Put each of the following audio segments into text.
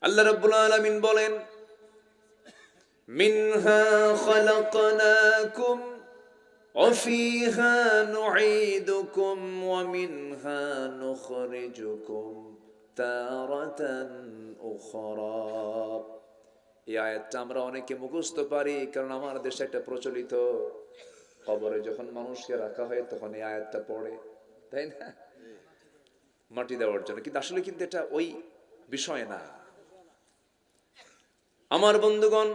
আল্লাহ রাব্বুল আলামিন বলেন, মিনহা খালাকনাকুম ওয়া ফিহা নুঈদুকুম ওয়া মিনহা নুখরিজুকুম তারাতান উখরা। এই আয়াতটা আমরা অনেকে মুখস্থ পারি, কারণ আমার দেশে একটা প্রচলিত, কবরে যখন মানুষকে রাখা হয় তখন এই আয়াতটা পড়ে, তাই না, মাটি দেওয়ার জন্য। কিন্তু আসলে কিন্তু এটা ওই বিষয় না। আমার বন্ধুগণ,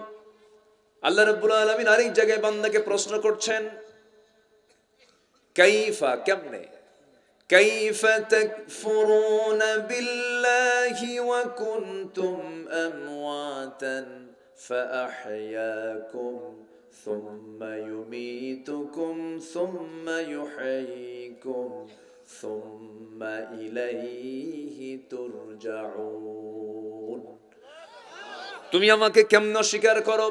আল্লাহ রাব্বুল আলামিন আরেক জায়গায় বান্দাকে প্রশ্ন করছেন, কাইফা, কেমনে, কাইফা তাকফুরুনা বিল্লাহি ওয়া কুনতুম আমওয়াতান ফাআহইয়াকুম সুম্মা ইউমীতুকুম সুম্মা ইউহয়িকুম সুম্মা ইলাইহি তুরজাউন। তুমি আমাকে কেমন অস্বীকার করো?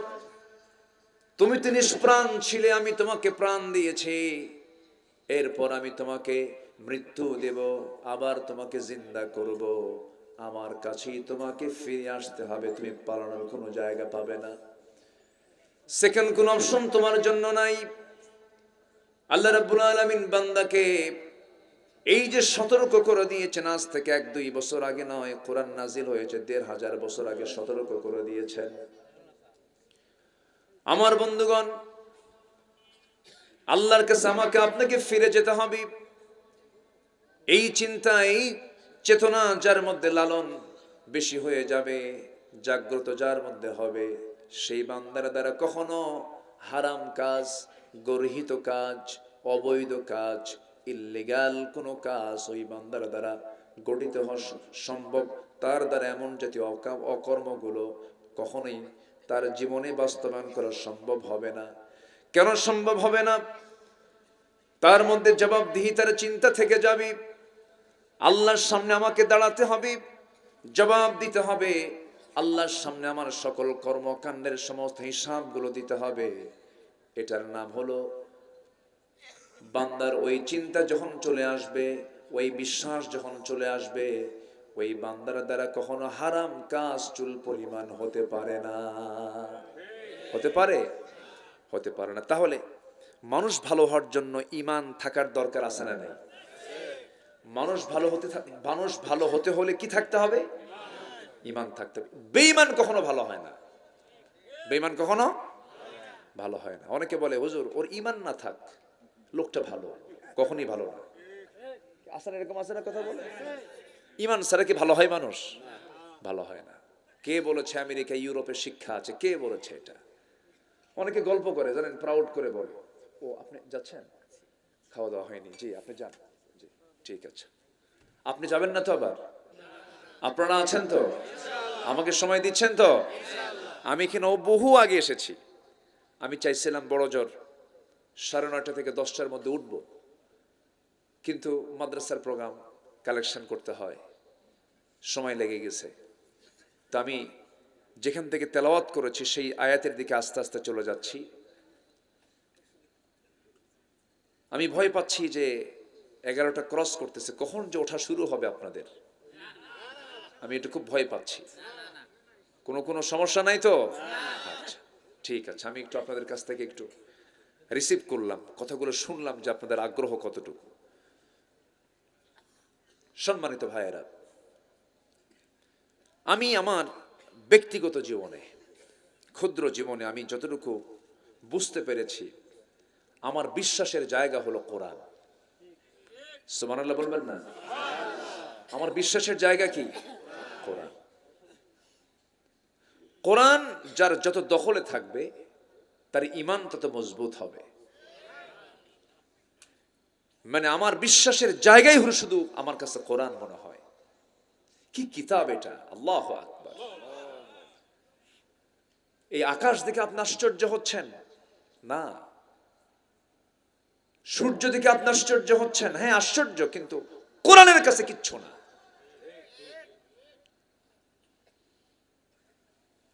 তুমি তো নিষ্প্রাণ ছিলে, আমি তোমাকে প্রাণ দিয়েছি, এরপর আমি তোমাকে মৃত্যু দেব, আবার তোমাকে জিন্দা করব, আমার কাছেই তোমাকে ফিরে আসতে হবে, তুমি পালানোর কোনো জায়গা পাবে না, সেকেন্ড কোন অপশন তোমার জন্য নাই। আল্লাহ রাব্বুল আলামিন বান্দাকে এই যে সতর্ক করে দিয়েছেন, আজ থেকে 1-2 বছর আগে নয়, কোরআন নাজিল হয়েছে 1500 বছর আগে সতর্ক করে দিয়েছেন। আমার বন্ধুগণ, আল্লাহর কাছে আমাকে আপনাকে ফিরে যেতে হবে। এই চিন্তা, এই চেতনা যার মধ্যে লালন বেশি হয়ে যাবে, জাগ্রত যার মধ্যে হবে, সেই বান্দার দ্বারা কখনো হারাম কাজ, গর্হিত কাজ, অবৈধ কাজ, ইল্লিগাল কোনো কাজ ওই বান্দার দ্বারা গঠিত হওয়া সম্ভব। তার দ্বারা এমন জাতীয় অকর্মগুলো কখনোই তার জীবনে বাস্তবায়ন করা সম্ভব হবে না। কেন সম্ভব হবে না? তার মধ্যে জবাবদিহিতার চিন্তা থেকে যাবে। আল্লাহর সামনে আমাকে দাঁড়াতে হবে, জবাব দিতে হবে, আল্লাহর সামনে আমার সকল কর্মকাণ্ডের সমস্ত হিসাবগুলো দিতে হবে। এটার নাম হলো, বান্দার ওই চিন্তা যখন চলে আসবে, ওই বিশ্বাস যখন চলে আসবে, ওই বান্দার দ্বারা কখনো হারাম কাজ চুল পরিমাণ হতে পারে না। হতে পারে? হতে পারে না। তাহলে মানুষ ভালো হওয়ার জন্য ঈমান থাকার দরকার আছে না নাই? মানুষ ভালো হতে হলে কি থাকতে হবে? ঈমান থাকতে হবে। বেঈমান কখনো ভালো হয় না, বেঈমান কখনো ভালো হয় না। অনেকে বলে, হুজুর ওর ঈমান না থাক, লোকটা ভালো, কখনই ভালো না। আসলে এরকম আছে না কথা বলে? ঈমান ছাড়া কি ভালো হয় মানুষ? ভালো হয় না। কে বলেছে আমেরিকা ইউরোপে শিক্ষা আছে? কে বলেছে এটা? অনেকে গল্প করে, জানেন, প্রাউড করে বলে, ও আপনি যাচ্ছেন, খাওয়া দাওয়া হয়নি, জি আপনি যান, জি ঠিক আছে। আপনি যাবেন না তো? আবার আপনারা আছেন তো? আমাকে সময় দিচ্ছেন তো? আমি এখানে বহু আগে এসেছি। আমি চাইছিলাম বড় জোর 9:30 থেকে 10টার মধ্যে উঠব, কিন্তু মাদ্রাসার প্রোগ্রাম কালেকশন করতে হয়, সময় লেগে গেছে। তো আমি যেখান থেকে তেলাওয়াত করেছি সেই আয়াতের দিকে আস্তে আস্তে চলে যাচ্ছি। আমি ভয় পাচ্ছি যে 11টা ক্রস করতেছে, কখন যে ওঠা শুরু হবে আপনাদের, আমি একটু খুব ভয় পাচ্ছি। কোনো সমস্যা নাই তো? আচ্ছা ঠিক আছে, আমি একটু আপনাদের কাছ থেকে একটু রিসিভ করলাম, কথাগুলো শুনলাম যে আপনাদের আগ্রহ কতটুকু। সম্মানিত ভাইয়েরা, আমি আমার ব্যক্তিগত জীবনে, ক্ষুদ্র জীবনে আমি যতটুকু বুঝতে পেরেছি, আমার বিশ্বাসের জায়গা হলো কোরআন। সুবহানাল্লাহ বলবেন না? আমার বিশ্বাসের জায়গা কি? কোরআন। কোরআন যার যত দখলে থাকবে তার ঈমান তত মজবুত হবে। মানে আমার বিশ্বাসের জায়গাই হলো শুধু আমার কাছে কোরআন মনে হয়। কি কিতাব এটা! আল্লাহু আকবার। এই আকাশ দেখে আপনি আশ্চর্য হচ্ছেন না, সূর্য দেখে আপনি আশ্চর্য হচ্ছেন, হ্যাঁ আশ্চর্য, কিন্তু কোরআনের কাছে কিচ্ছু না।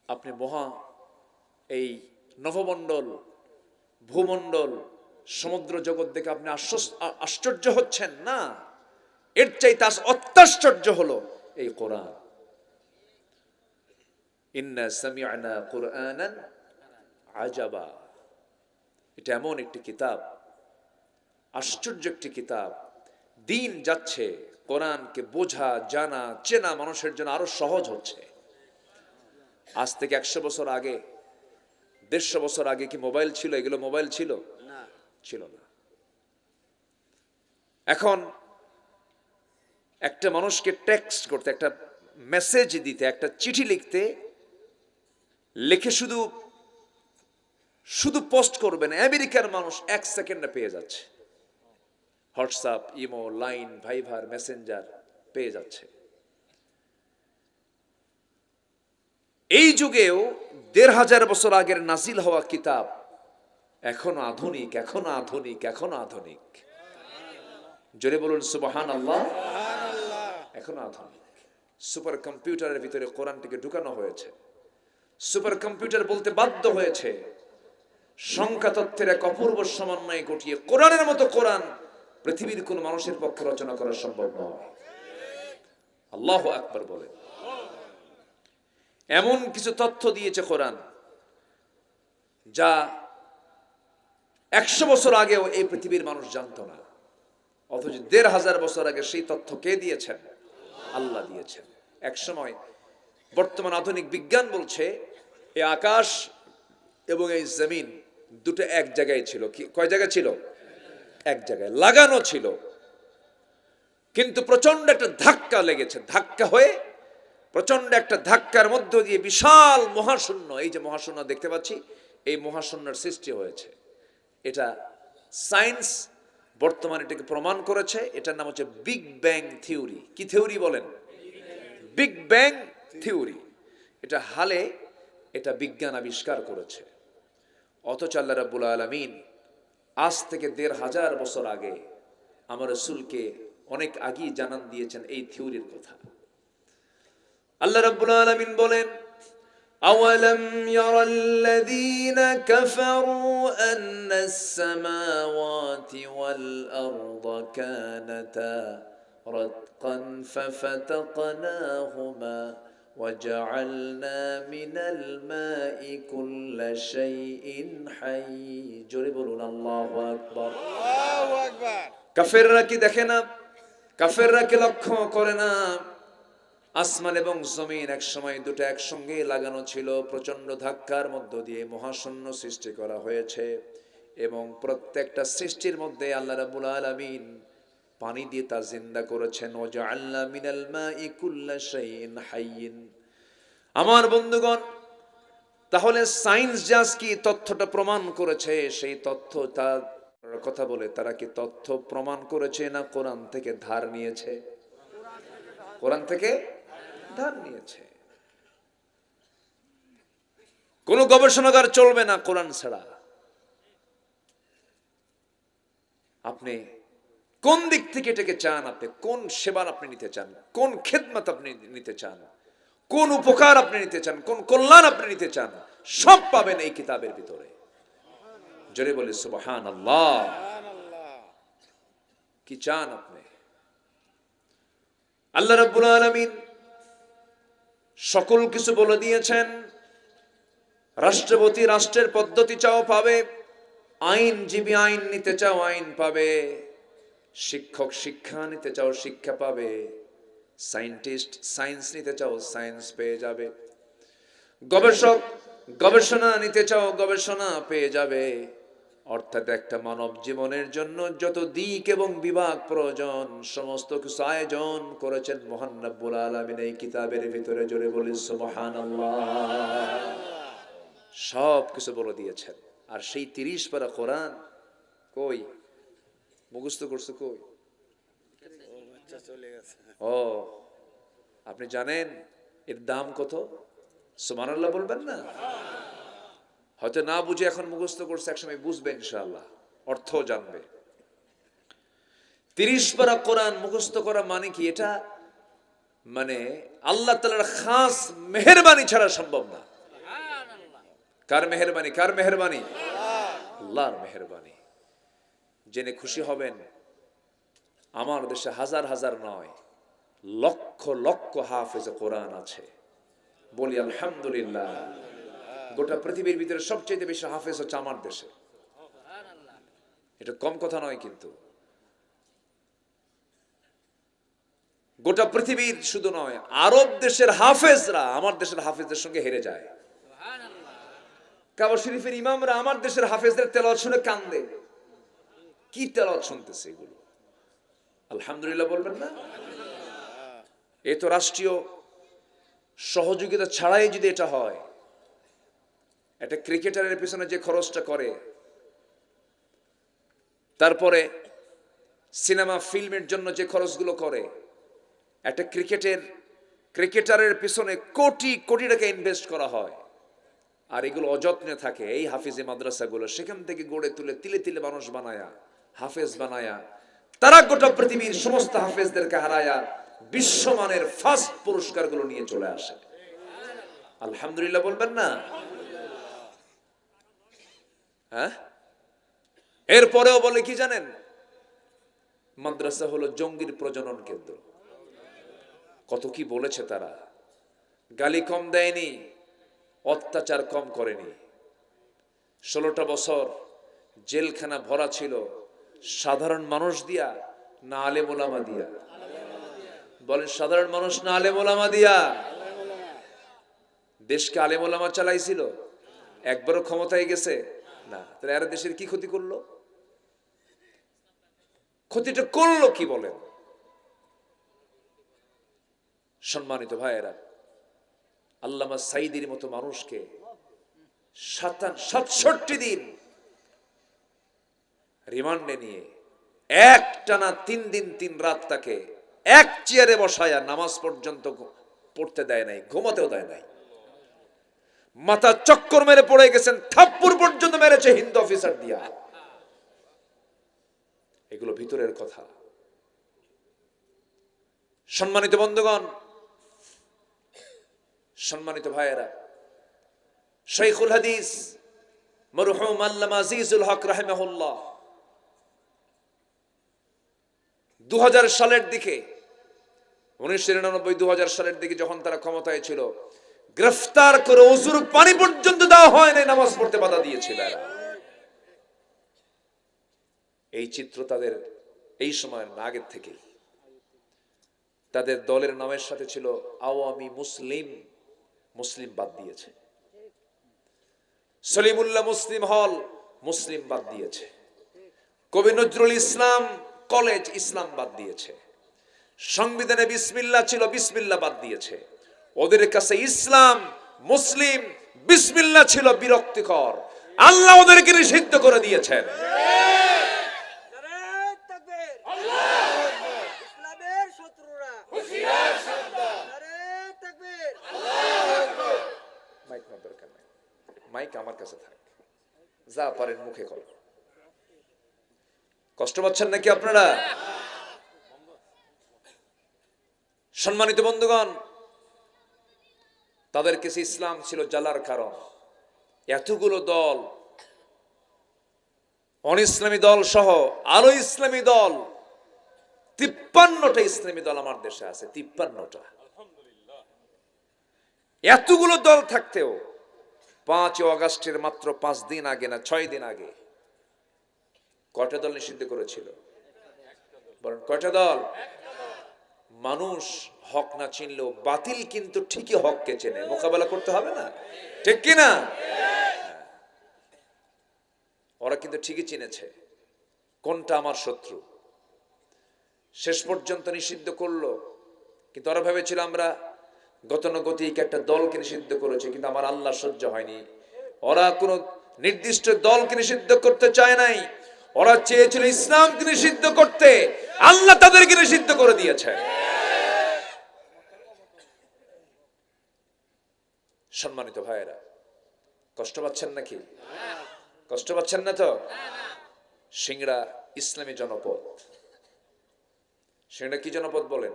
আপনি মহা এই নভমণ্ডল, ভূমণ্ডল, সমুদ্র জগৎ দেখে আপনি আশ্চর্য হচ্ছেন না, এর চাইতে অত্যাশ্চর্য হলো এই কোরআন। ইন্না সামি'না কুরআনান আজাবা, এটা এমন একটি কিতাব, আশ্চর্য একটি কিতাব। দিন যাচ্ছে, কোরআনকে বোঝা, জানা, চেনা মানুষের জন্য আরো সহজ হচ্ছে। আজ থেকে 100 বছর আগে, 150 বছর আগে কি মোবাইল ছিল? এগুলো মোবাইল ছিল না, ছিল না। এখন একটা মানুষকে টেক্সট করতে, একটা মেসেজ দিতে, একটা চিঠি লিখতে, লিখে শুধু শুধু পোস্ট করবেন, আমেরিকার মানুষ 1 সেকেন্ডে পেয়ে যাচ্ছে। হোয়াটসঅ্যাপ, ইমো, লাইন, ভাইভার, মেসেঞ্জার পেয়ে যাচ্ছে। এই যুগেও 1500 বছর আগের নাজিল হওয়া কিতাব এখনো আধুনিক, এখনো আধুনিক, এখনো আধুনিক। জোরে বলুন সুবহানাল্লাহ। এখনো আধুনিক। সুপার কম্পিউটারের ভিতরে কোরআনটিকে ঢুকানো হয়েছে। সুপার কম্পিউটার বলতে বাধ্য হয়েছে সংখ্যা তত্ত্বের এক অপূর্ব সমন্বয় ঘটিয়ে কোরআনের মতো কোরআন পৃথিবীর কোন মানুষের পক্ষে রচনা করা সম্ভব নয়। আল্লাহু আকবার বলে। এমন কিছু তথ্য দিয়েছে কোরআন যা 100 বছর আগেও এই পৃথিবীর মানুষ জানতো না, অথচ 1500 বছর আগে সেই তথ্য কে দিয়েছেন? আল্লাহ দিয়েছেন। এক সময় বর্তমান আধুনিক বিজ্ঞান বলছে এই আকাশ এবং এই জমিন দুটো এক জায়গায় ছিল। কয় জায়গায় ছিল? এক জায়গায় লাগানো ছিল, কিন্তু প্রচন্ড একটা ধাক্কা লেগেছে। ধাক্কা হয়ে প্রচন্ড একটা ধাক্কার মধ্য দিয়ে বিশাল মহাশূন্য, এই যে মহাশূন্য দেখতে পাচ্ছি, এই মহাশূন্যের সৃষ্টি হয়েছে। এটা সায়েন্স বর্তমানে এটাকে প্রমাণ করেছে। এটার নাম হচ্ছে বিগ ব্যাং থিওরি। কি থিওরি বলেন? Big bang theory. এটা হালে এটা বিজ্ঞান আবিষ্কার করেছে। অথচ আল্লাহ রাব্বুল আলামিন আজ থেকে 1500 বছর আগে আমার রাসূলকে অনেক আগেই জানান দিয়েছেন এই থিওরির কথা। আল্লাহ রাব্বুল আলামিন বলেন, আওয়ালাম ইয়ারাল্লাযীনা কাফারু আন্নাস সামাওয়াতি ওয়াল আরদা কানাতা রাতকান ফাফাতাকনাহুমা وجعلنا من الماء كل شيء حي। জোরে বলুন আল্লাহু আকবার। আল্লাহু আকবার। কাফেররা কি দেখে না? কাফেররা কি লক্ষ্য করে না? আসমান এবং জমিন এক সময় দুটো একসঙ্গে লাগানো ছিল। প্রচন্ড ধাক্কার মধ্য দিয়ে মহাশূন্য সৃষ্টি করা হয়েছে এবং প্রত্যেকটা সৃষ্টির মধ্যে আল্লাহ রাব্বুল আলামিন পানি দিয়ে তা জিন্দা করেছেন। ওয়াজআলনা মিনাল মাই কুল্লা শাইইন হাইয়িন। আমার বন্ধুগণ, তাহলে সায়েন্স জাজ কি তথ্যটা প্রমাণ করেছে? সেই তথ্য তার কথা বলে তারা কি তথ্য প্রমাণ করেছে না কোরআন থেকে ধার নিয়েছে? কোরআন থেকে ধার নিয়েছে। কোন গবেষণাগার চলবে না কোরআন ছাড়া। আপনি কোন দিক থেকে এটাকে চান? আপনি কোন সেবা আপনি নিতে চান? কোন খেদমত আপনি নিতে চান? কোন উপকার আপনি নিতে চান? কোন কল্যাণ আপনি নিতে চান? সব পাবেন এই কিতাবের ভিতরে। জোরে বলে সুবহানাল্লাহ। কি চান আপনি? আল্লাহ রাব্বুল আলামিন সকল কিছু বলে দিয়েছেন। রাষ্ট্রপতি রাষ্ট্রের পদ্ধতি চাও পাবে, আইনজীবী আইন নিতে চাও আইন পাবে, শিক্ষক শিক্ষা নিতে চাও শিক্ষা পাবে, সায়েন্টিস্ট সায়েন্স নিতে চাও সায়েন্স পেয়ে যাবে, গবেষক গবেষণা নিতে চাও গবেষণা পেয়ে যাবে। অর্থাৎ একটা মানব জীবনের জন্য যত দিক এবং বিভাগ প্রয়োজন সমস্ত কিছু আয়োজন করেছেন মহান রব্বুল আলামিন এই কিতাবের ভিতরে। জোরে বলি সুবহানাল্লাহ। সব কিছু বলে দিয়েছেন। আর সেই 30 পারা কোরআন কই মুখস্থ করছে? কই? ও, আপনি জানেন এর দাম কত? সুবহানাল্লাহ বলবেন না? হয়তো না বুঝে এখন মুখস্থ করছে, একসময় বুঝবে ইনশাআল্লাহ, অর্থ জানবে। 30 পারা কোরআন মুখস্থ করা মানে কি? এটা মানে আল্লাহ তাআলার খাস মেহেরবানি ছাড়া সম্ভব না। কার মেহেরবানি? কার মেহেরবানি? আল্লাহর মেহেরবানি। জেনে খুশি হবেন আমার দেশে হাজার হাজার নয় লক্ষ লক্ষ হাফেজ কোরআন আছে। বলি আলহামদুলিল্লাহ। গোটা পৃথিবীর ভিতরে সবচেয়ে বেশি হাফেজ হচ্ছে আমার দেশে। এটা কম কথা নয়, কিন্তু গোটা পৃথিবীর শুধু নয়, আরব দেশের হাফেজরা আমার দেশের হাফেজদের সঙ্গে হেরে যায়। কাবা শরীফের ইমামরা আমার দেশের হাফেজদের তেলাওয়াত শুনে কান্দে। কি তেলাওয়াত শুনতেছে এগুলো! আলহামদুলিল্লাহ বলবেন না? এ তো রাষ্ট্রীয় সহযোগিতা ছাড়াই যদি এটা হয়, একটা ক্রিকেটারের পিছনে যে খরচটা করে, তারপরে সিনেমা ফিল্মের জন্য যে খরচগুলো করে, একটা ক্রিকেটারের পিছনে কোটি কোটি টাকা ইনভেস্ট করা হয়, আর এগুলো অযত্নে থাকে এই হাফিজি মাদ্রাসাগুলো, সেখান থেকে গড়ে তুলে তিলে তিলে মানুষ বানায়া, হাফেজ বানায়া, তারা গোটা পৃথিবীর সমস্ত হাফেজদেরকে হারায়া বিশ্বমানের ফার্স্ট পুরস্কারগুলো নিয়ে চলে আসে। আলহামদুলিল্লাহ বলবেন না? হ্যাঁ, এরপরেও বলে কি জানেন? মাদ্রাসা হলো জঙ্গির প্রজনন কেন্দ্র। কত কি বলেছে তারা! গালি কম দেয়নি, অত্যাচার কম করেনি। 16টা বছর জেলখানা ভরা ছিল সাধারণ মানুষ দিয়া না আলেম ওলামা দিয়া? বলেন, সাধারণ মানুষ না আলেম ওলামা দিয়া? দেশকে আলেম ওলামা চালাইছিল? একবারও ক্ষমতায় গেছে না। তাহলে এরা দেশের কি ক্ষতি করলো? ক্ষতিটা করলো কি বলেন? সম্মানিত ভাইয়েরা, আল্লামা সাইদির মতো মানুষকে 67 দিন রিমান্ডে নিয়ে একটানা 3 দিন 3 রাত তাকে এক চেয়ারে বসায়া নামাজ পর্যন্ত পড়তে দেয় নাই, ঘুমাতেও দেয় নাই। মাথা চক্কর মেরে পড়ে গেছেন, থাপ্পড় পর্যন্ত মেরেছে হিন্দু অফিসার দিয়া। এগুলো ভিতরের কথা। সম্মানিত বন্ধুগণ, সম্মানিত ভাইয়েরা, শাইখুল হাদিস মরহুম আল্লামা আজিজুল হক রাহিমাহুল্লাহ 2000 সালের দিকে, 1999-2000 সালের দিকে যখন তারা ক্ষমতায় ছিল, গ্রেফতার করে ওযুর পানি পর্যন্ত দেওয়া হয় নাই, নামাজ পড়তে বাধা দিয়েছিল এরা। এই চিত্র তাদের এই সময়ের আগের থেকেই। তাদের দলের নামের সাথে ছিল আওয়ামী মুসলিম, মুসলিম বাদ দিয়েছে। সলিমুল্লাহ মুসলিম হল, মুসলিম বাদ দিয়েছে। কবি নজরুল ইসলাম কলেজ, ইসলাম বাদ দিয়েছে। সংবিধানে বিসমিল্লাহ ছিল, বিসমিল্লাহ বাদ দিয়েছে। ওদের কাছে ইসলাম, মুসলিম, বিসমিল্লাহ ছিল বিরক্তিকর। আল্লাহ ওদেরকে নিষিদ্ধ করে দিয়েছেন। মাইক আমার কাছে থাক, যা পারেন মুখে কর। কষ্ট পাচ্ছেন নাকি আপনারা? সম্মানিত বন্ধুগণ, তাদের কাছে ইসলাম ছিল জ্বালার কারণ। এতগুলো দল, অনিসলামী দল সহ আরো ইসলামী দল, 53টা ইসলামী দল আমার দেশে আছে। 53টা। এতগুলো দল থাকতেও 5 আগস্টের মাত্র 5 দিন আগে, না 6 দিন আগে, কয়টা দল নিষিদ্ধ করেছিল? বলেন, কয়টা দল? মানুষ হক না চিনলেও বাতিল কিন্তু ঠিকই হককে চেনে, মোকাবেলা করতে হবে না, ঠিক কিনা? ওরা কিন্তু ঠিকই চিনেছে কোনটা আমার শত্রু। শেষ পর্যন্ত নিষিদ্ধ করলো, কিন্তু ওরা ভেবেছিল আমরা গতানুগতিক একটা দলকে নিষিদ্ধ করেছে, কিন্তু আমার আল্লাহ সহ্য হয়নি। ওরা কোন নির্দিষ্ট দলকে নিষিদ্ধ করতে চায় নাই, ওরা চেয়েছিল ইসলামকে নিষিদ্ধ করতে। আল্লাহ তাদেরকে নিষিদ্ধ করে দিয়েছে। সম্মানিত ভাইয়েরা, কষ্ট পাচ্ছেন নাকি? কষ্ট পাচ্ছেন না তো? সিংড়া ইসলামী জনপদ। সিংড়া কি জনপদ বলেন?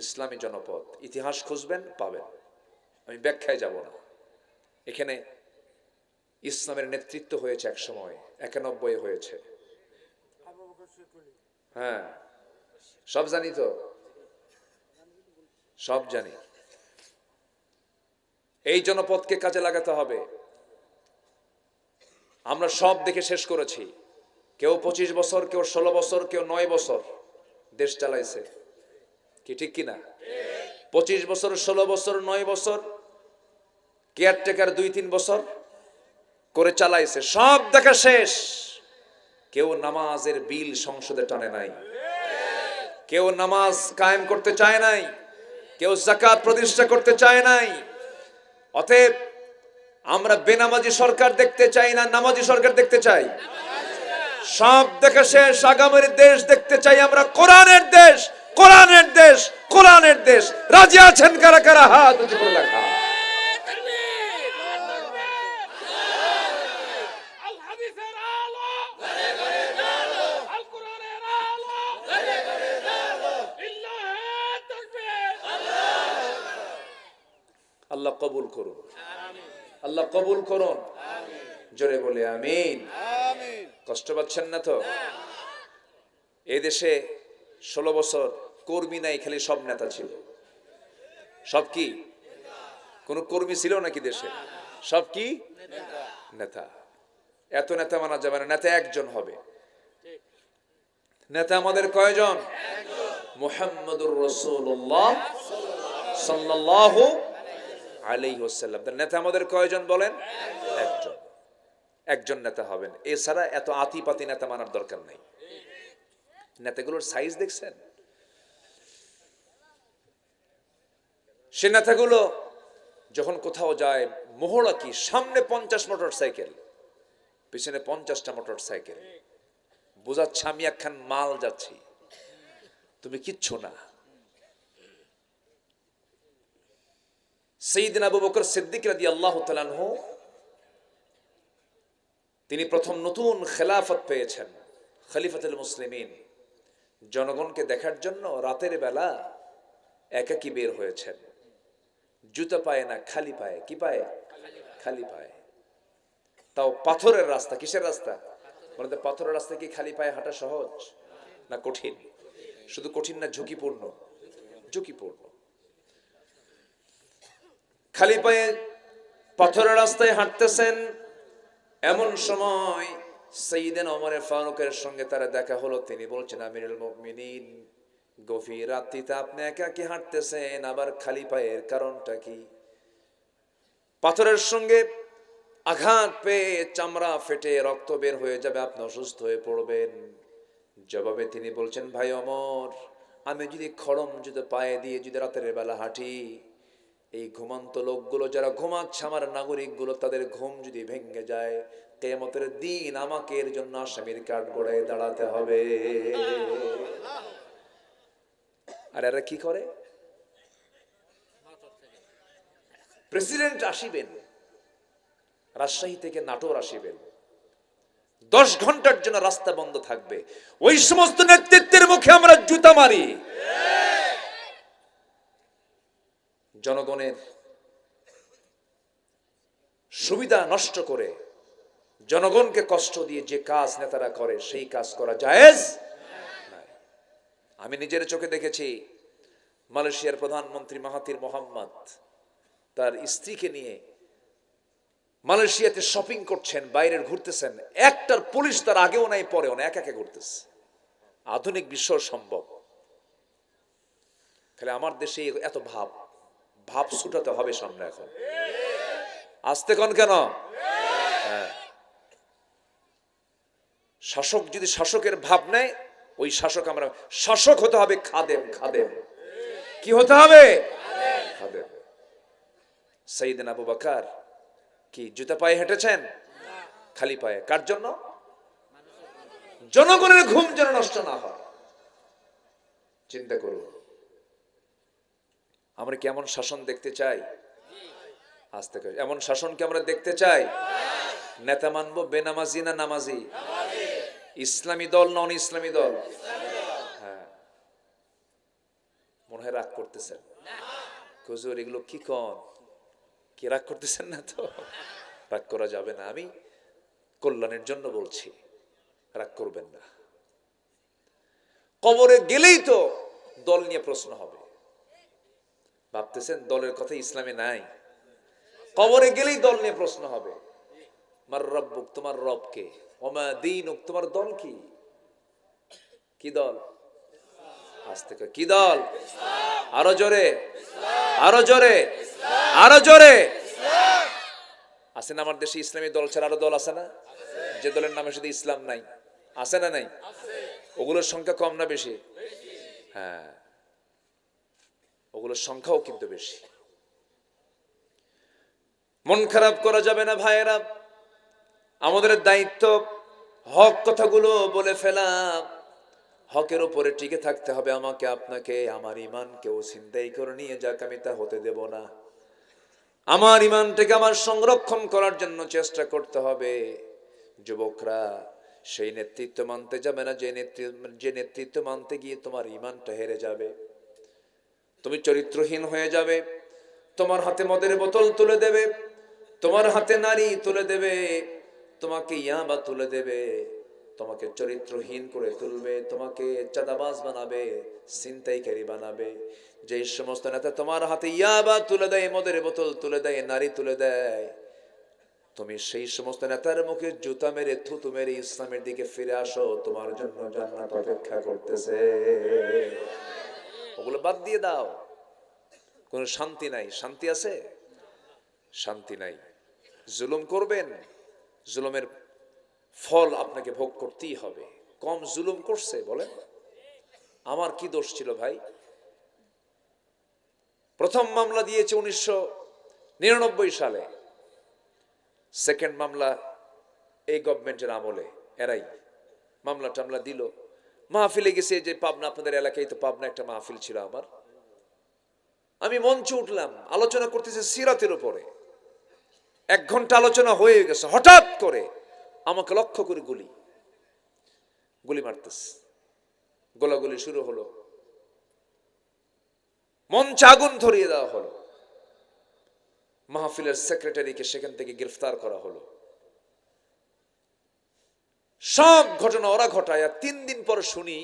ইসলামী জনপদ। ইতিহাস খুঁজবেন, পাবেন, আমি ব্যাখ্যায় যাব না। এখানে ইসলামের নেতৃত্ব হয়েছে এক সময়, 91 হয়েছে। হ্যাঁ, সব জানি তো, সব জানি। এই জনপদকে কাজে লাগাতে হবে। আমরা সব দেখে শেষ করেছি। কেউ 25 বছর, কেউ 16 বছর, কেউ 9 বছর দেশ চালাইছে, কি ঠিক কিনা? 25 বছর, 16 বছর, 9 বছর কেয়ারটেকার 2-3 বছর করে চালাইছে, সব দেখা শেষ। কেউ নামাজের বিল সংসদে টানে নাই, কেউ নামাজ কায়েম করতে চায় নাই, কেউ যাকাত প্রতিষ্ঠা করতে চায় নাই। অতএব আমরা বেনামাজি সরকার দেখতে চাই না, নামাজি সরকার দেখতে চাই। সব দেখা শেষ। আগামীর দেশ দেখতে চাই আমরা কোরআনের দেশ, কোরআনের দেশ, কোরআনের দেশ। রাজি আছেন কারা কারা? হাত উঁচু করে দেখা। আল্লাহ কবুল করুন, আল্লাহ কবুল করুন। জোরে বলে আমিন। কষ্ট পাচ্ছেন না তো? এই দেশে 16 বছর কর্মী নাই, খালি সব নেতা ছিল। সব কি? কোন কর্মী ছিল নাকি দেশে? সব কি? নেতা। এত নেতা মানা যাবে না, নেতা একজন হবে। নেতা আমাদের কয়জন? মুহাম্মদুর রাসূলুল্লাহ সাল্লাল্লাহু আলাইহি ওয়াসাল্লাম। নেতা আমাদের কয়জন বলেন? একজন। একজন নেতা হবেন। এছাড়া এত আতিপাতি নেতা মানার দরকার নাই। নেতাগুলোর সাইজ দেখছেন? সে নেতাগুলো যখন কোথাও যায়, মহড়া কি, সামনে 50 মোটর সাইকেল, পিছনে 50টা মোটর সাইকেল, বোঝাচ্ছে আমি একখান মাল যাচ্ছি, তুমি কিচ্ছু না। সাইয়েদনা আবু বকর সিদ্দিক রাদিয়াল্লাহু তাআলা আনহু, তিনি প্রথম নতুন খেলাফত পেয়েছেন, খলিফাতুল মুসলিমিন। জনগণকে দেখার জন্য রাতের বেলা একাকী বের হয়েছেন। জুতা পায়ে না, খালি পায়ে। কি পায়ে? খালি পায়ে। তাও পাথরের রাস্তা। কিসের রাস্তা? বলতে পাথরের রাস্তা কি খালি পায়ে হাঁটা সহজ না কঠিন? শুধু কঠিন না, ঝুঁকিপূর্ণ। ঝুঁকিপূর্ণ। খালি পায়ে পাথরের রাস্তায় হাঁটতেছেন। এমন সময় সাইয়েদনা ওমর ফারুকের সঙ্গে তারা দেখা হলো। তিনি বলছেন, আমিরুল মুমিনিন, গভীর রাত্রিতে আপনি একাকী হাঁটতেছেন, আবার খালি পায়ের কারণটা কি? পাথরের সঙ্গে আঘাত পেয়ে চামড়া ফেটে রক্ত বের হয়ে যাবে, আপনি অসুস্থ হয়ে পড়বেন। জবাবে তিনি বলছেন, ভাই ওমর, আমি যদি খড়ম জুতো পায়ে দিয়ে যদি রাতের বেলা হাঁটি, এই ঘুমন্ত লোকগুলো যারা ঘুমাচ্ছে, আমার নাগরিকগুলো, তাদের ঘুম যদি ভেঙে যায়, কিয়ামতের দিন আমাকে এর জন্য আসামির কাঠ গড়ায় দাঁড়াতে হবে। আর এরা কি করে? প্রেসিডেন্ট আসিবেন, রাজশাহী থেকে নাটোর আসিবেন, 10 ঘন্টার জন্য রাস্তা বন্ধ থাকবে। ওই সমস্ত নেতৃত্বের মুখে আমরা জুতা মারি। জনগণের সুবিধা নষ্ট করে, জনগণকে কষ্ট দিয়ে যে কাজ নেতারা করে, সেই কাজ করা জায়েজ নাই। আমি নিজের চোখে দেখেছি, মালয়েশিয়ার প্রধানমন্ত্রী মাহাথির মোহাম্মদ তার স্ত্রীকে নিয়ে মালয়েশিয়াতে শপিং করছেন, বাইরে ঘুরতেছেন, একটার পুলিশ তার আগেও নাই পরেও না, একা একা ঘুরতেছে। আধুনিক বিশ্ব সম্ভব। খালি আমার দেশে এত ভাব ছুটাতে হবে সামনে। এখন আসতে কোন কেন? হ্যাঁ, শাসক যদি শাসকের ভাব নেয়, ওই শাসক আমরা, শাসক হতে হবে খাদেম। খাদেম কি হতে হবে? খাদেম। সাইয়েদনা আবু বকর কি জুতা পায়ে হেঁটেছেন? খালি পায়ে। কার জন্য? জনগণের ঘুম যেন নষ্ট না হয়। চিন্তা করুন, আমরা কেমন শাসন দেখতে চাই? আস্তে করে এমন শাসন কি আমরা দেখতে চাই? নেতা মানবো বেনামাজি না নামাজি? ইসলামী দল নন ইসলামী দল? হ্যাঁ, মনে হয় রাগ করতেছেন। হুজুর এগুলো কি কন? কি রাগ করতেছেন না তো? রাগ করা যাবে না, আমি কল্যাণের জন্য বলছি, রাগ করবেন না। কবরে গেলেই তো দল নিয়ে প্রশ্ন হবে। ভাবতেছেন দলের কথা ইসলামে নাই? কবরে গেলেই দল নিয়ে প্রশ্ন হবে। মার রব্বুক, তোমার রব কে? ওমা দীনুক, তোমার দল কি? কি দল? আজ থেকে কি দল? আরো জোরে, আরো জোরে, আরো জোরে। আছে না আমার দেশে ইসলামী দল ছাড়া আরো দল আছে না? যে দলের নামে শুধু ইসলাম নাই, আছে না নাই? ওগুলোর সংখ্যা কম না বেশি? হ্যাঁ, ওগুলোর সংখ্যাও কিন্তু বেশি। মন খারাপ করা যাবে না ভাইয়েরা। আমাদের দায়িত্ব হক কথাগুলো বলে ফেলা, হকের উপরে টিকে থাকতে হবে আমাকে আপনাকে। আমার ইমান কেউ ছিনতাই করে নিয়ে যাক, আমি তা হতে দেব না। আমার ইমানটাকে আমার সংরক্ষণ করার জন্য চেষ্টা করতে হবে। যুবকরা, সেই নেতৃত্ব মানতে যাবে না যে নেতৃত্ব মানতে গিয়ে তোমার ইমানটা হেরে যাবে, তুমি চরিত্রহীন হয়ে যাবে। তোমার হাতে মদের বোতল তুলে দেবে, তোমার হাতে নারী তুলে দেবে, তোমাকে ইয়াবা তুলে দেবে, তোমাকে চরিত্রহীন করে তুলবে, তোমাকে চাঁদাবাজ বানাবে, ছিনতাইকারী বানাবে। যে সমস্ত নেতা তোমার হাতে ইয়াবা তুলে দেয়, মদের বোতল তুলে দেয়, নারী তুলে দেয়, তুমি সেই সমস্ত নেতার মুখে জুতা মেরে থুতু মেরে ইসলামের দিকে ফিরে আসো, তোমার জন্য জান্নাত অপেক্ষা করতেছে। ওগুলো বাদ দিয়ে দাও। কোনো শান্তি নাই। শান্তি আছে? শান্তি নাই। জুলুম করবেন, জুলুমের ফল আপনাকে ভোগ করতেই হবে। কম জুলুম করছে বলেন, আমার কি দোষ ছিল ভাই? প্রথম মামলা দিয়েছে 1999 সালে, সেকেন্ড মামলা এই গভর্নমেন্টের আমলে, এরাই মামলা টামলা দিল। মাহফিলে গেছে, যে পাবনা, আপনাদের এলাকায় তো পাবনা একটা মাহফিল ছিল আমার, আমি মঞ্চে উঠলাম, আলোচনা করতেছে সিরাতের উপরে। 1 ঘন্টা আলোচনা হয়ে গেছে, হঠাৎ করে আমাকে লক্ষ্য করে গুলি মারতেছে। গোলাগুলি শুরু হলো, মঞ্চে আগুন ধরিয়ে দেওয়া হলো, মাহফিলের সেক্রেটারিকে সেখান থেকে গ্রেফতার করা হলো। সব ঘটনা ওরা ঘটায়। 3 দিন পর শুনি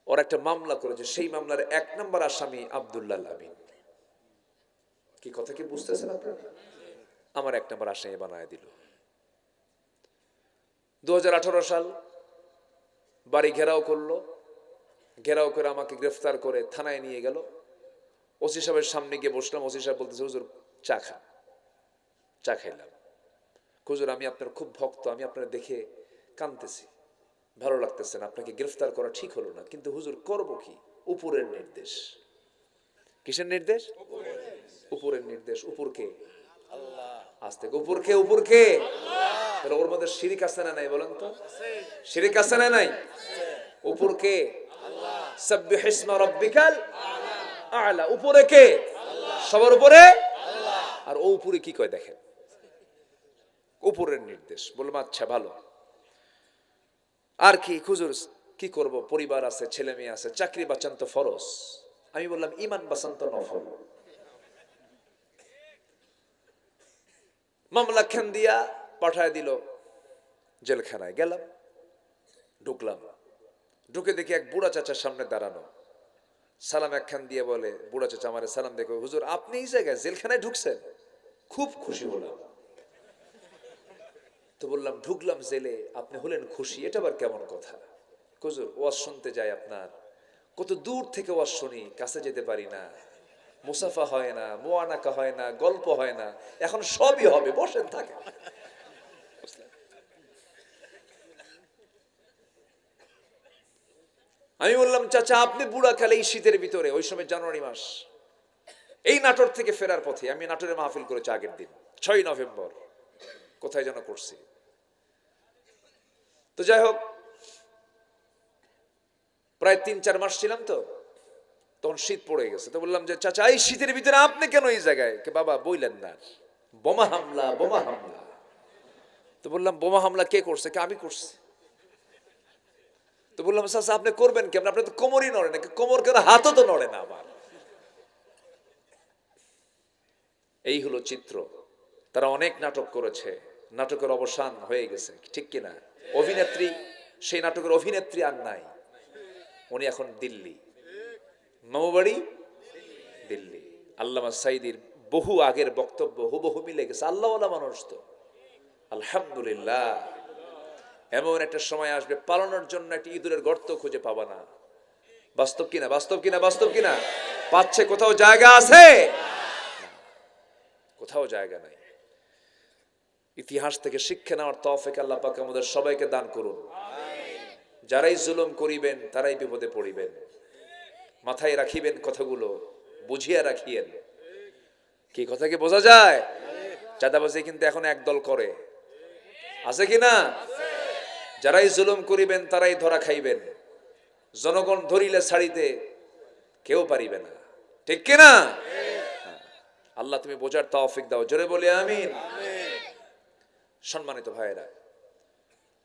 ওরা একটা মামলা করেছে, সেই মামলার 1 নম্বর আসামি আব্দুল্লাহ আমিন। কি কথা কি বুঝতেছেন আপনারা? আমার 1 নম্বর আসামি বানায় দিল। 2018 সাল বাড়ি ঘেরাও করলো, ঘেরাও করে আমাকে গ্রেফতার করে থানায় নিয়ে গেল। ওসি সাহেবের সামনে গিয়ে বসলাম। ওসি সাহেব বলতেছে, হুজুর চা খান। চা খাইলাম। হুজুর, আমি আপনার খুব ভক্ত, আমি আপনার দেখে কাঁদতেছি, ভালো লাগতেছে না, আপনাকে গ্রেফতার করা ঠিক হলো না, কিন্তু হুজুর করব কি? উপরের নির্দেশ। কিসের নির্দেশ? উপরের নির্দেশ। উপর কে? আল্লাহ। আজ থেকে উপর কে? উপর কে? তাহলে ওর মধ্যে শিরিক আছে না নাই বলেন তো? শিরিক আছে না নাই? উপর কে? আল্লাহ। সাব্বিহ ইসমা রাব্বিকাল আ'লা। উপরে কে? আল্লাহ। সবার উপরে আল্লাহ। আর ও উপরে কি কয় দেখেন, উপরের নির্দেশ। বললাম আচ্ছা ভালো, আর কি হুজুর কি করব? পরিবার আছে, ছেলে মেয়ে আছে, চাকরি বাঁচান তো ফরজ। আমি বললাম ইমান বাঁচান তো নফল। মামলা খান দিয়া পাঠায় দিল জেলখানায়। গেলাম, ঢুকলাম, ঢুকে দেখি এক বুড়া চাচার সামনে দাঁড়ানো। সালাম একখান দিয়ে বলে, বুড়া চাচা আমারে সালাম দেখো, হুজুর আপনি এই জায়গায় জেলখানায় ঢুকছেন? খুব খুশি হলাম। তো বললাম, ঢুকলাম জেলে, আপনি হলেন খুশি, এটা আবার কেমন কথা? হুজুর ওয়াজ শুনতে যাই আপনার, কত দূর থেকে ওয়াজ শুনি, কাছে যেতে পারি না, মুসাফা হয় না, মোয়ানাকা হয় না, গল্প হয় না, এখন সবই হবে, বসেন থাকে। আমি বললাম, চাচা আপনি বুড়া কালে এই শীতের ভিতরে, ওই সময় জানুয়ারি মাস, এই নাটোর থেকে ফেরার পথে, আমি নাটোরে মাহফিল করেছি আগের দিন 6 নভেম্বর, কোথায় যেন করছি। তো যাই হোক, প্রায় 3-4 মাস ছিলাম, তো তখন শীত পড়ে গেছে। তো বললাম যে চাচা এই শীতের ভিতরে আপনি কেন এই জায়গায়? বাবা বইলেন না, বোমা হামলা, বোমা হামলা। তো বললাম বোমা হামলা কে করছে? আমি করছি। তো বললাম চাচা আপনি করবেন কেমন? আপনি তো কোমরই নড়ে না। কোমর কেন? হাতও তো নড়ে না আমার। এই হলো চিত্র। তারা অনেক নাটক করেছে, নাটকের অবসান হয়ে গেছে, ঠিক কিনা? অভিনেত্রী, সেই নাটকের অভিনেত্রী আর নাই, উনি এখন দিল্লি, মামু বাড়ি দিল্লি। আল্লামা সাইদির বহু আগের বক্তব্য হুবহু মিলে গেছে। আল্লাহওয়ালা মানুষ তো, আলহামদুলিল্লাহ। এমন একটা সময় আসবে পালানোর জন্য একটা ইঁদুরের গর্ত খুঁজে পাবা না। বাস্তব কিনা, বাস্তব কিনা, বাস্তব কিনা? পাচ্ছে কোথাও জায়গা আছে? কোথাও জায়গা নাই। ইতিহাস থেকে শিক্ষা নেওয়ার তৌফিক আল্লাহ পাক আমাদের সবাইকে দান করুন। যারাই জুলুম করিবেন তারাই বিপদে পড়িবেন। মাথায় রাখিবেন কথাগুলো, বুঝিয়া রাখিয়েন। কি কথা কি বোঝা যায়? চাঁদাবাজি কিন্তু এখন একদল করে, আছে কিনা? যারাই জুলুম করিবেন তারাই ধরা খাইবেন। জনগণ ধরিলে ছাড়িতে কেউ পারিবে না, ঠিক কিনা? আল্লাহ তুমি বোঝার তৌফিক দাও, জোরে বলি আমিন। সম্মানিত ভাইয়েরা,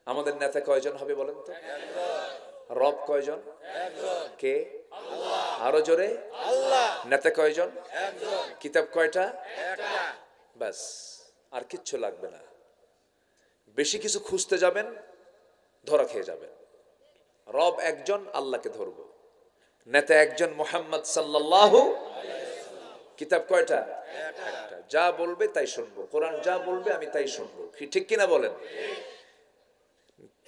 আমাদের নেতা কয়জন হবে বলেন তো? রব কয়জন? কে? আরো জোরে। নেতা কয়জন? কিতাব কয়টা? ব্যাস, আর কিচ্ছু লাগবে না। বেশি কিছু খুঁজতে যাবেন, ধরা খেয়ে যাবেন। রব একজন, আল্লাহকে ধরব। নেতা একজন, মুহাম্মদ সাল্লাল্লাহু। কিতাব কয়টা? একটা। যা বলবে তাই শুনবো, কোরআন যা বলবে আমি তাই শুনবো, ঠিক কিনা বলেন?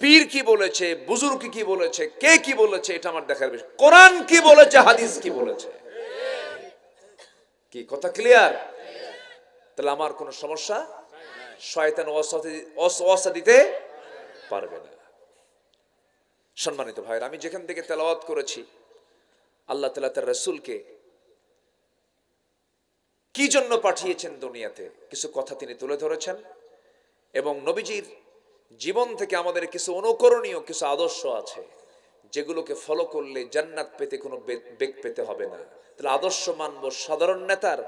পীর কি বলেছে, বুজুর্গ কি বলেছে, কে কি বলেছে, এটা আমার দেখার বিষয়। কোরআন কি বলেছে, হাদিস কি বলেছে, কি কথা ক্লিয়ার? তাহলে আমার কোনো সমস্যা, শয়তান ওয়াসওয়াসা দিতে পারবে না। সম্মানিত ভাইরা, আমি যেখান থেকে তেলাওয়াত করেছি, আল্লাহ তাআলা তার রাসূলকে কি জন্য পাঠিয়েছেন দুনিয়াতে, কিছু কথা তিনি তুলে ধরেছেন। এবং নবীজির জীবন থেকে আমাদের কিছু অনুকরণীয় কিছু আদর্শ আছে, যেগুলোকে ফলো করলে জান্নাত পেতে কোনো বেগ পেতে হবে না। তাহলে আদর্শ মানবো সাধারণ নেতার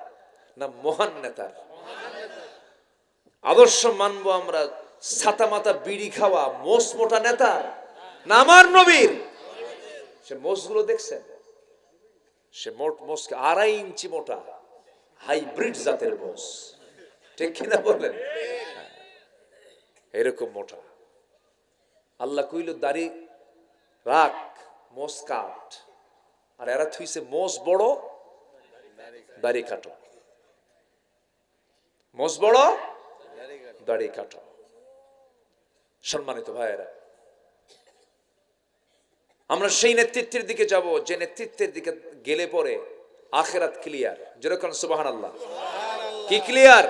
না মহান নেতার? আদর্শ মানবো আমরা ছাতা মাতা বিড়ি খাওয়া মোষ মোটা নেতার না আমার নবীর? সে মোষগুলো দেখছেন, সে মোষকে 2.5 ইঞ্চি মোটা, হাইব্রিড জাতের মোষ, ঠিক কিনা বলেন? এরকম মোটা। আল্লাহ কইল দাড়ি রাখ, মোষ কাট, আর এরা থুইছে মোষ বড় দাড়ি কাটো। মোষ বড় দাড়ি কাটো। সম্মানিত ভাইয়েরা, আমরা সেই নেতৃত্বের দিকে যাব যে নেতৃত্বের দিকে গেলে পরে আখিরাত ক্লিয়ার। যেরকম সুবহানাল্লাহ, কি ক্লিয়ার?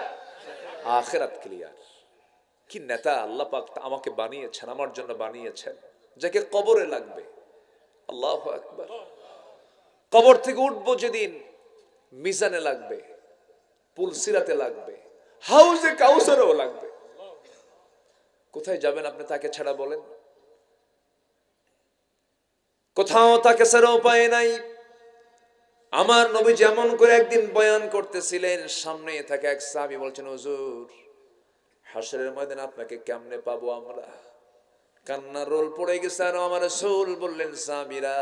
আখিরাত ক্লিয়ার। কি নেতা আল্লাহ পাক আমাকে বানিয়েছেন, আমার জন্য বানিয়েছেন, যাকে কবরে লাগবে। আল্লাহু আকবার। কবর থেকে উঠবো যেদিন, মিজানে লাগবে, পুলসিরাতে লাগবে, হাউজে কাউসারেও লাগবে। কোথায় যাবেন আপনি তাকে ছাড়া বলেন? কোথাও তাকে ছাড়া উপায় নাই। আমার নবী যেমন করে একদিন বয়ান করতেছিলেন, সামনে থাকে এক সাহাবী বলছেন, হুজুর হাশরের ময়দানে আপনাকে কেমনে পাবো আমরা? কান্নার রোল পড়ে গেছে। আর আমার রাসূল বললেন, সাহাবীরা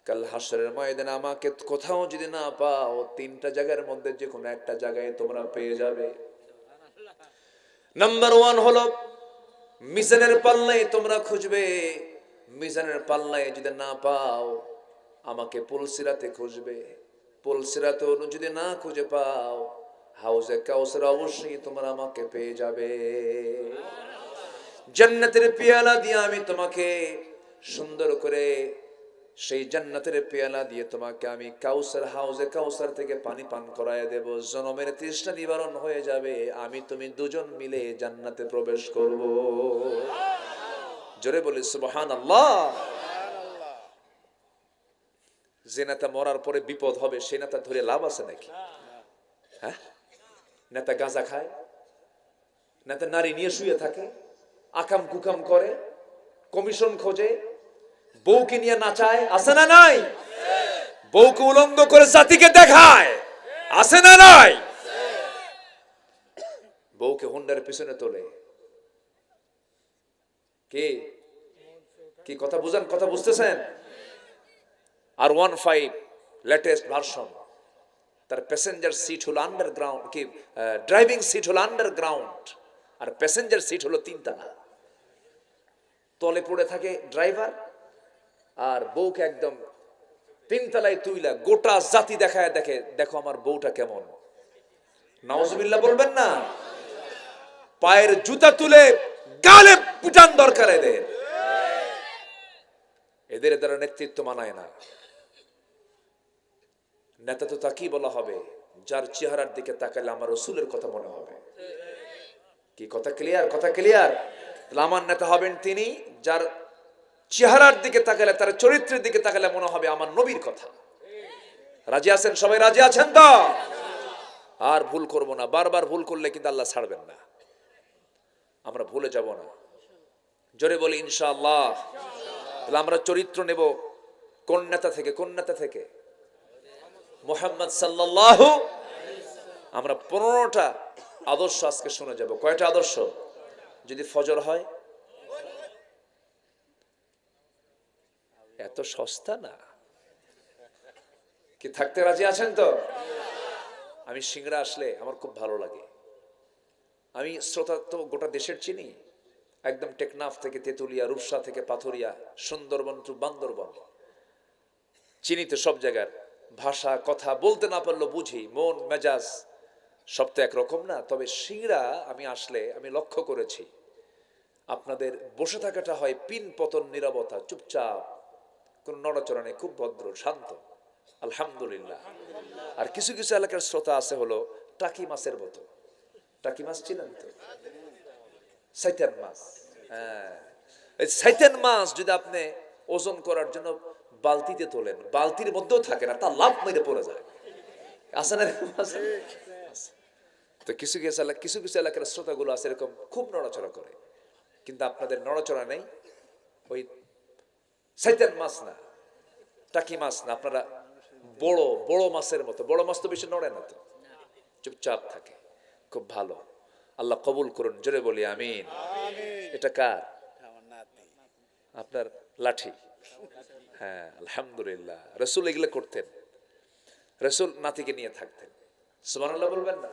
কাল হাশরের ময়দানে আমাকে কোথাও যদি না পাও, 3টা জায়গার মধ্যে যে কোনো একটা জায়গায় তোমরা পেয়ে যাবে। নাম্বার 1 হলো মিজানের পাল্লায় তোমরা খুঁজবে। মিজানের পাল্লায় যদি না পাও, আমাকে পুলসিরাতে খুঁজবে। পুলসিরাতে যদি না খুঁজে পাও, হাউজে কাউসার অবশ্যই তোমরা আমাকে পেয়ে যাবে। জান্নাতের পেয়ালা দিয়ে আমি তোমাকে সুন্দর করে, সেই জান্নাতের পেয়ালা দিয়ে তোমাকে আমি কাউসার, হাউজে কাউসার থেকে পানি পান করায় দেব। জনমের তৃষ্ণা নিবারণ হয়ে যাবে। আমি তুমি দুজন মিলে জান্নাতে প্রবেশ করব। জোরে বলি সুবহানাল্লাহ। যে নেতা মরার পরে বিপদ হবে, সে নেতা ধরে লাভ আছে নাকি? হ্যাঁ, নেতা গাঁজা খায়, নেতা নারী নিয়ে শুয়ে থাকে, আকাম কুকাম করে, কমিশন খোঁজে, বউকে নিয়ে নাচায়, আছে না নাই? বউকে উলঙ্গ করে জাতিকে দেখায়, আছে না নাই? বউকে হুন্ডার পিছনে তোলে। কে কি কথা বুঝান, কথা বুঝতেছেন? আর 15 লেটেস্ট ভার্সন, তার প্যাসেঞ্জার সিট হলো আন্ডারগ্রাউন্ড, কি ড্রাইভিং সিট হলো আন্ডারগ্রাউন্ড, আর প্যাসেঞ্জার সিট হলো 3 তলা। তলে পড়ে থাকে ড্রাইভার, আর বউকে একদম 3 তলায় তুইলা গোটা জাতি দেখায় দেখে, দেখো আমার বউটা কেমন। নাউজুবিল্লাহ বলবেন না? পায়ের জুতা তুলে গালে পিটান দরকার এদের। এদের দ্বারা নেতৃত্ব মানায় না। নেতা তো তাকেই বলা হবে যার চেহারার দিকে তাকালে আমার রাসূলের কথা মনে হবে। কি কথা ক্লিয়ার? কথা ক্লিয়ার? তাহলে আমার নেতা হবেন তিনি যার চেহারার দিকে তাকালে, তার চরিত্রের দিকে তাকালে মনে হবে আমার নবীর কথা। রাজি আছেন? সবাই রাজি আছেন তো? আর ভুল করব না। বারবার ভুল করলে কিন্তু আল্লাহ ছাড়বেন না। আমরা ভুলে যাব না। জোরে বলি ইনশাআল্লাহ। তাহলে আমরা চরিত্র নেব কোন নেতা থেকে? কোন নেতা থেকে? মুহাম্মদ সাল্লাল্লাহু। আমরা 15টা আদর্শ আজকে শুনে যাব। কয়টা আদর্শ? যদি ফজর হয়? এত সস্তা না। কি থাকতে রাজি আছেন তো? আমি সিংড়া আসলে আমার খুব ভালো লাগে। আমি শ্রোতা তো গোটা দেশের চিনি, একদম টেকনাফ থেকে তেতুলিয়া, রূপসা থেকে পাথরিয়া, সুন্দরবন টু বান্দরবন, চিনি তো সব জায়গার ভাষা। কথা বলতে না পারলেও বুঝি, মন মেজাজ সব তো একরকম না। তবে সিংড়া আমি আসলে আমি লক্ষ্য করেছি আপনাদের বসে থাকাটা হয় পিন পতন, নীরবতা, চুপচাপ, কোন নড়াচড়া নেই, খুব ভদ্র শান্ত, আলহামদুলিল্লাহ। আর কিছু কিছু এলাকার শ্রোতা আছে হলো টাকি মাছের মতো। টাকি মাছ ছিলেন তো? সাইতান মাছ। হ্যাঁ, এই সাইতান মাছ যদি আপনি ওজন করার জন্য বালতিতে তোলেন, বালতির মধ্যেও থাকে না, তা লাভ মেরে পড়ে যায়। আছে না? তো কিছু কিছু এলাকার শ্রোতাগুলো আছে এরকম, খুব নড়াচড়া করে। কিন্তু আপনাদের নড়াচড়া নেই, ওই সাইতান মাছ না, টাকি মাছ না, আপনারা বড় বড় মাছের মতো। বড় মাছ তো বেশি নড়ে না, তো চুপচাপ থাকে, খুব ভালো। আল্লাহ কবুল করুন। জোরে বলি আমিন। এটা কার? আপনার লাঠি। হ্যাঁ, আলহামদুলিল্লাহ। রাসূল এগুলো করতেন। রাসূল নাতিকে নিয়ে থাকতেন। সুবহানাল্লাহ বলবেন না?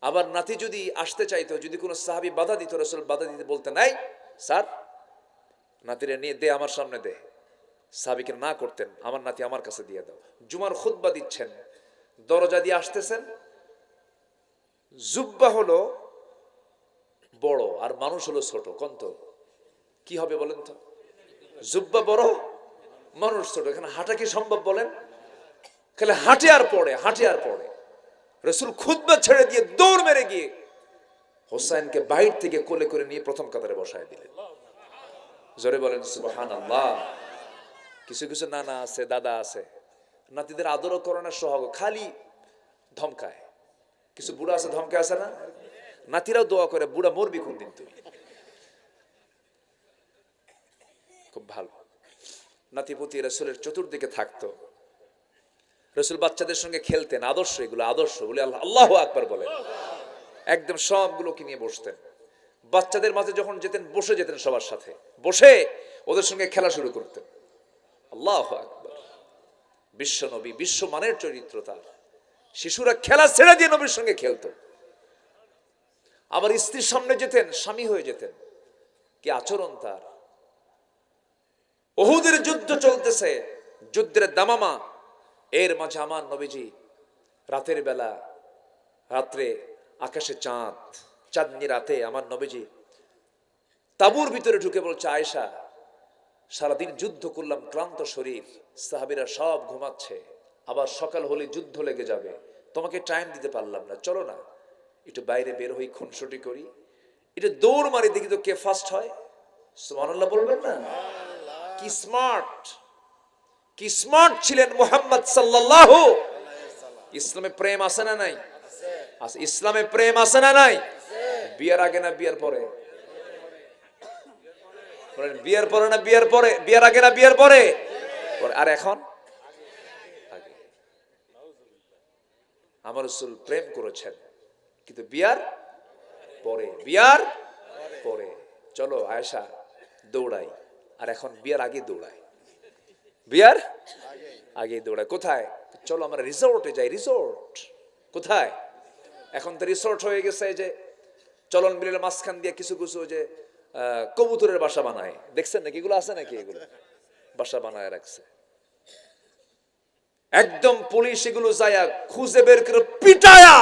আবার নাতি যদি আসতে চাইতো, যদি কোনো সাহাবী বাধা দিত, রাসূল বাধা দিতে বলতেন, নাই স্যার, নাতিরে নিয়ে দে, আমার সামনে দে। সাহাবীকে না করতেন, আমার নাতি আমার কাছে দিয়ে দাও। জুমার খুতবা দিচ্ছেন, দরজা দিয়ে আসতেছেন, জুব্বা হলো বড় আর মানুষ হলো ছোট, কন্ত কি হবে বলেন তো? জুব্বা বড়, মানুষ ছোট, এখানে হাঁটা কি সম্ভব বলেন? খালি হাঁটে আর পড়ে, হাঁটে আর পড়ে। রাসূল খুতবা ছেড়ে দিয়ে দৌড় মেরে গিয়ে হোসাইনকে বাইরে থেকে কোলে করে নিয়ে প্রথম কাতারে বসায় দিলেন। জোরে বলেন সুবহানাল্লাহ। কিছু কিছু নানা আছে, দাদা আছে, নাতিদের আদরও করে না, সোহাগ খালি ধমকায়। কিছু বুড়া আছে ধমকায়, আছে না? নাতিরাও দোয়া করে, বুড়া মরবি কোন দিন তুই। খুব ভালো। নাতিপুতি রাসূলের চতুর্দিকে থাকতো। রাসূল বাচ্চাদের সঙ্গে খেলতেন। আদর্শ এগুলো, আদর্শ বলে আল্লাহু আকবার বলেন। একদম সবগুলোকে নিয়ে বসতেন। বাচ্চাদের মাঝে যখন যেতেন, বসে যেতেন সবার সাথে, বসে ওদের সঙ্গে খেলা শুরু করতেন। আল্লাহু আকবার। বিশ্ব নবী, বিশ্বমানের চরিত্র তার। শিশুরা খেলা ছেড়ে দিয়ে নবীর সঙ্গে খেলতো। আবার স্ত্রীর সামনে যেতেন, স্বামী হয়ে যেতেন। কি আচরণ তার! উহুদের যুদ্ধ চলতেছে, যুদ্ধের দামামা, এর মাঝে আমার নবীজি রাতের বেলা, রাত্রে আকাশে চাঁদ, চাঁদনি রাতে আমার নবীজি তাঁবুর ভিতরে ঢুকে বলছে, আয়েশা, সারাদিন যুদ্ধ করলাম, ক্লান্ত শরীর, সাহাবীরা সব ঘুমাচ্ছে, আবার সকাল হলে যুদ্ধ লেগে যাবে, তোমাকে টাইম দিতে পারলাম না, চলো না একটু বাইরে বের হই, খুনসুটি করি, এটা দৌড় মারি, দেখি তো কে ফার্স্ট হয়। সুবহানাল্লাহ বলবেন না? কি স্মার্ট, কি স্মার্ট ছিলেন মুহাম্মদ সাল্লাল্লাহু। ইসলামে প্রেম আছে না নাই? আছে। ইসলামে প্রেম আছে না নাই? বিয়ের আগে না বিয়ের পরে? বিয়ের পরে না বিয়ের পরে? বিয়ের আগে না বিয়ের পরে? আর এখন আগে। আমার রাসূল প্রেম করেছেন, কিন্তু বিয়ার পরে, বিয়ার পরে। চলো আয়েশা দৌড়াই, আর এখন বিয়ার আগে দৌড়ায়, বিয়ার আগে দৌড়ায়। কোথায়? চলো আমরা রিসোর্টে যাই। রিসোর্ট কোথায়? এখন তো রিসোর্ট হয়ে গেছে যে চলন বিলের মাঝখান দিয়ে কিছু কিছু যে কবুতরের বাসা বানায়, দেখছেন নাকি? এগুলো আছে নাকি? এগুলো বাসা বানায় রাখছে। একদম পুলিশ এগুলো যায়া খুঁজে বের করে পিটায়া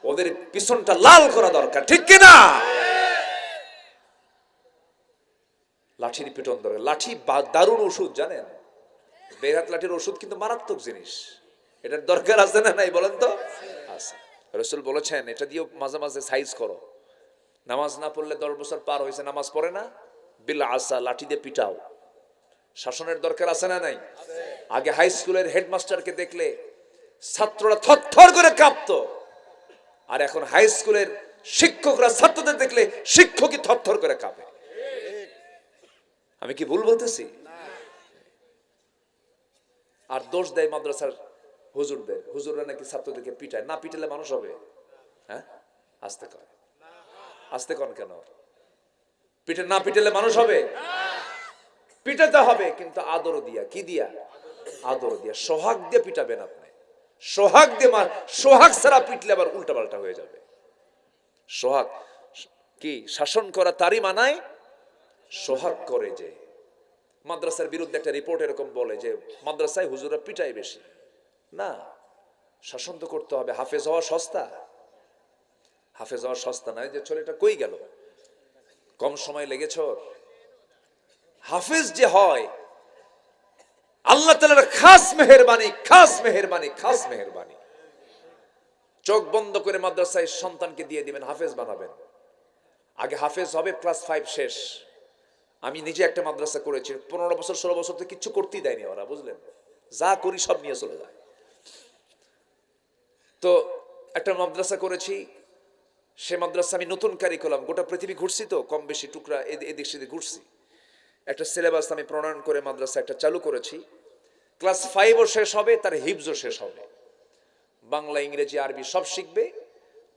ওদের পিছনটা লাল করা দরকার, ঠিক কিনা? লাঠির পিটন দরকার। লাঠি দারুণ ওষুধ, জানেন? বেরহাত লাঠির ওষুধ কিন্তু মারাত্মক জিনিস। এটার দরকার আছে না নাই বলেন তো? আছে। রাসূল বলেছেন এটা দিয়েও মাঝে মাঝে সাইজ করো। নামাজ না পড়লে 10 বছর পার হয়েছে নামাজ পড়ে না, বিল আসা, লাঠি দিয়ে পিটাও। শাসনের দরকার আছে না নাই? আগে হাই স্কুলের হেডমাস্টারকে দেখলে ছাত্ররা থরথর করে কাঁপতো, আর এখন হাই স্কুলের শিক্ষকরা ছাত্রদের দেখলে শিক্ষকই থরথর করে কাঁপে। আমি কি ভুল বলতেছি? আর দোষ দেয় মাদ্রাসার হুজুরদের। হুজুররা নাকি ছাত্রদেরকে পিটায়। না পিটালে মানুষ হবে? হ্যাঁ, আস্তে কর, আস্তে কর। কেন পিটে? না পিটালে মানুষ হবে? পিটাতে হবে, কিন্তু আদর দিয়া। কি দিয়া? আদর দিয়া, সোহাগ দিয়ে পিটাবেন আপনি। সোহাগ দিয়ে সোহাগ ছাড়া পিটলে আবার উল্টা পাল্টা হয়ে যাবে। সোহাগ কি? শাসন করা তারই মানায় সোহাগ করে। যে মাদ্রাসার বিরুদ্ধে একটা রিপোর্ট এরকম বলে যে মাদ্রাসায় হুজুররা পিটায় বেশি। না, শাসন তো করতে হবে। হাফেজ হওয়া সস্তা? হাফেজ হওয়া সস্তা নয়। যে ছেলেটা কই গেল, কম সময় লেগেছ। হাফেজ যে হয় আল্লাহ তাআলার খাস মেহেরবানি, খাস মেহেরবানি, খাস মেহেরবানি। চোখ বন্ধ করে মাদ্রাসায় সন্তানকে দিয়ে দিবেন, হাফেজ বানাবেন। আগে হাফেজ হবে ক্লাস 5 শেষ। আমি নিজে একটা মাদ্রাসা করেছি, 15 বছর 16 বছর তো কিচ্ছু করতেই দেয়নি ওরা, বুঝলেন? যা করি সব নিয়ে চলে যায়। তো একটা মাদ্রাসা করেছি, সে মাদ্রাসা আমি নতুন কারিকুলাম, গোটা পৃথিবী ঘুরছি তো, কম বেশি টুকরা এদিক সেদিক ঘুরছি। একটা সিলেবাস আমি প্রণয়ন করে মাদ্রাসা একটা চালু করেছি। ক্লাস 5ও শেষ হবে, তার হিফজও শেষ হবে। বাংলা, ইংরেজি, আরবি সব শিখবে।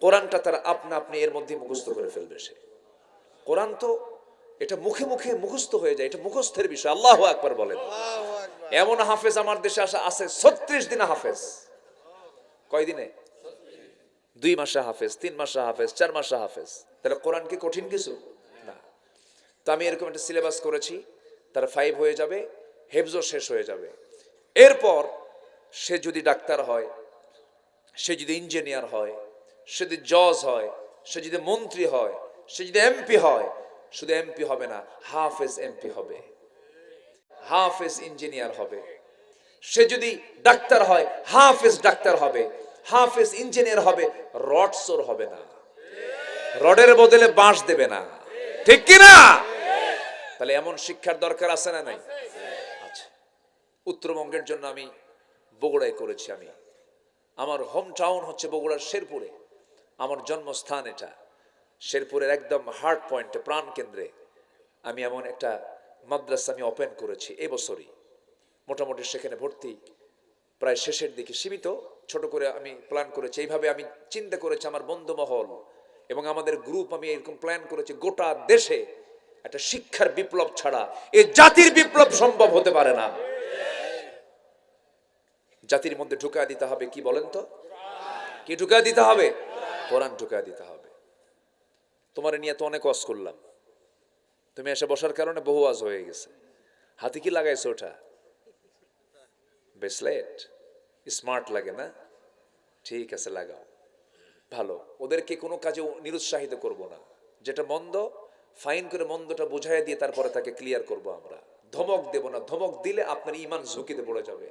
কোরআনটা তার আপনি এর মধ্যে মুখস্থ করে ফেলবে সে। কোরআন তো এটা মুখে মুখে মুখস্থ হয়ে যায়, এটা মুখস্থের বিষয়। আল্লাহু আকবার বলেন। এমন হাফেজ আমার দেশে আছে 36 দিনে হাফেজ। কয় দিনে? 2 মাসে হাফেজ, 3 মাসে হাফেজ, 4 মাসে হাফেজ। তাহলে কোরআন কি কঠিন কিছু না? তো আমি এরকম একটা সিলেবাস করেছি, তার 5 হয়ে যাবে, হেফজও শেষ হয়ে যাবে। এরপর সে যদি ডাক্তার হয়, সে যদি ইঞ্জিনিয়ার হয়, সে যদি জজ হয়, সে যদি মন্ত্রী হয়, সে যদি এমপি হয়, শুধু এমপি হবে না, হাফেজ এমপি হবে, হাফেজ ইঞ্জিনিয়ার হবে। সে যদি ডাক্তার হয়, হাফেজ ডাক্তার হবে, হাফেজ ইঞ্জিনিয়ার হবে। রড চোর হবে না, রডের বদলে বাঁশ দেবে না, ঠিক কি না? তাহলে এমন শিক্ষার দরকার আছে না নাই? আচ্ছা, উত্তরবঙ্গের জন্য আমি বগুড়ায় করেছি। আমার হোম টাউন হচ্ছে বগুড়ার শেরপুরে, আমার জন্মস্থান এটা। শেরপুরের একদম হার্ট পয়েন্টে, প্রাণ কেন্দ্রে আমি এমন একটা মাদ্রাসা আমি ওপেন করেছি এবছরই। মোটামুটি সেখানে ভর্তি প্রায় শেষের দিকে, সীমিত ছোট করে আমি প্ল্যান করেছি। এইভাবে আমি চিন্তা করেছি, আমার বন্ধু মহল এবং আমাদের গ্রুপ, আমি এরকম প্ল্যান করেছি, গোটা দেশে একটা শিক্ষার বিপ্লব ছাড়া এই জাতির বিপ্লব সম্ভব হতে পারে না। জাতির মধ্যে ঢুকায় দিতে হবে কি বলেন তো? কি ঢুকায় দিতে হবে? কোরআন ঢুকায় দিতে হবে। তোমার নিয়ে তো অনেক ওয়াজ করলাম, তুমি এসে বসার কারণে বহু ওয়াজ হয়ে গেছে। হাতে কি লাগাইছো? ওটা ব্রেসলেট, স্মার্ট লাগে না? ঠিক আছে, লাগাও, ভালো। ওদেরকে কোনো কাজে নিরুৎসাহিত করব না। যেটা মন্দ ফাইন করে মন্দটা বুঝাইয়া দিয়ে তারপরে তাকে ক্লিয়ার করব। আমরা ধমক দেব না, ধমক দিলে আপনার ঈমান ঝুঁকিতে পড়ে যাবে।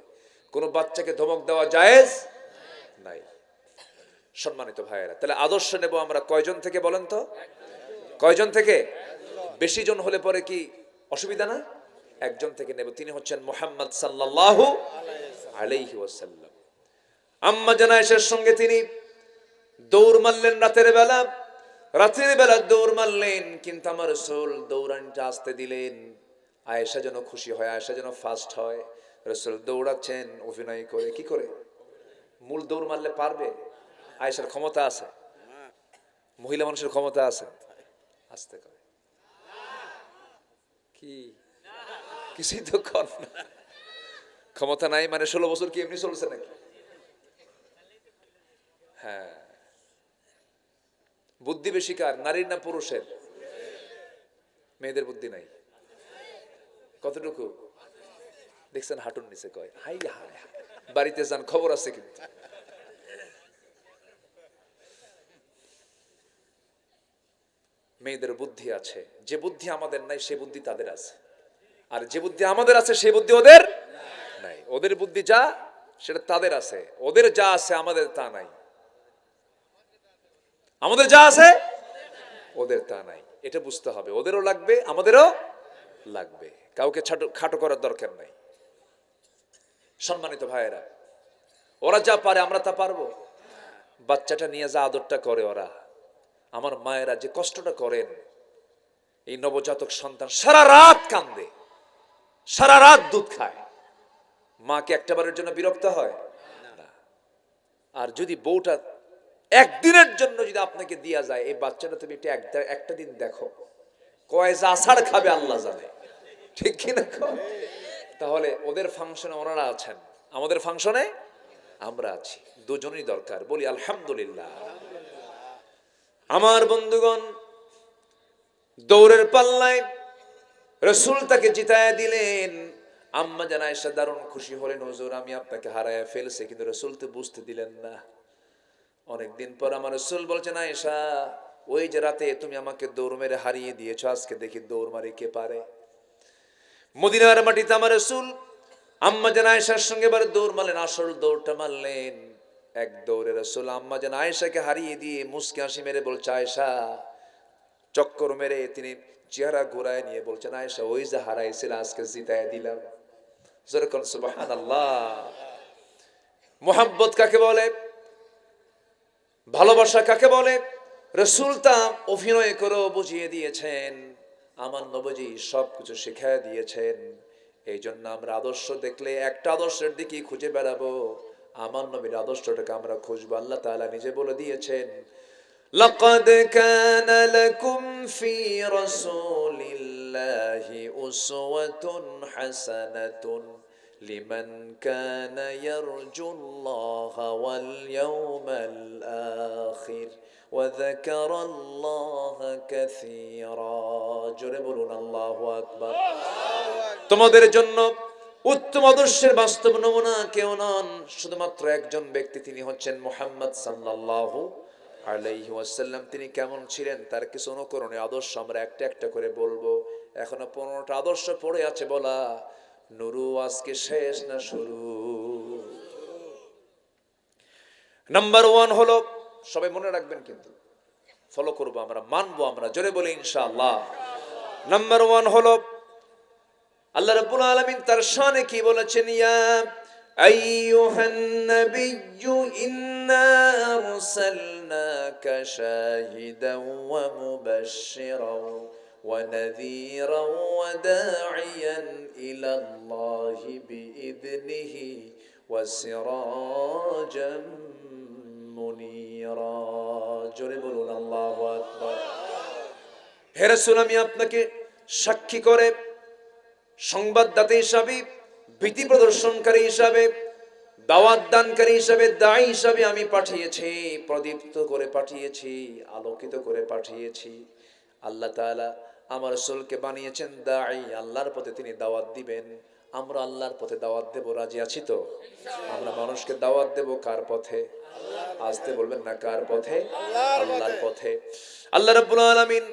কোনো বাচ্চাকে ধমক দেওয়া জায়েজ নাই। সম্মানিত ভাইয়েরা, তাহলে আদর্শ নেব আমরা কয়জন থেকে বলেন তো? কয়জন থেকে? বেশি জন হলে পরে কি অসুবিধা না? একজন থেকে নেব, তিনি হচ্ছেন মুহাম্মদ সাল্লাল্লাহু আলাইহি ওয়াসাল্লাম। আম্মা জানা আয়েশার সঙ্গে তিনি দৌড় মারলেন রাতের বেলা, দৌড় মারলেন, কিন্তু আমার রাসূল দৌড়ানটা আসতে দিলেন। আয়েশা যেন খুশি হয়, আয়েশা যেন ফার্স্ট হয়। রাসূল দৌড়াচ্ছেন অভিনয় করে। কি করে? মূল দৌড় মারলে পারবে? আয়েশার ক্ষমতা আছে, মহিলা মানুষের ক্ষমতা আছে। আস্তে করে কি কিছুই তো কর না। ক্ষমতা নাই মানে 16 বছর কি এমনি চলছে নাকি? হ্যাঁ, বুদ্ধি বেশি কার, নারীর না পুরুষের? মেয়েদের বুদ্ধি নাই। কতটুকু দেখছেন? হাঁটুর নিচে কয় হাই হাই। বাড়িতে যান, খবর আছে কিন্তু। মেয়েদের বুদ্ধি আছে, যে বুদ্ধি আমাদের নাই সে বুদ্ধি তাদের আছে, আর যে বুদ্ধি আমাদের আছে সে বুদ্ধি ওদের নাই। ওদের বুদ্ধি যা সেটা তাদের আছে, ওদের যা আছে আমাদের তা নাই। আমাদের যা আছে ওদের তা নাই, এটা বুঝতে হবে। ওদেরও লাগবে আমাদেরও লাগবে, কাউকে খাটো করার দরকার নাই। সম্মানিত ভাইয়েরা, ওরা যা পারে আমরা তা পারবো? বাচ্চাটা নিয়ে যা আদরটা করে ওরা, আমার মায়েরা যে কষ্টটা করেন, এই নবজাতক সন্তান সারা রাত কান্দে, সারা রাত দুধ খায়, মাকে একটাবারের জন্য বিরক্ত হয় না। আর যদি বউটা একদিনের জন্য যদি আপনাকে দিয়া যায়, এই বাচ্চাটা তুমি একটা দিন দেখো, কয় যে আষাঢ় খাবে আল্লাহ জানে, ঠিক কিনা? তাহলে ওদের ফাংশনে ওনারা আছেন, আমাদের ফাংশনে আমরা আছি, দুজনই দরকার। বলি আলহামদুলিল্লাহ। আমার বন্ধুগণ, দৌড়ের পাল্লায় রাসূল তাকে জিতায়া দিলেন। আম্মা জান আয়েশা দারুণ খুশি হলেন, হুজুর আমি আপনাকে হারায়া ফেলছি। কিন্তু রাসূল তো বুঝতে দিলেন না। অনেকদিন পর আমার রাসূল বলছেন, আয়েশা ওই যে রাতে তুমি আমাকে দৌড় মেরে হারিয়ে দিয়েছো, আজকে দেখি দৌড় মারে কে পারে। মদিনার মাটিতে আমার রাসূল আম্মা জান আয়েশার সঙ্গে এবার দৌড় মারলেন, আসল দৌড়টা মারলেন। এক দৌড়ে রাসূল আম্মা জান আয়েশাকে হারিয়ে দিয়ে মুস্কি হাসি মেরে বলছে, আয়েশা, চক্কর মেরে তিনি চেহারা ঘুরায় নিয়ে বলছেন, আয়েশা ওই যে হারাইছিল আজকে জিতায় দিলাম। যেরকম সুবহানাল্লাহ। মুহাব্বত কাকে বলে, ভালোবাসা কাকে বলে, রাসূল তা অভিনয় করে বুঝিয়ে দিয়েছেন। আমার নবীজি সবকিছু শিখিয়ে দিয়েছেন। এই জন্য আমরা আদর্শ দেখলে একটা আদর্শের দিকে খুঁজে বেড়াবো, আমার নবীর আদর্শটাকে আমরা খুঁজবো। আল্লাহ তাআলা নিজে বলে দিয়েছেন, লাকাদ কানা লাকুম ফি রাসূলিল্লাহি উসওয়াতুন হাসানাতুন লিমান কানা ইয়ারজুল্লাহা ওয়াল ইয়াওমাল আখির ওয়া যাকারাল্লাহা কাসীরা। জোরে বলুন আল্লাহু আকবার। তোমাদের জন্য উত্তম আদর্শের বাস্তব নমুনা কেউ নন, শুধুমাত্র একজন ব্যক্তি, তিনি হচ্ছেন মুহাম্মদ সাল্লাল্লাহু আলাইহি ওয়াসাল্লাম। তিনি কেমন ছিলেন তার কিছু অনুকরণীয় আদর্শ আমরা একটা একটা করে বলবো। এখনো 15টা আদর্শ পড়ে আছে বলা, নুরু আজকে শেষ না শুরু। নাম্বার 1 হলো, সবাই মনে রাখবেন কিন্তু ফলো করবো আমরা, মানবো আমরা, জোরে বলে ইনশাআল্লাহ। নাম্বার 1 হলো, আল্লাহ রাব্বুল আলামিন তার শানে কি বলেছেন, ইয়া আইয়ুহান নাবিয়্যু ইন্না আরসালনাকা শাহিদান ওয়া মুবাশশিরান ওয়া নাযীরান ওয়া দা'iয়ান ইলা আল্লাহি বিইذনিহি ওয়া সিরাজাম মুনীরা। জোরে বলুন আল্লাহু আকবার। হে রাসূল, আমি আপনাকে সাক্ষী করে, সংবাদদাতা হিসাবে, ভীতি প্রদর্শনকারী হিসাবে, দাওয়াত দানকারী হিসাবে, দাঈ হিসাবে আমি পাঠিয়েছি, প্রদীপ্ত করে পাঠিয়েছি, আলোকিত করে পাঠিয়েছি। আল্লাহ তাআলা আমার রাসূলকে বানিয়েছেন দাঈ, আল্লাহর পথে তিনি দাওয়াত দিবেন। আমরা আল্লাহর পথে দাওয়াত দেব, রাজি আছি তো? আমরা মানুষকে দাওয়াত দেব কার পথে? আসতে বলবেন না, কার পথে? আল্লাহর পথে। আল্লাহ রাব্বুল আলামিন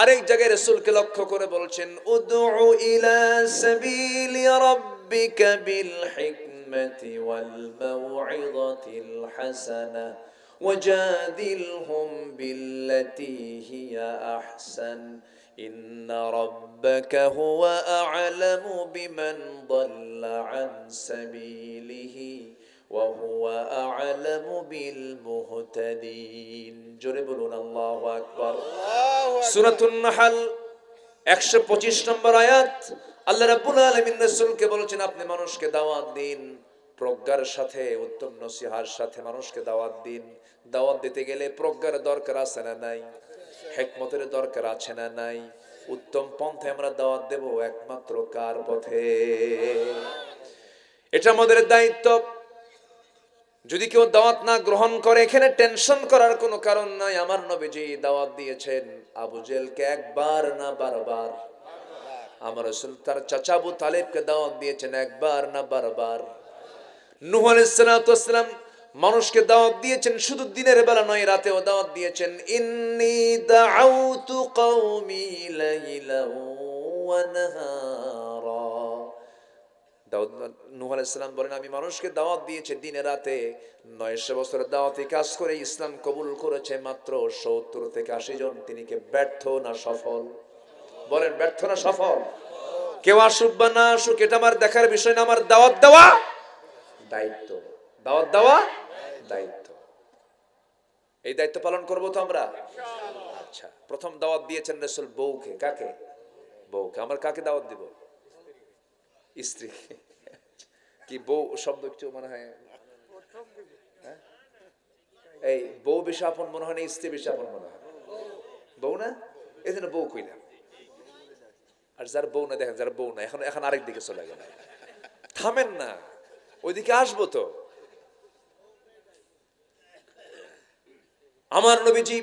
আরেক জায়গায় রাসূলকে লক্ষ্য করে বলছেন, উদউ ইলা সাবিলি রাব্বিকা বিল হিকমাতি ওয়াল মাউইযাতিল হাসানাহ ওয়াজাদিলহুম বিল্লাতী হিয়া আহসান ইন্না রাব্বাকা হুয়া আ'লামু বিমান দাল্লা আন সাবিলিহি ওয়া হুয়া আ'লামু বিল মুহতাদিন। জোরে বলুন আল্লাহু আকবার। সূরাতুন নাহল 125 নম্বর আয়াত। আল্লাহ রাব্বুল আলামিন রাসূলকে বলেছেন, আপনি মানুষকে দাওয়াত দিন, প্রজ্ঞার সাথে, উত্তম নসিহার সাথে মানুষকে দাওয়াত দিন। দাওয়াত দিতে গেলে প্রজ্ঞার দরকার আছে না নাই? হিকমতের দরকার আছে না নাই? উত্তম পন্থায় আমরা দাওয়াত দেব একমাত্র কার পথে? এটা আমাদের দায়িত্ব। যদি কেউ দাওয়াত না গ্রহণ করে, এখানে টেনশন করার কোনো কারণ নাই। আমার নবীজি দাওয়াত দিয়েছেন আবু জেলকে একবার না বারবার। আমার রাসূল তার চাচা আবু তালেবকে দাওয়াত দিয়েছেন একবার না বারবার। নূহ আলাইহিস সালাতু ওয়াস সালাম মানুষকে দাওয়াত দিয়েছেন, শুধু দিনের বেলা নয়, রাতেও দাওয়াত দিয়েছেন। ইন্নী দাআউতু কওমি লাইলান ওয়া নাহারা। দাউদ নূহ আলাইহিস সালাম বলেন, আমি মানুষকে দাওয়াত দিয়েছি দিনে রাতে। 900 বছর দাওয়াতি কাজ করে ইসলাম কবুল করেছে মাত্র 70 থেকে 80 জন। তিনি কি ব্যর্থ না সফল? বলেন, ব্যর্থ না সফল? কেউ আসুক বা না আসুক, এটা আমার দেখার বিষয় না। আমার দাওয়াত দেওয়া দায়িত্ব, দাওয়াত দেওয়া দায়িত্ব। এই দায়িত্ব পালন করব তো আমরা। আচ্ছা, প্রথম দাওয়াত দিয়েছেন রাসূল বউকে। কাকে? বউকে। আমরা কাকে দাওয়াত দিব? স্ত্রী। কি বউ শব্দ একটু মনে হয়, এই বউ বেশি আপন মনে হয় না, স্ত্রী বেশি আপন মনে হয়? বউ না, এই জন্য বউ কইলাম। আর যার বউ না, দেখেন যার বউ না, এখন এখন আরেক দিকে চলে গেল। থামেন না, ওইদিকে আসবো তো। আমার নবীজি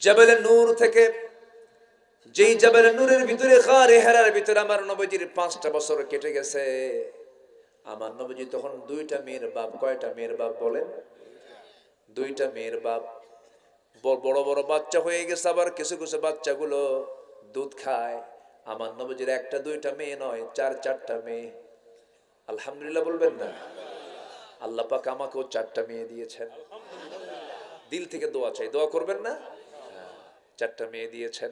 জাবালে নূর থেকে, যেই জাবালে নূরের ভিতরে গারে হেরার ভিতরে আমার নবীজির 5টা বছর কেটে গেছে। আমার নবীজি তখন 2টা মেয়ের বাপ। কয়টা মেয়ের বাপ বলেন? 2টা মেয়ের বাপ। বড় বড় বাচ্চা হয়ে গেছে, আবার কিছু কিছু বাচ্চাগুলো দুধ খায়। আমার নবীজির 1টা 2টা মেয়ে নয়, 4টা মেয়ে। আলহামদুলিল্লাহ বলবেন না? আল্লাহ পাক আমাকেও 4টা মেয়ে দিয়েছেন। দিল থেকে দোয়া চাই, দোয়া করবেন না? 4টা মেয়ে দিয়েছেন।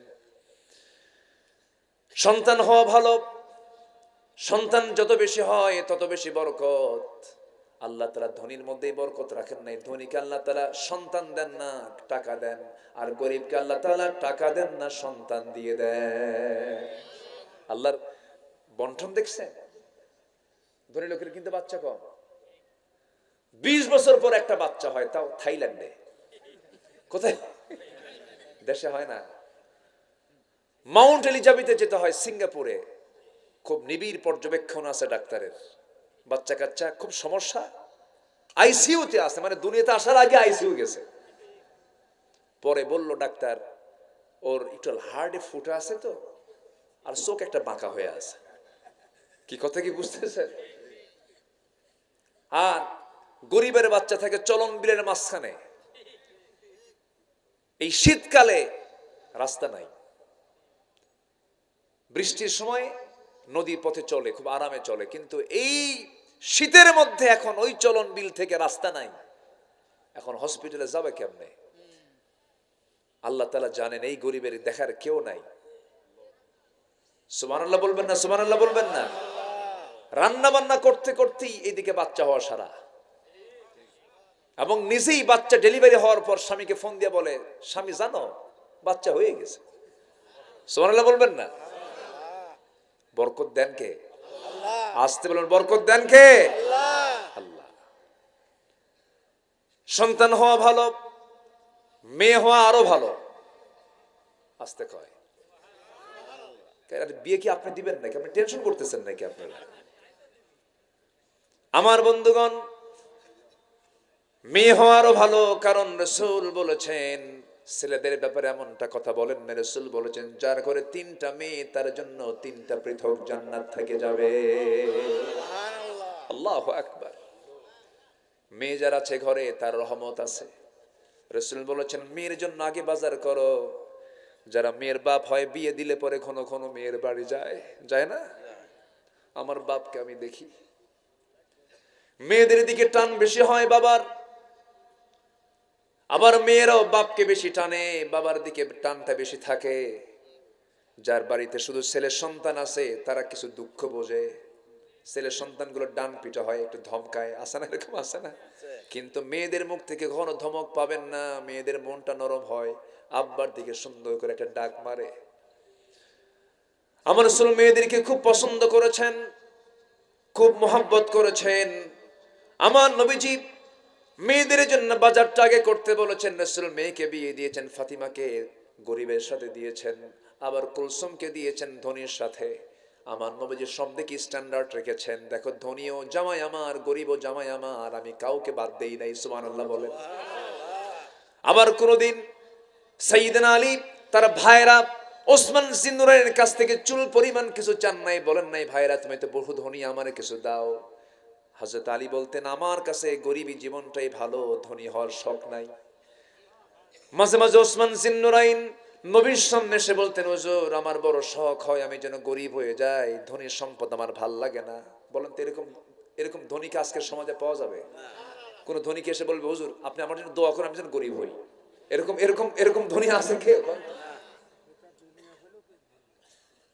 সন্তান হওয়া ভালো, সন্তান যত বেশি হয় তত বেশি বরকত। আল্লাহ তাআলা ধনীর মধ্যেই বরকত রাখেন নাই। ধনীকে আল্লাহ তাআলা সন্তান দেন না, টাকা দেন। আর গরিবকে আল্লাহ তাআলা টাকা দেন না, সন্তান দিয়ে দেন। আল্লাহর বন্টন দেখছেন? ধনী লোকের কিন্তু বাচ্চা কম। 20 বছর পর একটা বাচ্চা হয়, তাও থাইল্যান্ডে। কোথায়? দেশে হয় না। মাউন্ট এলিজাবেথে যেতে হয়, সিঙ্গাপুরে। খুব নিবিড় পর্যবেক্ষণ আছে ডাক্তারের। বাচ্চা কাচ্চা খুব সমস্যা, আইসিইউতে আছে, মানে দুনিয়াতে আসার আগে আইসিইউ গেছে। পরে বলল ডাক্তার, ওর একটু হার্টে ফুটা আছে তো, আর চোখ একটা বাঁকা হয়ে আছে। কি কথা কি বুঝতেছেন? আর গরিবের বাচ্চা থাকে চলন বিলের মাঝখানে। এই শীতকালে রাস্তা নাই, বৃষ্টির সময় নদীর পথে চলে, খুব আরামে চলে। কিন্তু এই শীতের মধ্যে এখন ওই চলন বিল থেকে রাস্তা নাই, এখন হসপিটালে যাবে কেমনে? আল্লাহ তাআলা জানেন এই গরিবের দেখার কেউ নাই। সুবহানাল্লাহ বলবেন না? সুবহানাল্লাহ বলবেন না? রান্না বান্না করতে করতেই এইদিকে বাচ্চা হওয়া সারা, এবং নিজেই বাচ্চা ডেলিভারি হওয়ার পর স্বামীকে ফোন দিয়ে বলে, স্বামী জানো বাচ্চা হয়ে গেছে। সুবহানাল্লাহ বলবেন না? বরকত দেন কে? আসতে বলেন, বরকত দেন কে? আল্লাহ। সন্তান হওয়া ভালো, মেয়ে হওয়া আরো ভালো। আসতে কয়, বিয়ে কি আপনি দিবেন নাকি? আপনি টেনশন করতেছেন নাকি আপনারা? আমার বন্ধুগণ, মেয়ে হওয়া আরো ভালো, কারণ রাসূল বলেছেন, ছেলেদের ব্যাপারে এমনটা কথা বলেন না। রাসূল বলেছেন, যার ঘরে 3টা মেয়ে তার জন্য 3টা পৃথক জান্নাত থেকে যাবে। আল্লাহু আকবার। মেয়ে যার আছে ঘরে তার রহমত আছে। রাসূল বলেছেন, মেয়ের জন্য আগে বাজার করো। যারা মেয়ের বাপ হয়, বিয়ে দিলে পরে ঘন ঘন মেয়ের বাড়ি যায়, যায় না? আমার বাপকে আমি দেখি, মেয়েদের দিকে টান বেশি হয় বাবার, আবার মেয়েরাও বাপকে বেশি টানে, বাবার দিকে টানটা বেশি থাকে। যার বাড়িতে শুধু ছেলে সন্তান আছে তারা কিছু দুঃখ বোঝে। ছেলের সন্তানগুলো ডান পিটা হয়, একটু ধমকায়, আছে না? এরকম আছে না? কিন্তু মেয়েদের মুখ থেকে কখনো ধমক পাবেন না। মেয়েদের মনটা নরম হয়, আব্বার দিকে সুন্দর করে একটা ডাক মারে। আমার রাসূল মেয়েদেরকে খুব পছন্দ করেছেন, খুব মোহাব্বত করেছেন। আমার নবীজি মেয়েদের জন্য বাজারটা আগে করতে বলেছেন। রাসূল মেয়েকে বিয়ে দিয়েছেন, ফাতিমাকে গরিবের সাথে দিয়েছেন, আবার কুলসুমকে দিয়েছেন ধনীর সাথে। আমার নবীজি সব দিকে স্ট্যান্ডার্ড রেখেছেন। দেখো, ধনীও জামাই আমার, গরিবও জামাই আমার, আমি কাউকে বাদ দেই নাই। সুবহানাল্লাহ বলেন। আবার কোনদিন সাইয়েদনা আলী তার ভাইরা ওসমান জিন্নুরাইনের কাছ থেকে চুল পরিমাণ কিছু চান নাই, বলেন নাই, ভাইরা তুমি তো বহু ধনী, আমারে কিছু দাও। হযরত আলী বলতেন, আমার কাছে গরিবী জীবনটাই ভালো, ধনী হওয়ার শখ নাই। মাঝে মাঝে ওসমান জিন্নুরাইন নবীর সামনে এসে বলতেন, হুজুর আমার বড় শখ হয় আমি যেন গরিব হয়ে যাই, ধনীর সম্পদ আমার ভাল লাগে না। বলেন তো এরকম এরকম ধনীকে আজকের সমাজে পাওয়া যাবে? কোন ধনীকে এসে বলবে, হুজুর আপনি আমার জন্য দোয়া করেন আমি যেন গরিব হই, এরকম এরকম এরকম ধনী আছে কেউ?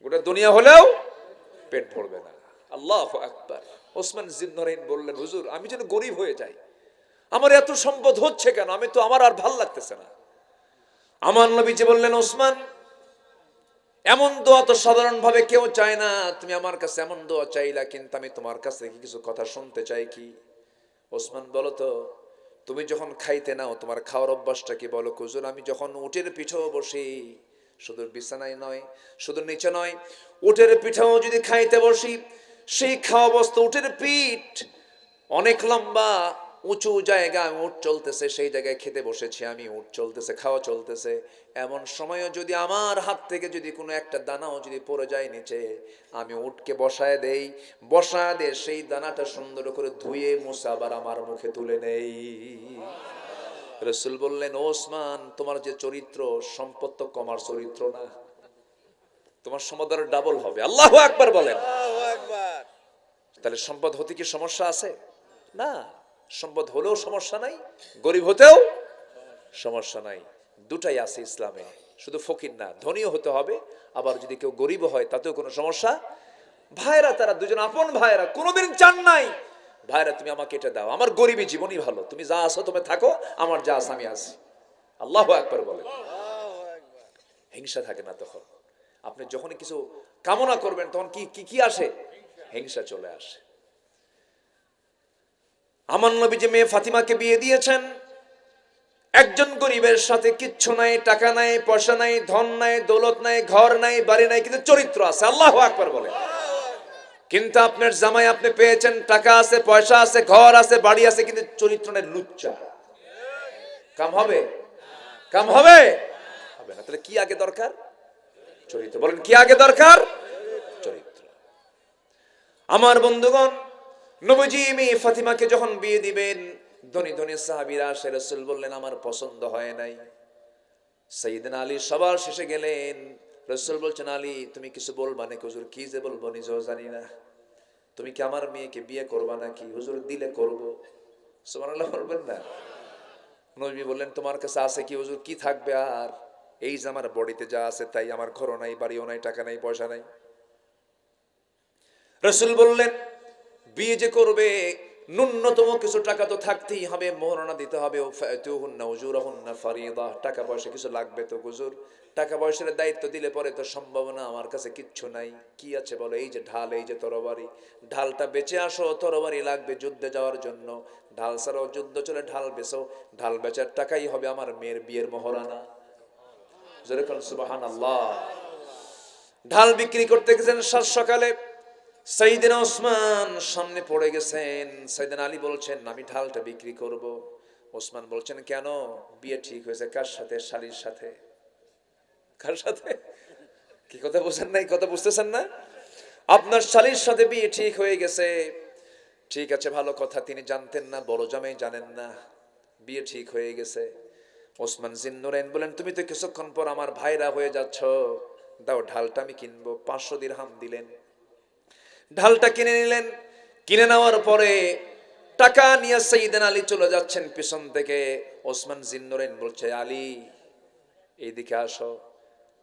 গোটা দুনিয়া হলেও পেট ভরবে না। আল্লাহু আকবার। ওসমান জিন্নুরাইন বললেন, হুজুর আমি যেন গরিব হয়ে যাই, আমার এত সম্পদ হচ্ছে কেন, আমি তো আমার আর ভাল লাগতেছে না। আমার নবীজি বললেন, ওসমান এমন দোয়া তো সাধারণ ভাবে কেউ চায় না, তুমি আমার কাছে এমন দোয়া চাইলা, কিন্তু আমি তোমার কাছ থেকে কিছু কথা শুনতে চাই। কি? ওসমান বলো তো, তুমি যখন খাইতে নাও তোমার খাওয়ার অভ্যাসটা কি? বলো। হুজুর আমি যখন উটের পিঠেও বসি, শুধু বিছানায় নয়, শুধু নিচে নয়, উটের পিঠেও যদি খাইতে বসি, সেই খাওয়া বস্তু উটের পিঠ অনেক লম্বা উঁচু জায়গায় উট চলতেছে, সেই জায়গায় খেতে বসেছি আমি, উট চলতেছে, খাওয়া চলতেছে, এমন সময়ও যদি আমার হাত থেকে যদি কোনো একটা দানাও যদি পড়ে যায় নিচে, আমি উটকে বসায় দেই, বসায় দিয়ে সেই দানাটা সুন্দর করে ধুয়ে মুছে আবার আমার মুখে তুলে নেই। রাসূল বললেন, ওসমান তোমার যে চরিত্র, সম্পদ তো কমার চরিত্র না, তোমার সম্পদ আরো ডাবল হবে। আল্লাহু আকবার বলেন। তাহলে সম্পদ হতে কি সমস্যা আছে? না, সম্পদ হলেও সমস্যা নাই, গরিব হতেও সমস্যা নাই, দুটাই আছে ইসলামে। শুধু ফকির না, ধনীও হতে হবে, আবার যদি কেউ গরিব হয় তাতেও কোনো সমস্যা। ভাইরা তারা দুজন আপন ভাইরা, কোনোদিন চান নাই ভাইরা তুমি আমাকে এটা দাও, আমার গরিবী জীবনই ভালো, তুমি যা আছো তুমি থাকো, আমার যা আছে আমি আছি। আল্লাহু আকবার বলেন। হিংসা থাকে না তখন। আপনি যখনই কিছু কামনা করবেন তখন কি কি কি আসে? হিংসা চলে আসে। আমার নবী যে মেয়ে ফাতিমাকে বিয়ে দিয়েছেন, একজন গরিবের সাথে কিচ্ছু নাই, টাকা নাই, পয়সা নাই, ধন নাই, দৌলত নাই, ঘর নাই, বাড়ি নাই, কিন্তু চরিত্র আছে। আল্লাহু আকবার বলে। কিন্তু আপনার জামাই আপনি পেয়েছেন, টাকা আছে, পয়সা আছে, ঘর আছে, বাড়ি আছে, কিন্তু চরিত্র নেই, লুচ্চা। কাম হবে? কাম হবে? হবে না। তাহলে কি আগে দরকার? চরিত্র। বলেন কি আগে দরকার? চরিত্র। আমার বন্ধুগণ, নবীজি মেয়ে ফাতিমাকে যখন বিয়ে দিবেন, ধনী ধনী সাহাবীরা আসে, রাসূল বললেন আমার পছন্দ হয় নাই। সাইয়েদনা আলী সবার শেষে গেলেন, রাসূল বলছেন, আলী তুমি কিছু বলবা নাকি? হুজুর কি যে বলবো নিজেও জানি না। তুমি কি আমার মেয়েকে বিয়ে করবা নাকি? হুজুর দিলে করব। সুবহানাল্লাহ বলবেন না? নবী বললেন, তোমার কাছে আছে কি? হুজুর কি থাকবে আর, এই যে আমার বডিতে যা আছে তাই, আমার ঘরও নাই, বাড়িও নাই, টাকা নাই, পয়সা নাই। রাসূল বললেন, বিয়ে যে করবে ন্যূনতম কিছু টাকা তো থাকতেই হবে, মোহরানা দিতে হবে, ফাতুহুন্না উজুরাহুন্না ফারিদা, টাকা পয়সা কিছু লাগবে তো। হুজুর টাকা পয়সার দায়িত্ব দিলে পরে তো সম্ভাবনা আমার কাছে কিচ্ছু নাই। কি আছে বলো? এই যে ঢাল, এই যে তরবারি, ঢালটা বেচে আসো, তরবারি লাগবে যুদ্ধে যাওয়ার জন্য, ঢাল ছাড়াও যুদ্ধ চলে, ঢাল বেচো, ঢাল বেচার টাকাই হবে আমার মেয়ের বিয়ের মোহরানা। যেরকম সুবহানাল্লাহ। ঢাল বিক্রি করতে গেছেন সাত সকালে, সাইয়েদনা ওসমান সামনে পড়ে গেছেন। সাইয়েদনা আলী বলছেন, আমি ঢালটা বিক্রি করব। ওসমান বলছেন, কেন? বিয়ে ঠিক হয়েছে। কার সাথে? শালীর সাথে। কার সাথে? কি কথা বুঝেন নাই? কথা বুঝতেছেন না? আপনার শালীর সাথে বিয়ে ঠিক হয়ে গেছে। ঠিক আছে, ভালো কথা। তিনি জানতেন না, বড় জামাই জানেন না, বিয়ে ঠিক হয়ে গেছে। ওসমান জিন্নুরাইন বলেন, তুমি তো কিছুক্ষণ পর আমার ভাইরা হয়ে যাচ্ছ, দাও ঢালটা আমি কিনবো। 500 দিরহাম দিলেন, ঢালটা কিনে নিলেন। কিনে নেওয়ার পরে টাকা নিয়ে সাইয়েদনা আলী চলে যাচ্ছেন পিছন থেকে। ওসমান জিন্নুরাইন বলছে, আলী এইদিকে আসো,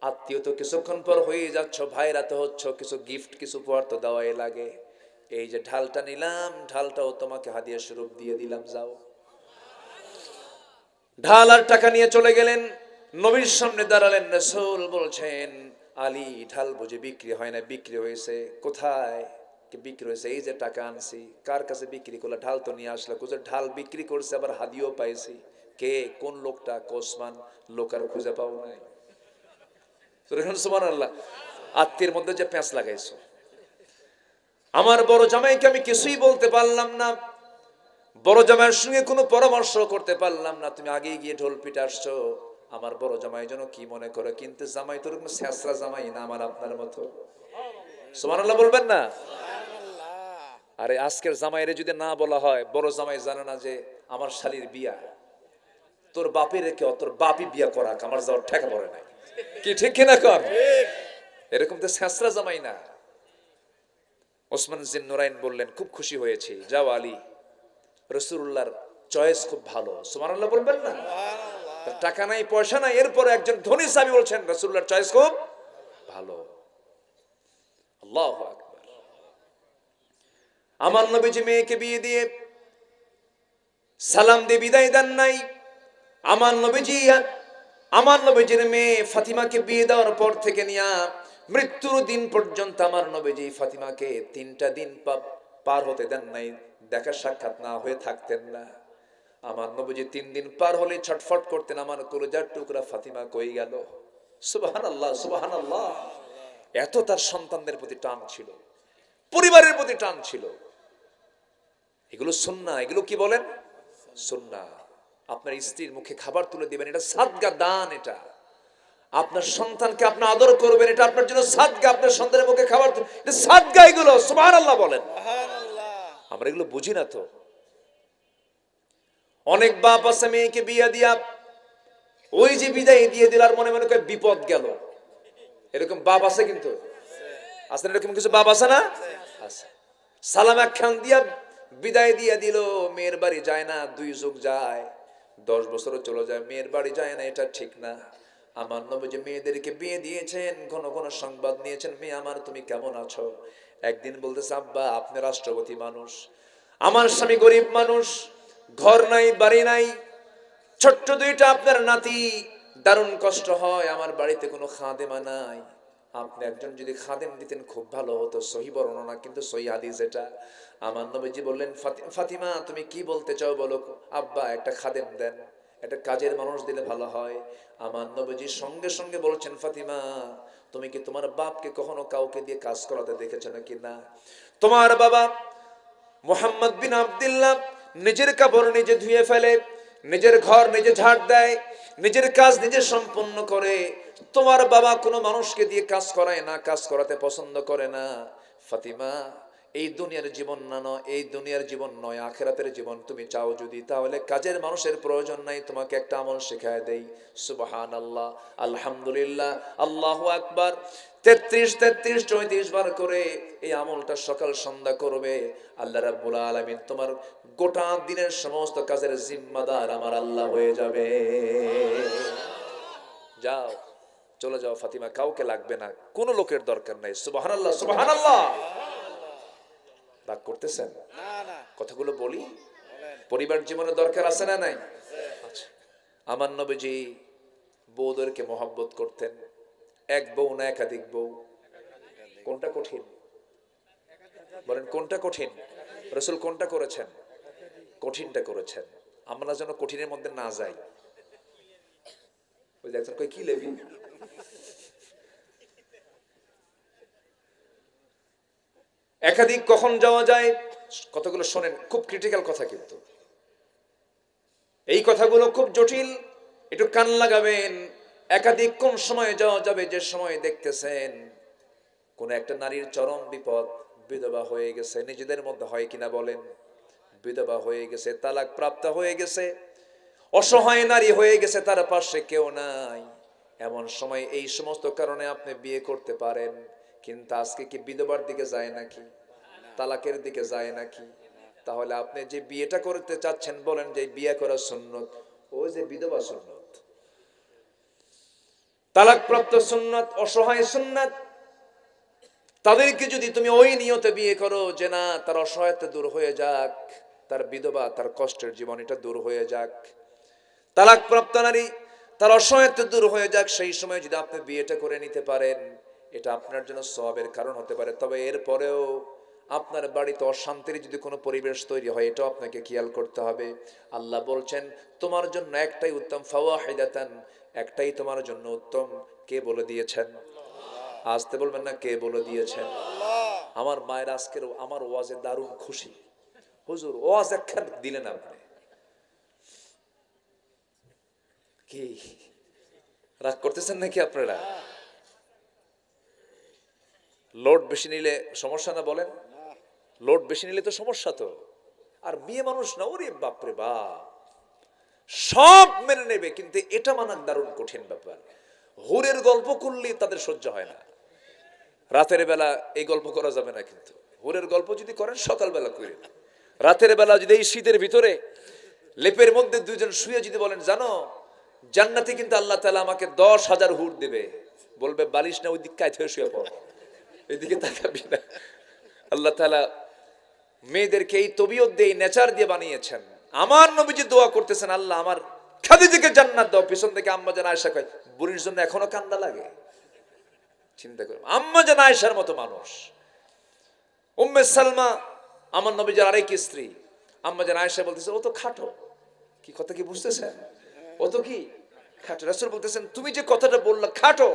আত্মীয় তো কিছুক্ষণ পর হয়ে যাচ্ছ, ভাইরা তো হচ্ছ, কিছু গিফট কিছু উপহার তো দেওয়াই লাগে। এই যে ঢালটা নিলাম, ঢালটাও তোমাকে হাদিয়া স্বরূপ দিয়ে দিলাম, যাও। ঢাল আর টাকা নিয়ে চলে গেলেন, নবীর সামনে দাঁড়ালেন। রাসূল বলছেন, আলী ঢাল বুঝে বিক্রি হয় না? বিক্রি হয়েছে। কোথায় বিক্রি হয়েছে? এই যে টাকা আনছি। কার কাছে বিক্রি করলে? ঢাল তো নিয়ে আসলে। কোথায়? ঢাল বিক্রি করছে, আবার হাদিয়াও পাইছি। কে? কোন লোকটা? ওসমান। লোক আর খুঁজে পাও নাই। সুবহানাল্লাহ। আত্মীয়ের মধ্যে যে প্যাঁচ লাগাইছো। আমার বড় জামাইকে আমি কিছুই বলতে পারলাম না, বড় জামাইয়ের সঙ্গে কোনো পরামর্শ করতে পারলাম না। তুমি আগে গিয়ে ঢোল পিটে আসছো, আমার বড় জামাই যেন কি মনে করে। কিন্তু জামাই তোর কোনো ছেঁচড়া জামাই না, আমার আপনার মতো। সুবহানাল্লাহ বলবেন না? আরে আজকের জামাইরে যদি না বলা হয়, বড় জামাই জানে না যে আমার শালীর বিয়া, তোর বাপের রেখে তোর বাপই বিয়া করাক, আমার যাওয়ার ঠেকা পড়ে নাই। কি ঠিক কিনা কর? এরকম তো ছেঁচড়া জামাই না। ওসমান জিন্নুরাইন বললেন, খুব খুশি হয়েছি, যাও আলী, রাসূলুল্লাহর চয়েস খুব ভালো। সুবহানাল্লাহ বলবেন না? টাকা নাই পয়সা নাই, এরপরে একজন ধনী সাহাবী বলছেন রাসূলুল্লাহর চয়েস খুব ভালো। আল্লাহু আকবার। আমার নবীজি মেয়েকে বিয়ে দিয়ে সালাম দিয়ে বিদায় দেন নাই। আমার নবীজির মেয়ে ফাতিমাকে বিয়ে দেওয়ার পর থেকে নিয়া মৃত্যুর দিন পর্যন্ত আমার নবীজি ফাতিমাকে 3টা দিন পার হতে দেন নাই, দেখা সাক্ষাৎ না হয়ে থাকতেন না। আমার নবীজি 3 দিন পার হলে ছটফট করতেন, আমার কলিজার টুকরা ফাতিমা কই গেল। সুবহানাল্লাহ, সুবহানাল্লাহ। এত তার সন্তানদের প্রতি টান ছিল, পরিবারের প্রতি টান ছিল। এগুলো সুন্নাহ, এগুলো কি বলেন? সুন্নাহ। আপনার স্ত্রীর মুখে খাবার তুলে দিবেন, এটা সাদকা দান। এটা আপনার সন্তানকে আপনি আদর করবেন, এটা আপনার জন্য সাদকা। আপনার সন্তানের মুখে খাবার, এটা সাদকা। এগুলো সুবহানাল্লাহ বলেন। আমরা এগুলো বুঝি না তো। অনেক বাপ আছে মেয়েকে বিয়ে দিয়া ওই যে বিদায় দিয়ে দিলার মনে মনে করে বিপদ গেল, এরকম বাপ আছে। কিন্তু আসলে এরকম কিছু বাপ আছে না? আছে। সালাম একখান দিয়া বিদায় দিয়ে দিল, মেয়ের বাড়ি যায় না, 2 যুগ যায়, 10 বছরও চলে যায়, মেয়ের বাড়ি যায় না। এটা ঠিক না। আমার নবী মেয়েদেরকে বিয়ে দিয়েছেন, ঘন ঘন সংবাদ নিয়েছেন, মেয়ে আমার তুমি কেমন আছো। একদিন বলতেছে, আব্বা আপনি রাষ্ট্রপতি মানুষ, আমার স্বামী গরিব মানুষ, ঘর নাই বাড়ি নাই, ছোট্ট 2টা আপনার নাতি, দারুণ কষ্ট হয়, আমার বাড়িতে কোনো খাদেমা নাই, আপনি একজন যদি খাদেম দিতেন খুব ভালো হতো। সহিহ বর্ণনা, কিন্তু সহিহ হাদিস এটা। আমার নবীজি বললেন, ফাতিমা তুমি কি বলতে চাও বলো। আব্বা একটা খাদেম দেন, একটা কাজের মানুষ দিলে ভালো হয়। আমার নবীজি সঙ্গে সঙ্গে বলছেন, ফাতিমা তুমি কি তোমার বাপকে কখনো কাউকে দিয়ে কাজ করাতে দেখেছো নাকি? না। তোমার বাবা মুহাম্মদ বিন আব্দুল্লাহ নিজের কাপড় নিজে ধুয়ে ফেলে, নিজের ঘর নিজে ঝাড় দেয়, নিজের কাজ নিজে সম্পন্ন করে। তোমার বাবা কোনো মানুষকে দিয়ে কাজ করায় না, কাজ করাতে পছন্দ করে না। ফাতিমা এই দুনিয়ার জীবন না, এই দুনিয়ার জীবন নয়, আখিরাতের জীবন তুমি চাও যদি, তাহলে কাজের মানুষের প্রয়োজন নাই, তোমাকে একটা আমল শেখায় দেই। সুবহানাল্লাহ, আলহামদুলিল্লাহ, আল্লাহু আকবার। 33 34 বার করে এই আমলটা সকাল সন্ধ্যা করবে। আল্লাহ রাব্বুল আলামিন তোমার গোটা দিনের সমস্ত কাজের জিম্মাদার আমার আল্লাহ হয়ে যাবে। যাও, চলে যাও ফাতিমা, কাউকে লাগবে না, কোনো লোকের দরকার নাই। সুবহানাল্লাহ, সুবহানাল্লাহ। রাগ করতেছেন? কথাগুলো বলি, পরিবার জীবনে দরকার আছে না নাই? আচ্ছা, আমার নবীজি বউদেরকে মহব্বত করতেন। এক বউ না একাধিক বউ? কোনটা কঠিন বলেন, কোনটা কঠিন? রাসূল কোনটা করেছেন? কঠিনটা করেছেন। আমরা যেন কঠিনের মধ্যে না যাই। ওই দেখছেন কই কি লেবি, একাধিক কখন যাওয়া যায়? কথাগুলো শোনেন, খুব ক্রিটিক্যাল কথা, কিন্তু এই কথাগুলো খুব জটিল, একটু কান লাগাবেন। একাধিক কোন সময় যাওয়া যাবে? যে সময় দেখতেছেন কোন একটা নারীর চরম বিপদ, বিধবা হয়ে গেছে, নিজেদের মধ্যে হয় কিনা বলেন, বিধবা হয়ে গেছে, তালাক প্রাপ্ত হয়ে গেছে, অসহায় নারী হয়ে গেছে, তার পাশে কেউ নাই। এমন সময় এই সমস্ত কারণে আপনি বিয়ে করতে পারেন, কিন্তু আজকে কি বিধবার দিকে যায় নাকি, তালাকের দিকে যায় নাকি? তাহলে আপনি যে বিয়েটা করতে চাচ্ছেন, বলেন যে বিয়ে করা সুন্নত, ওই যে বিধবা সুন্নত, তালাক প্রাপ্ত সুন্নত, অসহায় সুন্নত। তাদেরকে যদি তুমি ওই নিয়তে বিয়ে করো যে না, তার অসহায়তা দূর হয়ে যাক, তার বিধবা, তার কষ্টের জীবন এটা দূর হয়ে যাক, তালাক প্রাপ্ত নারী তার অসহায়তা দূর হয়ে যাক, সেই সময় যদি আপনি বিয়েটা করে নিতে পারেন, এটা আপনার জন্য সওয়াবের কারণ হতে পারে। তবে এরপরেও আপনার বাড়িতে অশান্তির যদি কোনো পরিবেশ তৈরি হয়, এটাও আপনাকে খেয়াল করতে হবে। আল্লাহ বলছেন তোমার জন্য একটাই উত্তম, ফাওয়াহিদাতান, একটাই তোমার জন্য উত্তম। কে বলে দিয়েছেন? আসতে বলবেন না, কে বলে দিয়েছেন? আমার মায়ের আজকের আমার ওয়াজে দারুণ খুশি। হুজুর ওয়াজ একখান দিলেন আপনি, কি রাগ করতেছেন নাকি আপনারা? লোড বেশি নিলে সমস্যা না বলেন? লোড বেশি নিলে তো সমস্যা তো। আর মেয়ে মানুষ না, ওরে বাপরে বাপ, সব মেনে নেবে, কিন্তু এটা মানার দারুণ কঠিন ব্যাপার। হুরের গল্প করলে তাদের সহ্য হয় না। রাতের বেলা এই গল্প করা যাবে না, কিন্তু হুরের গল্প যদি করেন সকালবেলা করেন। রাতের বেলা যদি এই শীতের ভিতরে লেপের মধ্যে দুইজন শুয়ে যদি বলেন, জানো জান্নাতে কিন্তু আল্লাহ তাআলা আমাকে 10,000 হুর দেবে, বলবে বালিশ না ওই দিক কায় থেকে শুয়ে পড়, এদিকে তাকাবি না। আল্লাহ তাআলা মেয়েদেরকে এই তবিয়ত দিয়ে, নেচার দিয়ে বানিয়েছেন। আমার নবীজি দোয়া করতেছেন, আল্লাহ আমার খাদিজাকে জান্নাত দাও। পিছন থেকে আম্মা জান আয়েশা কয়, বুড়ির জন্য এখনো কান্না লাগে? চিন্তা করুন, আম্মা জান আয়েশার মতো মানুষ। উম্মে সালমা আমার নবীজির আরেক স্ত্রী, আম্মা জান আয়েশা বলতেছে, ও তো খাটো। কি কথা কি বুঝতেছেন? ও তো কি খাটো। রাসূল বলতেছেন, তুমি যে কথাটা বললা খাটো,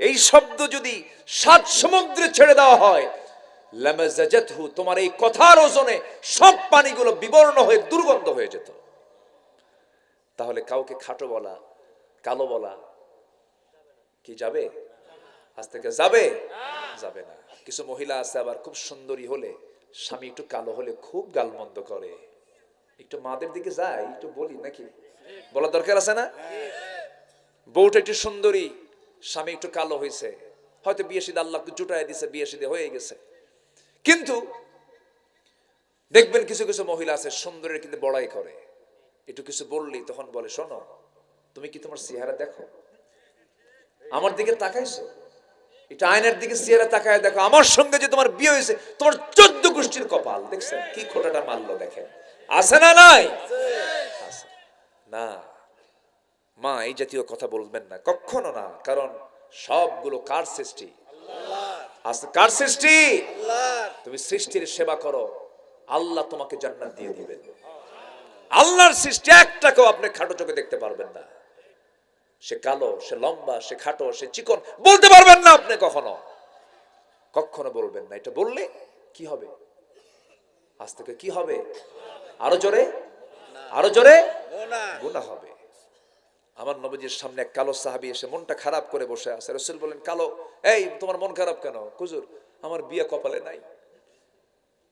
এই শব্দ যদি 7 সমুদ্রে ছেড়ে দেওয়া হয়, লামাজাজাতহু, তোমার এই কথার ওজনে সব পানিগুলো বিবর্ণ হয়ে দুর্গন্ধ হয়ে যেত। তাহলে কাউকে খাটো বলা, কালো বলা কি যাবে? আজ থেকে যাবে? যাবে না। কিছু মহিলা আছে আবার খুব সুন্দরী হলে, স্বামী একটু কালো হলে খুব গালমন্দ করে। একটু মাদের দিকে যায়, একটু বলি নাকি, বলার দরকার আছে না? বউটা একটু সুন্দরী, স্বামী একটু কালো হয়েছে, হয়তো বিয়ে শাদী আল্লাহ জুটায় দিছে, বিয়ে শাদী হয়ে গেছে, কিন্তু দেখবেন কিছু কিছু মহিলা আছে সুন্দরের কিন্তু বড়াই করে। একটু কিছু বললেই তখন বলে, শোনো তুমি কি তোমার চেহারা দেখো? আমার দিকে তাকাইছো? এটা আয়নার দিকে চেহারা তাকায় দেখো, আমার সঙ্গে যে তোমার বিয়ে হয়েছে, তোমার 14 গোষ্ঠীর কপাল। দেখছেন কি খোটাটা মারলো, দেখেন আছে না নাই? আছে না। মা এই জাতীয় কথা বলবেন না, কখনো না। কারণ সবগুলো কার সৃষ্টি? আল্লাহ। কার সৃষ্টি? আল্লাহ। তুমি সৃষ্টির সেবা করো, আল্লাহ তোমাকে জান্নাত দিয়ে দিবেন। আল্লাহর সৃষ্টি একটাকেও আপনি খাটো চোখে দেখতে পারবেন না। সে কালো, সে লম্বা, সে খাটো, সে চিকন, বলতে পারবেন না আপনি কখনো। কখনো বলবেন না। এটা বললে কি হবে? আজ থেকে কি হবে? আরো জোরে, আরো জোরে গুনাহ হবে। আমার নবীজির সামনে এক কালো সাহাবী এসে মনটা খারাপ করে বসে আছে। রাসূল বলেন, কালো, এই তোমার মন খারাপ কেন? হুজুর আমার বিয়ে কপালে নাই।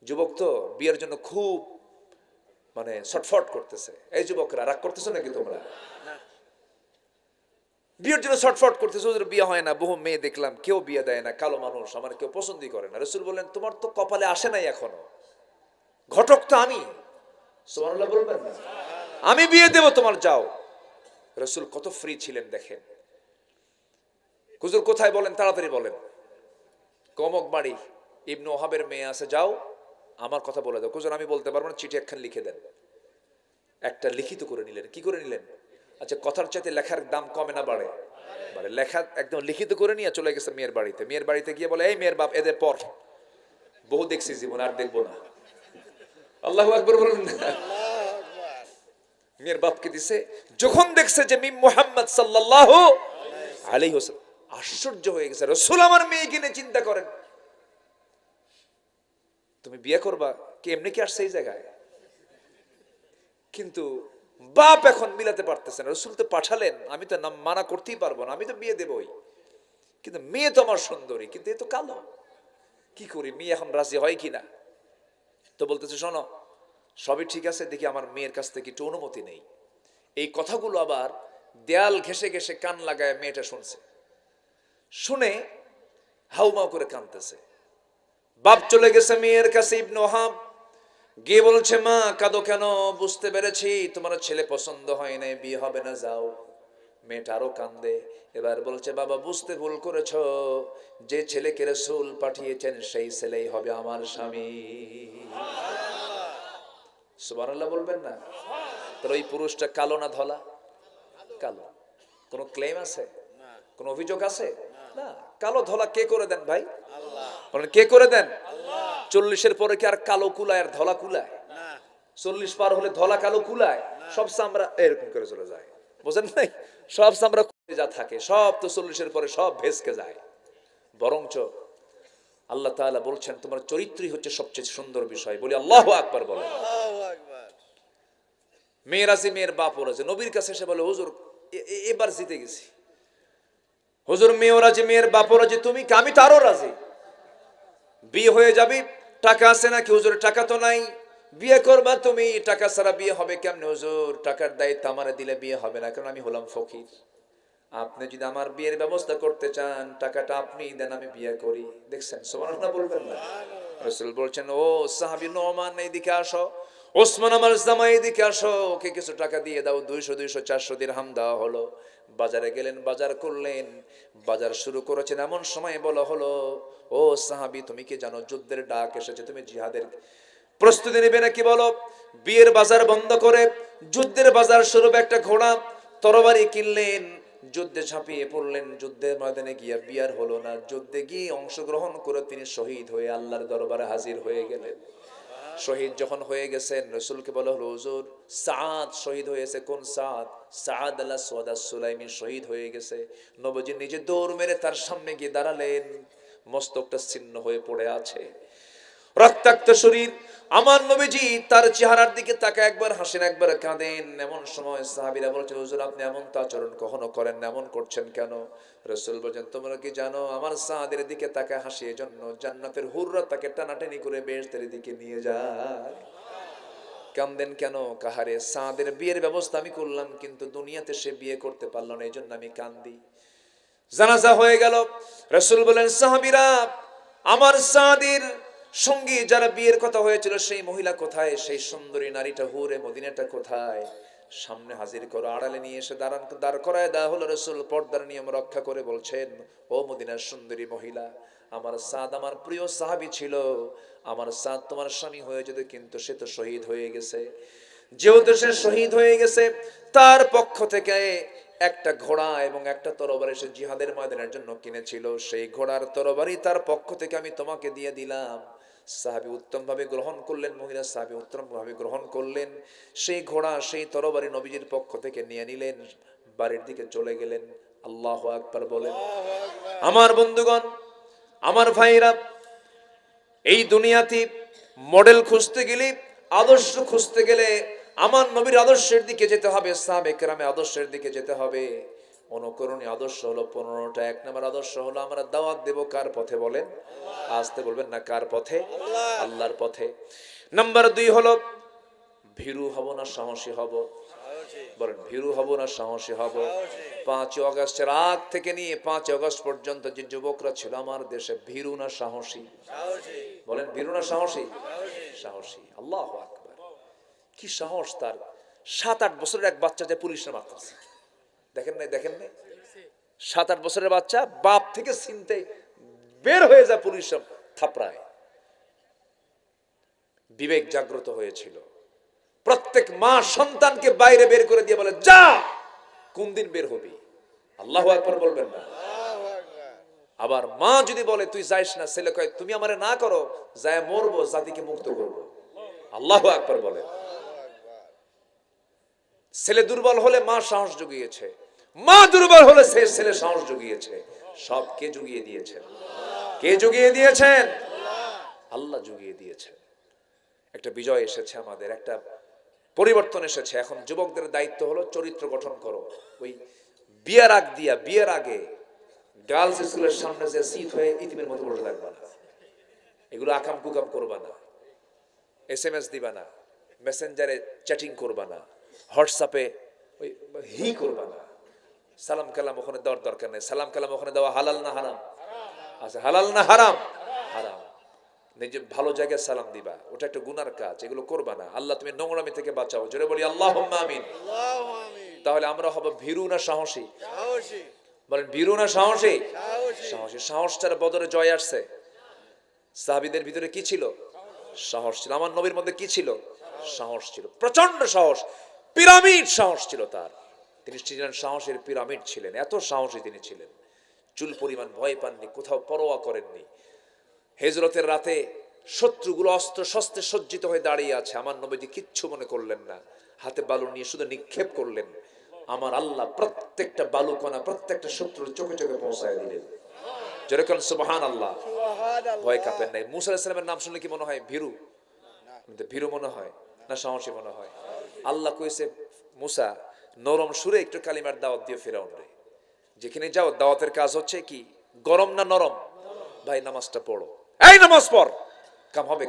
যুবক তো বিয়ের জন্য খুব মানে ছটফট করতেছে। এই যুবকরা রাগ করতেছো নাকি তোমরা? বিয়ের জন্য ছটফট করতেছে, হুজুর বিয়ে হয় না, বহু মেয়ে দেখলাম, কেউ বিয়ে দেয় না, কালো মানুষ, আমার কেউ পছন্দই করে না। রাসূল বললেন, তোমার তো কপালে আসে নাই এখনো, ঘটক তো আমি। সুবহানাল্লাহ বলবেন না? আমি বিয়ে দেব তোমার, যাও। রাসূল কত ফ্রি ছিলেন দেখেন। হুজুর কোথায় বলেন, তাড়াতাড়ি বলেন। কমক বাড়ি, ইবনে ওহাবের মেয়ে আছে, যাও আমার কথা বলে দাও। হুজুর আমি বলতে পারবো না, চিঠি একখান লিখে দেন। একটা লিখিত করে নিলেন। কি করে নিলেন? আচ্ছা, কথার চাইতে লেখার দাম কমে না বাড়ে? বাড়ে। লেখা একদম লিখিত করে নিয়ে চলে গেছে মেয়ের বাড়িতে। মেয়ের বাড়িতে গিয়ে বলে, এই মেয়ের বাপ, এদের পর বহু দেখছি জীবন, আর দেখবো না। আল্লাহু আকবার বলুন না। মেয়ের বাপকে দিছে। যখন দেখছে যে মিম মুহাম্মদ সাল্লাল্লাহু আলাইহি ওয়াসাল্লাম, আশ্চর্য হয়ে গেছে। রাসূল আমার মেয়ে কিনে চিন্তা করেন, তুমি বিয়ে করবা কি এমনি কি আসছে এই জায়গায়? কিন্তু বাপ এখন মিলাতে পারতেছে না। রাসূল তো পাঠালেন, আমি তো মানা করতেই পারবো না, আমি তো বিয়ে দেবই, কিন্তু মেয়ে তো আমার সুন্দরী, কিন্তু এ তো কালো, কি করি? মেয়ে এখন রাজি হয় কিনা? তো বলতেছে, শোনো সবই ঠিক আছে, দেখি আমার মেয়ের কাছ থেকে একটু অনুমতি নেই। এই কথাগুলো আবার দেয়াল ঘেঁষে ঘেঁষে কান লাগায় মেয়েটা শুনছে। শুনে হাউমাউ করে কাঁদতেছে। বাপ চলে গেছে মেয়ের কাছে। ইবনে ওহাব গিয়ে বলছে, মা কাঁদো কেন? বুঝতে পেরেছি তোমার ছেলে পছন্দ হয় না, বিয়ে হবে না, যাও। মেয়েটা আরো কান্দে। এবার বলছে, বাবা বুঝতে ভুল করেছ, যে ছেলেকে রাসূল পাঠিয়েছেন সেই ছেলেই হবে আমার স্বামী। সুবহানাল্লাহ বলবেন না? তাহলে ওই পুরুষটা কালো না ধলা? কালো। কোন ক্লেম আছে? কোন অভিযোগ আছে? না। কালো ধলা কে করে দেন ভাই? আল্লাহ। কে করে দেন? আল্লাহ। 40-এর পরে কি আর কালো কুলায় আর ধলা কুলায়? না। 40 পার হলে ধলা কালো কুলায়? সব চামড়া এরকম করে চলে যায়, বুঝেন নাই? সব চামড়া যা থাকে সব তো 40-এর পরে সব ভেসকে যায়। বরঞ্চ আল্লাহ তাআলা বলছেন, তোমার চরিত্রই হচ্ছে সবচেয়ে সুন্দর বিষয়। বলি আল্লাহু আকবার বলেন। আল্লাহু আকবার। মেয়েরাজি, মেয়ের বাপ ওরাজি নবীর কাছে এসে বলে, হুজুর এবার জিতে গেছি। হুজুর মেয়েও রাজি, মেয়ের বাপ রাজি, তুমি? আমি তো আরো রাজি, বিয়ে হয়ে যাবি, টাকা আছে নাকি হুজুর? টাকা তো নাই। বিয়ে করবা তুমি, টাকা ছাড়া বিয়ে হবে কেমনে হুজুর? টাকার দায়িত্ব আমারে দিলে বিয়ে হবে না, কারণ আমি হলাম ফকির। আপনি যদি আমার বিয়ের ব্যবস্থা করতে চান, টাকাটা আপনি দেন, আমি বিয়ে করি। দেখছেন, সুবহানাল্লাহ বলবেন না? রাসূল বলছেন, ও সাহাবী নোমান, এইদিকে আসো। ওসমান আমার জামাই, এইদিকে আসো, ওকে কিছু টাকা দিয়ে দাও। 200 400 দিরহাম দেওয়া হলো। বাজারে গেলেন, বাজার করলেন, বাজার শুরু করেছেন। এমন সময় বলা হলো, ও সাহাবী, তুমি কি জানো যুদ্ধের ডাক এসেছে, তুমি জিহাদের প্রস্তুতি নেবে নাকি বলো? বিয়ের বাজার বন্ধ করে যুদ্ধের বাজার স্বরূপ একটা ঘোড়া তরবারি কিনলেন, যুদ্ধে ঝাঁপিয়ে পড়লেন। যুদ্ধের ময়দানে গিয়ে বিয়ার হলো না, যুদ্ধে গিয়ে অংশগ্রহণ করে তিনি শহীদ হয়ে আল্লাহর দরবারে হাজির হয়ে গেলেন। শহীদ যখন হয়ে গেছেন, রাসূলকে বলা হলো, হুজুর সাদ শহীদ হয়েছে। কোন সাদ? সাদ আল আসওয়াদ আস-সুলাইমি শহীদ হয়ে গেছে। নবীজি নিজে দৌড় মেরে তার সামনে গিয়ে দাঁড়ালেন। মস্তকটা ছিন্ন হয়ে পড়ে আছে, রক্তাক্ত শরীর। আমার নবীজি তার চেহারার দিকে তাকায়, একবার হাসেন, একবার কাঁদেন। এমন সময় সাহাবীরা বলছেন, হুজুর আপনি এমন তো আচরণ কখনো করেন না, এমন করছেন কেন? রাসূল বলেন, তোমরা কি জানো আমার সাদের দিকে তাকায় হাসি এজন্য জান্নাতের হুররা তাকে টানাটানি করে বেহেশতের দিকে নিয়ে যায়। কাঁদেন কেন? কাহারে, সাদের বিয়ের ব্যবস্থা আমি করলাম, কিন্তু দুনিয়াতে সে বিয়ে করতে পারল না, এজন্য আমি কান্দি। জানাজা হয়ে গেল। রাসূল বলেন, সাহাবীরা, আমার সাদের সঙ্গী যারা বিয়ের কথা হয়েছিল, সেই মহিলা কোথায়? সেই সুন্দরী নারীটা, হুরে মদিনাটা কোথায়? সামনে হাজির করো। আড়ালে নিয়ে এসে দাঁড় করায় দেওয়া হলো। রাসূল পর্দার নিয়ম রক্ষা করে বলছেন, ও মদিনার সুন্দরী মহিলা, আমার সাদ আমার প্রিয় সাহাবী ছিল। আমার সাদ তোমার স্বামী হয়ে যেত, কিন্তু সে তো শহীদ হয়ে গেছে। যেহেতু সে শহীদ হয়ে গেছে, তার পক্ষ থেকে একটা ঘোড়া এবং একটা তরবারি সে জিহাদের ময়দানের জন্য কিনেছিল। সেই ঘোড়ার তরবারি তার পক্ষ থেকে আমি তোমাকে দিয়ে দিলাম। সাহাবী উত্তমভাবে গ্রহণ করলেন, মহিলা সাহাবী উত্তমভাবে গ্রহণ করলেন। সেই ঘোড়া, সেই তরবারি নবীজির পক্ষ থেকে নিয়ে নিলেন, বাড়ির দিকে চলে গেলেন। আল্লাহু আকবার বলেন। আমার বন্ধুগণ, আমার ভাইরা, এই দুনিয়াতে মডেল খুঁজতে গেলে, আদর্শ খুঁজতে গেলে আমার নবীর আদর্শের দিকে যেতে হবে, সাহাবে কেরামে আদর্শের দিকে যেতে হবে। অনুকরণীয় আদর্শ হলো 15টা। 1 নম্বর আদর্শ হলো, আমরা দাওয়াত দেব কার পথে? বলেন, আসতে বলবেন না, কার পথে? আল্লাহর পথে। নাম্বার 2 হলো, ভীরু হব না সাহসী হব? বলেন, ভীরু হব না সাহসী হব? 5 আগস্টের আগ থেকে নিয়ে 5 আগস্ট পর্যন্ত যে যুবকরা ছিল আমার দেশে, ভীরু না সাহসী? বলেন, ভীরু না সাহসী? সাহসী। আল্লাহু আকবার, কি সাহস তার! 7-8 বছরের এক বাচ্চা যে পুলিশে মারতেছে, দেখেন নাই? দেখেন নাই? 7-8 বছরের বাচ্চা বাপ থেকে চিনতে বের হয়ে যায়, পুলিশ থাপড়ায়। বিবেক জাগ্রত হয়েছিল। প্রত্যেক মা সন্তানকে বাইরে বের করে দিয়ে বলে, যা, কোন দিন বের হবি? আল্লাহু আকবার বলবেন না? আবার মা যদি বলে তুই যাইস না, ছেলে কয় তুমি আমারে না করো, যায় মরবো, জাতিকে মুক্ত করবো। আল্লাহু আকবার বলেন। ছেলে দুর্বল হলে মা সাহস জুগিয়েছে, মা দুর্বল হলে সে ছেলে সাহস জুগিয়েছে। সব কে জুগিয়ে দিয়েছেন? কে জুগিয়ে দিয়েছেন? আল্লাহ জুগিয়ে দিয়েছেন। একটা বিজয় এসেছে, আমাদের একটা পরিবর্তন এসেছে। এখন যুবকদের দায়িত্ব হলো চরিত্র গঠন করো। ওই বিয়ের আগে গার্লস স্কুলের সামনে যে সিট হয়ে ইতিমের মতো বসে থাকবা না, এগুলো আকাম কুকাম করবা না, SMS দিবা না, মেসেঞ্জারে চ্যাটিং করবা না, হোয়াটসঅ্যাপে ওই হি করবা না। সালাম কালাম ওখানে দেওয়ার দরকার নেই। সালাম কালাম ওখানে দেওয়া হালাল না হারাম? আচ্ছা, হালাল না হারাম? হারাম। নিজে ভালো জায়গায় সালাম দিবা, ওটা একটা গুনার কাজ, এগুলো করবা না। আল্লাহ তুমি নোংরামি থেকে বাঁচাও, জোরে বলি আল্লাহুম্মা আমিন। তাহলে আমরা হব ভীরু না সাহসী? বলেন, ভীরু না সাহসী? সাহসী। সাহস ছাড়া বদরে জয় আসছে? সাহাবীদের ভিতরে কি ছিল? সাহস ছিল। আমার নবীর মধ্যে কি ছিল? সাহস ছিল, প্রচন্ড সাহস, পিরামিড সাহস ছিল তার। তিনি ছিলেন সাহসের পিরামিড ছিলেন, এত সাহসী তিনি ছিলেন। চুল পরিমাণ ভয় পাননি, কোথাও পরোয়া করেননি। হিজরতের রাতে শত্রুগুলো অস্ত্র শস্ত্রে সজ্জিত হয়ে দাঁড়িয়ে আছে, আমার নবীজি কিচ্ছু মনে করলেন না, হাতে বালু নিয়ে শুধু নিক্ষেপ করলেন। আমার আল্লাহ প্রত্যেকটা বালুকণা প্রত্যেকটা শত্রুর চোখে চোখে পৌঁছায় দিলেন। যেরকম সুবহানাল্লাহ, ভয় কাঁপেন নাই। মুসা আলাইহিস সালামের নাম শুনলে কি মনে হয়? ভীরু? ভীরু মনে হয় না সাহসী মনে হয়? আল্লাহ কইছে, মুসা নরম সুরে একটু কালিমার দাওয়াত দিয়ে ফেরাউন রে, যেখানে যাও দাওয়াতের কাজ হচ্ছে কি, গরম না নরম? ভাই নামাজটা পড়ো, এই নামাজ পড়। কাম হবে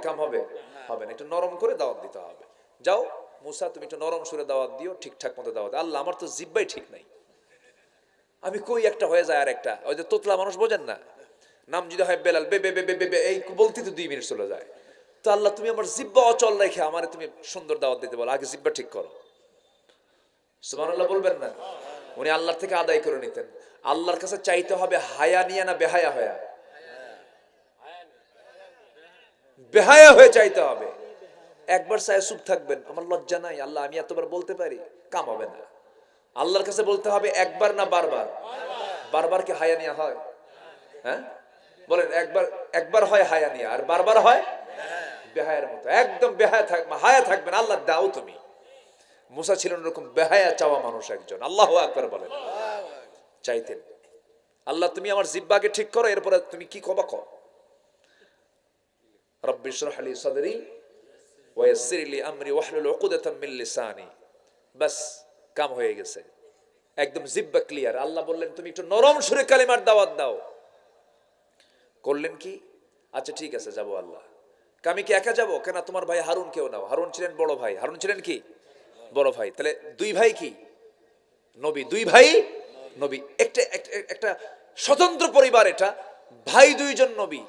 হবে না, একটু নরম করে দাওয়াত দিতে হবে। যাও মুসা, তুমি একটু নরম সুরে দাওয়াত দিও, ঠিকঠাক মতো দাওয়াত। আল্লাহ, আমার তো জিব্বাই ঠিক নাই, আমি কই একটা হয়ে যায় আর একটা, ওই যে তোতলা মানুষ বোঝেন না, নাম যদি হয় বেলাল, বে বে বে বে বে এই বলতে তো 2 মিনিট চলে যায়। তো আল্লাহ, তুমি আমার জিব্বা অচল রেখে আমারে তুমি সুন্দর দাওয়াত দিতে বলো, আগে জিব্বা ঠিক করো। সুবহানাল্লাহ বলবেন না? উনি আল্লাহর থেকে আদায় করে নিতেন। আল্লাহর কাছে চাইতে হবে হায়া নিয়ে না বেহায়া হয়ে? বেহায়া হয়ে চাইতে হবে। একবার চাই চুপ থাকবেন, আমার লজ্জা নাই আল্লাহ, আমি এতবার বলতে পারি, কাম হবে না। আল্লাহর কাছে বলতে হবে একবার না বারবার? বারবার কি হায়া নিয়া হয়? হ্যাঁ বলেন, একবার হয় হায়া নিয়া, আর বারবার হয় বেহায়ার মতো। একদম বেহায়া থাকবে, হায়া থাকবেন, আল্লাহ দাও তুমি। মুসা ছিলেন এরকম বেহায়া চাওয়া মানুষ একজন। আল্লাহু আকবার বলেন। চাইতেন, আল্লাহ তুমি আমার জিব্বাকে ঠিক করো, এরপরে তুমি কি কবা কও। রব্বি ইশরাহ লি সাদরি ওয়া ইয়াসসির লি আমরি ওয়াহলুল উকদাতাম মিন লিসানি। বাস, কাম হয়ে গেছে, একদম জিব্বা ক্লিয়ার। আল্লাহ বললেন তুমি একটু নরম সুরে কালিমার দাওয়াত দাও। করলেন কি? আচ্ছা ঠিক আছে, যাবো আল্লাহ। আমি কি একা যাবো? কেন, তোমার ভাই হারুন কেউ নাও। হারুন ছিলেন বড় ভাই। হারুন ছিলেন কি? বড় ভাই। তাহলে 2 ভাই কি নবী, 2 ভাই নবী। একটা স্বতন্ত্র পরিবার এটা। ভাই 2 জন নবী,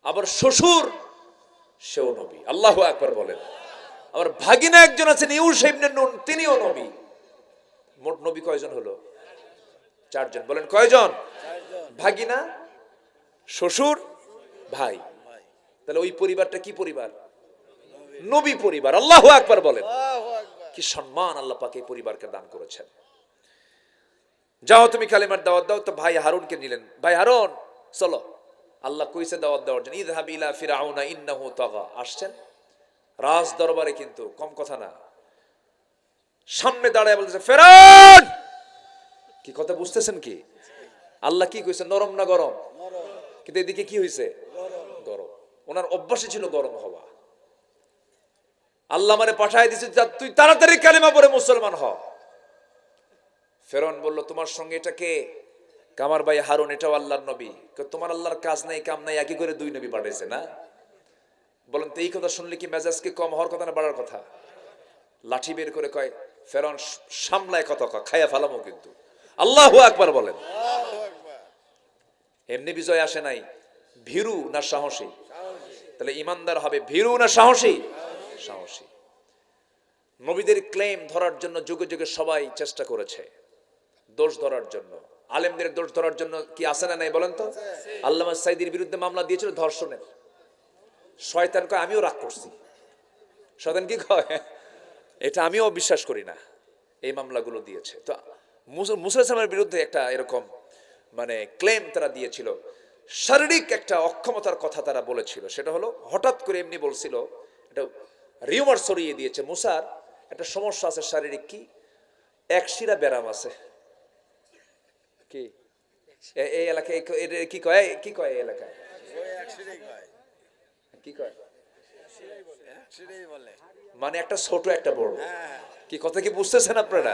আবার শ্বশুর সেও নবী। আল্লাহু আকবার বলেন। আবার ভাগিনা একজন আছেন ইউসা ইবনে নুন, তিনিও নবী। মোট নবী কয়জন হলো? 4 জন। বলেন কয়জন? ভাগিনা, শ্বশুর, ভাই। তাহলে ওই পরিবারটা কি পরিবার? নবী পরিবার। আল্লাহু আকবার বলেন। কি সম্মান আল্লাহ পাক এই পরিবারকে দান করেছেন। যাও তুমি কালিমার দাওয়াত দাও। তো ভাই হারুনকে নিলেন। ভাই হারুন চলো, আল্লাহ কইছে দাওয়াত দেওয়ার জন্য, ইযহাব ইলা ফিরআউনা ইন্নাহু তাগা। আসছেন রাজ দরবারে, কিন্তু কম কথা না। সামনে দাঁড়ায় বলতেছে ফেরাউন। কি কথা বুঝতেছেন কি? আল্লাহ কি কইছে? নরম না গরম? কিন্তু এদিকে কি হইছে? গরম। ওনার অভ্যাসে ছিল গরম হওয়া। আল্লাহ আমারে পাঠায় দিছে, তুই তাড়াতাড়ি কালিমা পড়ে মুসলমান হ। ফেরাউন বলল, তোমার সঙ্গে এটা কে? আমার ভাই হারুন, এটাও আল্লাহর নবী। তোমার আল্লাহর কাজ নাই কাম নাই, একই করে 2 নবী পাঠাইছে না? বলেন তো এই কথা শুনলে কি মেজাজ কি কম হওয়ার কথা না বাড়ার কথা? লাঠি বের করে কয় ফেরাউন সামলায় কথা খাইয়া ফেলামো কিন্তু। আল্লাহু আকবার বলেন। এমনি বিজয় আসে নাই, ভীরু না সাহসী? তাহলে ইমানদার হবে ভীরু না সাহসী? সাহসী। নবীদের ক্লেম ধরার জন্য যুগে যুগে সবাই চেষ্টা করেছে, দোষ ধরার জন্য। আলেমদের দোষ ধরার জন্য কি আছে না নাই বলেন তো? আল্লামা সাইদির বিরুদ্ধে মামলা দিয়েছিল ধর্ষণের। শয়তান কয় আমিও রাগ করছি। শয়তান কি কয়? এটা আমিও বিশ্বাস করি না। এই মামলাগুলো দিয়েছে। তো মুসা ইসলামের বিরুদ্ধে একটা এরকম মানে ক্লেম তারা দিয়েছিল, শারীরিক একটা অক্ষমতার কথা তারা বলেছিল। সেটা হলো হঠাৎ করে এমনি বলছিল, এটা রিউমার ছড়িয়ে দিয়েছে, মুসার একটা সমস্যা আছে শারীরিক। কি? একশিরা ব্যারাম আছে। কি এই এলাকায় কি কয়? কি কয় এই এলাকায়? কি কয়? মানে একটা ছোট একটা বড়। কি কথা কি বুঝতেছেন আপনারা?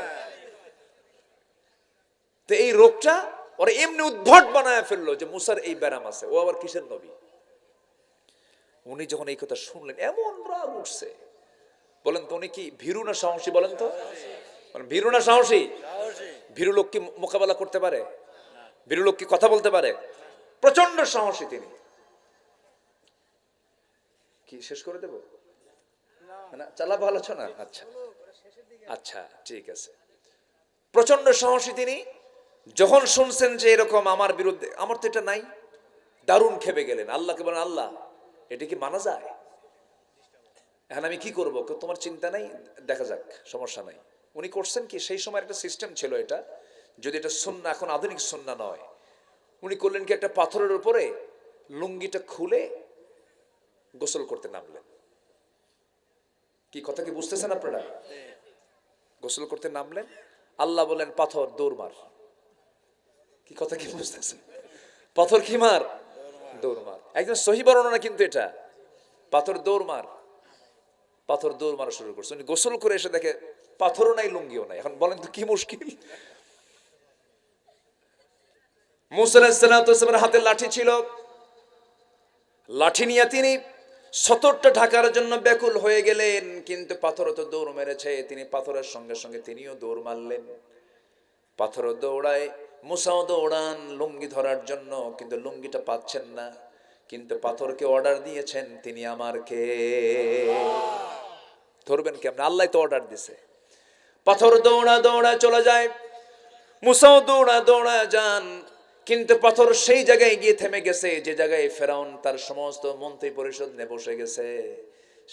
তো এই রোগটা ওরা এমনি উদ্ভট বানায় ফেললো যে মুসার এই ব্যারাম আছে। ও আবার কিসের নবী? উনি যখন এই কথা শুনলেন এমন রাগ উঠছে। বলেন তো উনি কি ভীরু না সাহসী? বলেন তো ভীরু না সাহসী? ভীরু লোক কি মোকাবেলা করতে পারে? ভীরু লোক কি কথা বলতে পারে? প্রচন্ড সাহসী তিনি। কি শেষ করে দেব না? চালাবো আলোচনা? আচ্ছা আচ্ছা ঠিক আছে। প্রচন্ড সাহসী তিনি। যখন শুনছেন যে এরকম আমার বিরুদ্ধে, আমার তো এটা নাই, দারুণ খেপে গেলেন। আল্লাহকে বলেন, আল্লাহ এটা কি মানা যায়? এখন আমি কি করবো? তোমার চিন্তা নাই, দেখা যাক, সমস্যা নাই। উনি করছেন কি, সেই সময় একটা সিস্টেম ছিল এটা, যদি এটা সুন্নাহ, এখন আধুনিক সুন্নাহ নয়। উনি করলেন কি, একটা পাথরের উপরে লুঙ্গিটা খুলে গোসল করতে নামলেন। কি কথা কি বুঝতেছেন আপনারা? গোসল করতে নামলেন। আল্লাহ বলেন পাথর দৌড় মার। কি কথা কি বুঝতেছেন? পাথর কি মার? দৌড় মার। একদম সহি বর্ণনা কিন্তু এটা। পাথর দৌড় মার। পাথর দৌড় মারা শুরু করছে। উনি গোসল করে এসে দেখে পাথরও নাই, লুঙ্গিও নাই। এখন বলেন তো কি মুশকিল? মুসা আলাইহিস সালামের হাতে লাঠি ছিল। লাঠি নিয়ে তিনি সতরটা ঢাকার জন্য ব্যাকুল হয়ে গেলেন, কিন্তু পাথর তো দৌড় মেরেছে, তিনি পাথরের সঙ্গে সঙ্গে তিনিও দৌড় মারলেন। পাথর দৌড়ায়, মুসাও দৌড়ান লুঙ্গি ধরার জন্য, কিন্তু লুঙ্গিটা পাচ্ছেন না। কিন্তু পাথরকে অর্ডার দিয়েছেন, তিনি আমার কে, ধরবেন কেমন? আল্লাহ তো অর্ডার দিছে। পাথর দৌড়া দৌড়া চলে যায়, মুসাও দৌড়া দৌড়া যান, কিন্তু পাথর সেই জায়গায় গিয়ে থেমে গেছে যে জায়গায় ফেরাউন তার সমস্ত মন্ত্রী পরিষদ নিয়ে বসে গেছে।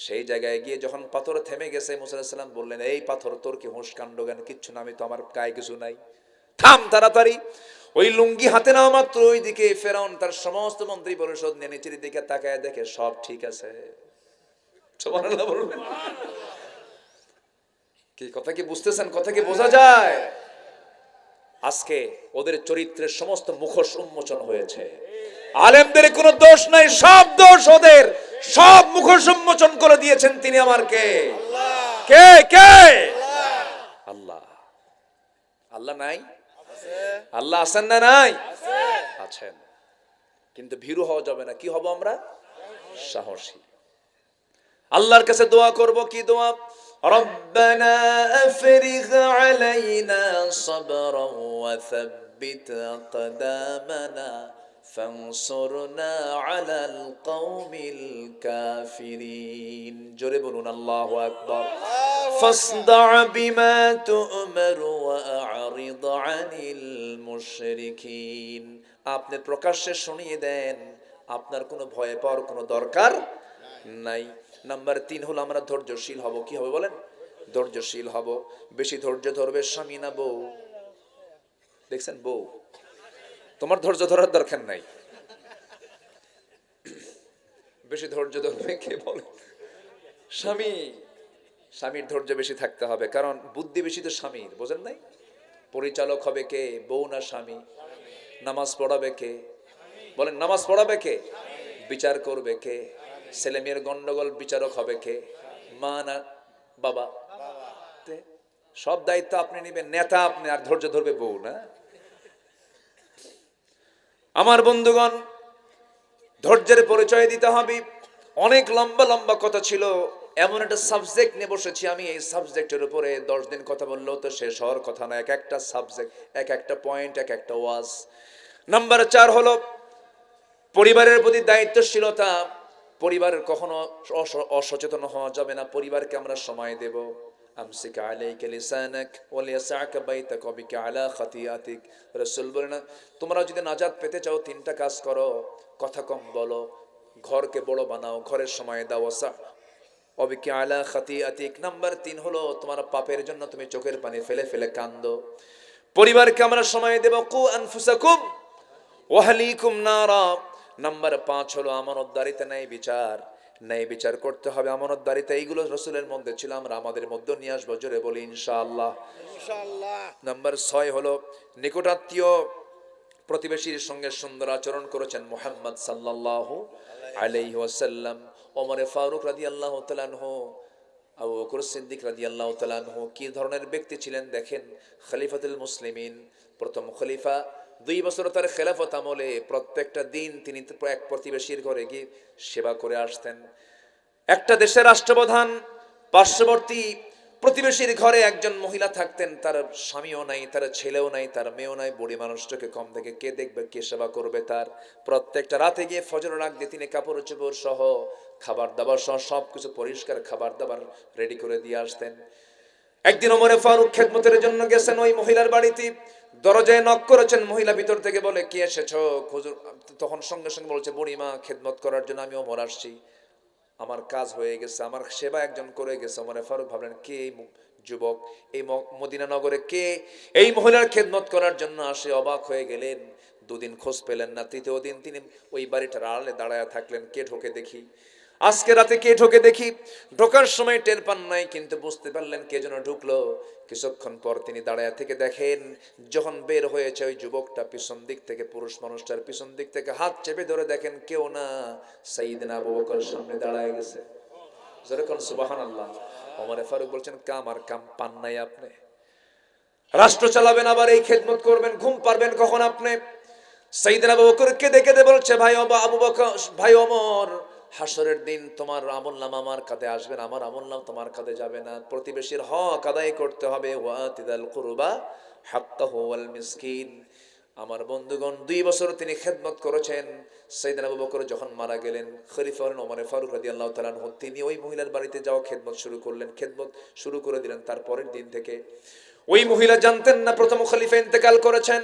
সেই জায়গায় গিয়ে যখন পাথর থেমে গেছে, মুসা আলাইহিস সালাম বললেন, এই পাথর তোর কি হুঁশ কাণ্ড জ্ঞান কিচ্ছু না? আমি তো, আমার গায়ে কিছু নাই, থাম তাড়াতাড়ি। ওই লুঙ্গি হাতে নেওয়া মাত্র ওইদিকে ফেরাউন তার সমস্ত মন্ত্রী পরিষদ নিয়ে নিচের দিকে তাকায় দেখে সব ঠিক আছে। সুবহানাল্লাহ বলবেন। কি কথা কি বুঝতেছেন? কথা কি বোঝা যায়? আজকে ওদের চরিত্রের সমস্ত মুখোশ উন্মোচন হয়েছে। আলেমদের কোনো দোষ নাই, সব দোষ ওদের, সব মুখোশ উন্মোচন করে দিয়েছেন তিনি আমার কে, কে কে? আল্লাহ। আল্লাহ নাই? আল্লাহ আছেন না নাই? আছেন। কিন্তু ভীরু হওয়া যাবে না। কি হব আমরা? সাহসী। আল্লাহর কাছে দোয়া করব, কি দোয়া? রব্বানা আফরিগ আলাইনা সাবরান ওয়া সাব্বিত আকদামানা ফানসুরনা আলাল কওমিল কাফিরিন। জোরে বলুন আল্লাহু আকবার। ফাসদা বিমা তু'মার ওয়া আ'রিদ আনিল মুশরিকিন। আপনি প্রকাশ্যে শুনিয়ে দেন, আপনার কোনো ভয় পাওয়ার কোনো দরকার নাই। নাম্বার 3 হলো আমরা ধৈর্যশীল হব। কি হবে বলেন? ধৈর্যশীল হব। বেশি ধৈর্য ধরবে স্বামী না বউ? দেখছেন, বউ, তোমার ধৈর্য ধরার দরকার নাই। বেশি ধৈর্য ধরবে কে বলে? স্বামী। স্বামীর ধৈর্য বেশি থাকতে হবে, কারণ বুদ্ধি বেশি তো স্বামীর, বোঝেন নাই? পরিচালক হবে কে, বউ না স্বামী? নামাজ পড়াবে কে বলেন? নামাজ পড়াবে কে? বিচার করবে কে? ছেলে মেয়ের গন্ডগোল বিচারক হবে কে, মা না বাবা? সব দায়িত্ব আপনি নেবেন, নেতা আপনি, আর ধৈর্য ধরবে বউ না? আমার বন্ধুগণ, ধৈর্যের পরিচয় দিতে হবে। অনেক লম্বা লম্বা কথা ছিল, এমন একটা সাবজেক্ট নিয়ে বসেছি আমি, এই সাবজেক্টের উপরে 10 দিন কথা বললেও তো শেষ হওয়ার কথা না। এক একটা সাবজেক্ট, এক একটা পয়েন্ট, এক একটা ওয়াজ। নাম্বার 4 হলো পরিবারের প্রতি দায়িত্বশীলতা। পরিবারের কখনো অসচেতন হওয়া যাবে না। পরিবারকে আমরা সময় দেব। আমসিক আলাইকা লিসানাক ওয়া লিয়াসআকা বাইতাক বিকা আলা খাতিয়াতিক। রাসূল বলেন, তোমরা যদি নাজাত পেতে চাও 3টা কাজ করো। কথা কম বলো, ঘরকে বড় বানাও, ঘরের সময় দাও, অবিকা আলা খাতিয়াতিক। নাম্বার 3 হলো তোমার পাপের জন্য তুমি চোখের পানি ফেলে ফেলে কাঁদো। পরিবারকে আমরা সময় দেব। কু আনফুসাকুম ওয়া আহলিকুম নারা। নাম্বার 5 হলো আমানতদারিতে ন্যায় বিচার। ন্যায় বিচার করতে হবে, আমানতদারিতে। এইগুলো রাসূলের মধ্যে ছিল, আমরা আমাদের মধ্যে নিয়ে আসবো। জোরে বলি ইনশাআল্লাহ। ইনশাআল্লাহ। নাম্বার 6 হলো নিকটাত্মীয় প্রতিবেশীর সঙ্গে সুন্দর আচরণ করেছেন মুহাম্মদ সাল্লাল্লাহু আলাইহি ওয়াসাল্লাম। ওমর ফারুক রাদিয়াল্লাহু তাআলা আনহু, আবু বকর সিদ্দিক রাদিয়াল্লাহু তাআলা আনহু কি ধরনের ব্যক্তি ছিলেন দেখেন। খলিফাতুল মুসলিমিন, প্রথম খলিফা। 2 বছর তার খেলাফত আমলে প্রত্যেকটা দিন তিনি এক প্রতিবেশীর ঘরে গিয়ে সেবা করে আসতেন। একটা দেশের রাষ্ট্রপ্রধান, পার্শ্ববর্তী প্রতিবেশীর ঘরে একজন মহিলা থাকতেন, তার স্বামীও নাই, তার ছেলেও নাই, তার মেয়েও নাই, বুড়ি মানুষটাকে কম থেকে কে দেখবে, কে সেবা করবে তার? প্রত্যেকটা রাতে গিয়ে ফজরের আগ দিয়ে তিনি কাপড় চোপড় সহ, খাবার দাবার সহ সবকিছু পরিষ্কার খাবার দাবার রেডি করে দিয়ে আসতেন। একদিন ওমর ফারুক খেদমতের জন্য গেছেন ওই মহিলার বাড়িতে। দরজায় নক করেছেন, মহিলা ভিতর থেকে বলে, কি এসেছো হুজুর? তখন সঙ্গে সঙ্গে বলছে, বুড়িমা, খেদমত করার জন্য আমি ওমর আসছি, আমার কাজ হয়ে গেছে, আমার সেবা একজন করে গেছে। ওমর ফারুক ভাবলেন, কে এই যুবক, এই মদিনা নগরে কে এই মহিলার খেদমত করার জন্য আসে? অবাক হয়ে গেলেন। 2 দিন খোঁজ পেলেন না। 3য় দিন তিনি ওই বাড়িটার আড়ালে দাঁড়ায় থাকলেন, কে ঢোকে দেখি। আজকে রাতে কে ঢোকে দেখি। ঢোকার সময় টের পান নাই, কিন্তু বুঝতে পারলেন কে যেন ঢুকলো। কিছুক্ষণ পর তিনি দাঁড়ায় থেকে দেখেন, যখন বের হয়েছে ওই যুবকটা পিছন দিক থেকে, পুরুষ মানুষটার পিছন দিক থেকে হাত চেপে ধরে দেখেন কেউ না, সাইয়েদনা আবু বকর সামনে দাঁড়ায় গেছে। যেরকম সুবহানাল্লাহ। ওমর ফারুক বলছেন, কাম আর কাম পান নাই আপনি? রাষ্ট্র চালাবেন, আবার এই খেদমত করবেন, ঘুম পারবেন কখন আপনি? সাইয়েদনা আবু বকর কেঁদে কেঁদে বলছে, ভাই আবু বকর, ভাই ওমর, হাসরের দিন তোমার আমলনামা আমার কাঁধে আসবে না, আমার আমলনামা তোমার কাঁধে যাবে না। প্রতিবেশীর হক আদায় করতে হবে, ওয়াতিদাল কুরবা হাক্কাহু ওয়াল মিসকিন। আমার বন্ধুগণ, 2 বছর তিনি খেদমত করেছেন। সাইয়েদনা আবু বকর যখন মারা গেলেন, খলিফা ওমর ফারুক রাদিয়াল্লাহু তাআলা আনহু তিনি ওই মহিলার বাড়িতে যাওয়া খেদমত শুরু করলেন, খেদমত শুরু করে দিলেন। তারপরের দিন থেকে ওই মহিলা জানতেন না প্রথম খলিফা ইন্তেকাল করেছেন,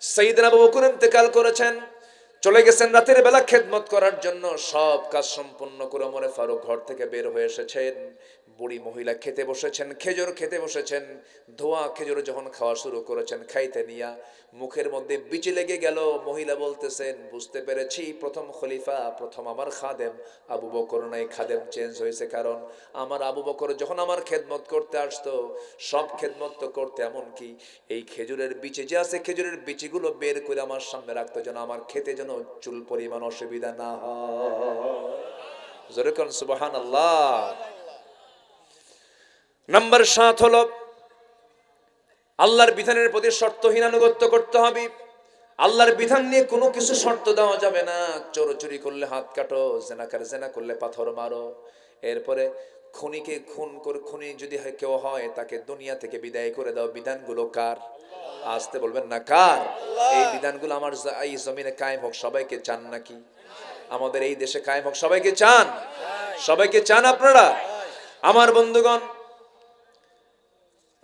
সাইয়েদনা আবু বকর ইন্তেকাল করেছেন। চলে গেছেন রাতের বেলা খেদমত করার জন্য। সব কাজ সম্পন্ন করে ওমর ফারুক ঘর থেকে বের হয়ে এসেছেন। বুড়ি মহিলা খেতে বসেছেন, খেজুর খেতে বসেছেন। ধোয়া খেজুর যখন খাওয়া শুরু করেছেন, খাইতে নিয়া মুখের মধ্যে বিচি লেগে গেল। মহিলা বলতেছেন, বুঝতে পেরেছি প্রথম খলিফা, প্রথম আমার খাদেম আবু বকর নাই, খাদেম চেঞ্জ হয়েছে। কারণ আমার আবু বকর যখন আমার খেদমত করতে আসতো, সব খেদমত তো করতে, এমনকি এই খেজুরের বিচি যে আছে, খেজুরের বিচিগুলো বের করে আমার সামনে রাখতো, যেন আমার খেতে যেন চুল পরিমাণ অসুবিধা না হয়। জোরে কোন সুবহানাল্লাহ। নাম্বার 7 হলো আল্লাহর বিধানের প্রতি শর্তহীন আনুগত্য করতে হবে। আল্লাহর বিধান নিয়ে কোনো কিছু শর্ত দেওয়া যাবে না। চোর চুরি করলে হাত কাটো, জেনা করলে পাথর মারো। এরপরে খুনিকে খুন করে, খুনি যদি কেউ হয় তাকে দুনিয়া থেকে বিদায় করে দাও। বিধানগুলো কার? আসতে বলবেন না, কার? এই বিধানগুলো আমার এই জমিনে কায়েম হোক, সবাইকে চান নাকি? আমাদের এই দেশে কায়েম হোক, সবাইকে চান? সবাইকে চান আপনারা? আমার বন্ধুগণ,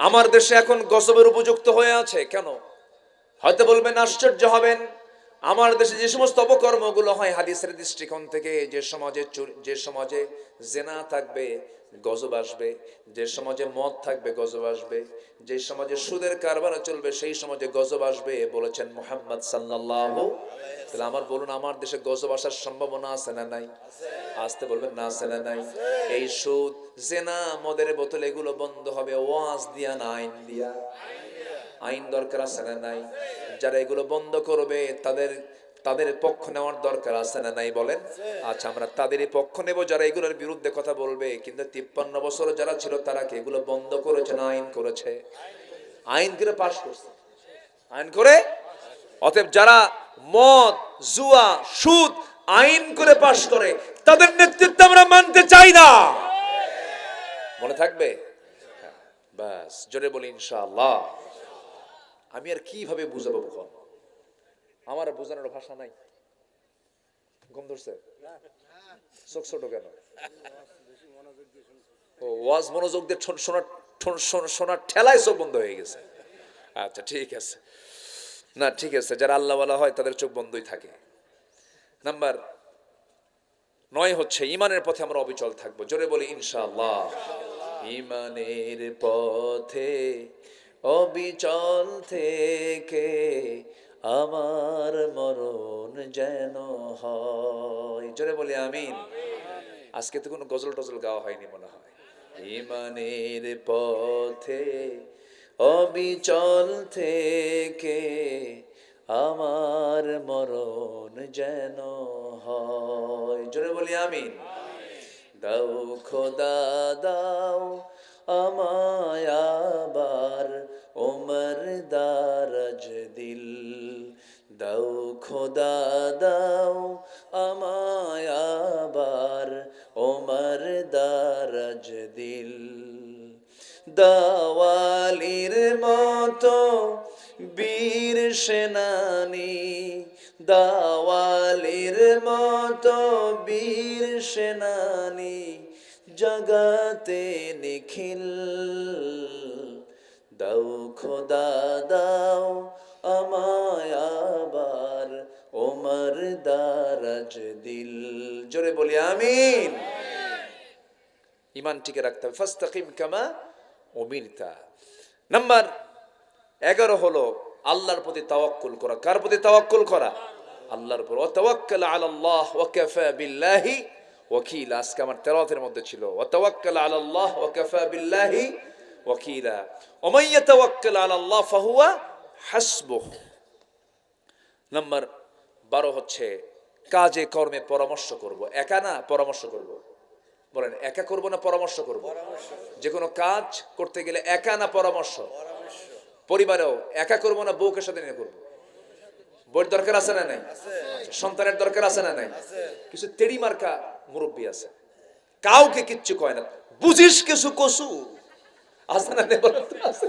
আমার দেশে এখন গজবের উপযুক্ত হয়ে আছে। কেন? হয়তো বলবেন, আশ্চর্য হবেন, আমার দেশে যে সমস্ত অপকর্মগুলো হয় হাদিসের দৃষ্টিকোণ থেকে, যে সমাজে জেনা থাকবে গজব আসবে, যে সমাজে মদ থাকবে গজব আসবে, যে সমাজে সুদের কারবার চলবে সেই সমাজে গজব আসবে বলেছেন মুহাম্মদ সাল্লাল্লাহু। তাহলে আমার বলুন, আমার দেশে গজব আসার সম্ভাবনা আছে না নাই? আসতে বলবেন না, আছে না নাই? এই সুদ, জেনা, মদের বোতল এগুলো বন্ধ হবে ওয়াজ দিয়া না আইন দিয়া? আইন দরকার আছে না নাই? যারা এগুলো বন্ধ করবে তাদের পক্ষ নেওয়ার দরকার আছে না নাই বলেন? আচ্ছা, আমরা তাদেরই পক্ষ নেব যারা এগুলোর বিরুদ্ধে কথা বলবে। কিন্তু 53 বছর যারা ছিল তারা কি এগুলো বন্ধ করেছে না আইন করেছে? আইন করে পাশ করছে, আইন করে। অতএব যারা মদ, জুয়া, সুদ আইন করে পাশ করে, তাদের নেতৃত্ব আমরা মানতে চাই না। মনে থাকবে? বাস, জোরে বলি ইনশাআল্লাহ। আমি আর কিভাবে বুঝাবো? আমার বোঝানোর ভাষা নাই। ঘুম ধরছে? চোখ ছোট কেন? ওয়াজ মনোযোগ দিয়ে শোনার ঠেলায় চোখ বন্ধ হয়ে গেছে। আচ্ছা ঠিক আছে, না ঠিক আছে, যারা আল্লাহওয়ালা হয় তাদের চোখ বন্ধই থাকে। নাম্বার 9 হচ্ছে ঈমানের পথে আমরা অবিচল থাকবো। জোরে বলি ইনশাআল্লাহ। ঈমানের পথে অবিচল থেকে আমার মরণ যেন হয়। জোরে বলি আমিন। আজকে তো কোনো গজল টজল গাওয়া হয়নি মনে হয়। ঈমানের পথে অবিচল থেকে আমার মরণ যেন হয়। জোরে বলি আমিন। দাও খোদা দাও আমায় আবার ওমর দারাজ দিল। দাও খোদা দাও আমায় আবার ওমর দারাজ দিল। দাওয়ালির মতো বীর সেনানি, দাওয়ালির মতো বীর সেনানি জগতে নিখিল। দাও খোদা দাও আমায় আবার ওমর দারাজ দিল। জোরে বলি আমিন। ঈমান টিকে রাখতে হবে। ফাস্তাকিম কামা উমিরতা। নাম্বার 11 হলো আল্লাহর প্রতি তাওয়াক্কুল করা। কার প্রতি তাওয়াক্কুল করা? আল্লাহর উপর। ওয়া তাওয়াক্কাল আলাল্লাহ ওয়া কাফা বিল্লাহি ওয়াকিলা। আজকে আমার তেলাওয়াতের মধ্যে ছিল ওয়া তাওয়াক্কাল আলাল্লাহ ওয়া কাফা বিল্লাহি ওয়াকিলা। ওয়া মান ইয়াতাওয়াক্কাল আলাল্লাহ ফাহুয়া হাসবুহ। নাম্বার 12 হচ্ছে কাজে কর্মে পরামর্শ করব। একা না, পরামর্শ করব। বলেন, একা করব না পরামর্শ করব? যে কোনো কাজ করতে গেলে একা না পরামর্শ? পরিবারেও একা করব না বউকে সাথে নিয়ে করব? বইয়ের দরকার আছে না নাই? সন্তানের দরকার আছে না নাই? কিছু তেড়ি মার্কা মুরব্বী আছে, কাউকে কিচ্ছু কয় না, বুঝিস কিছু কসু আছে না নাই? বলেন তো, আছে?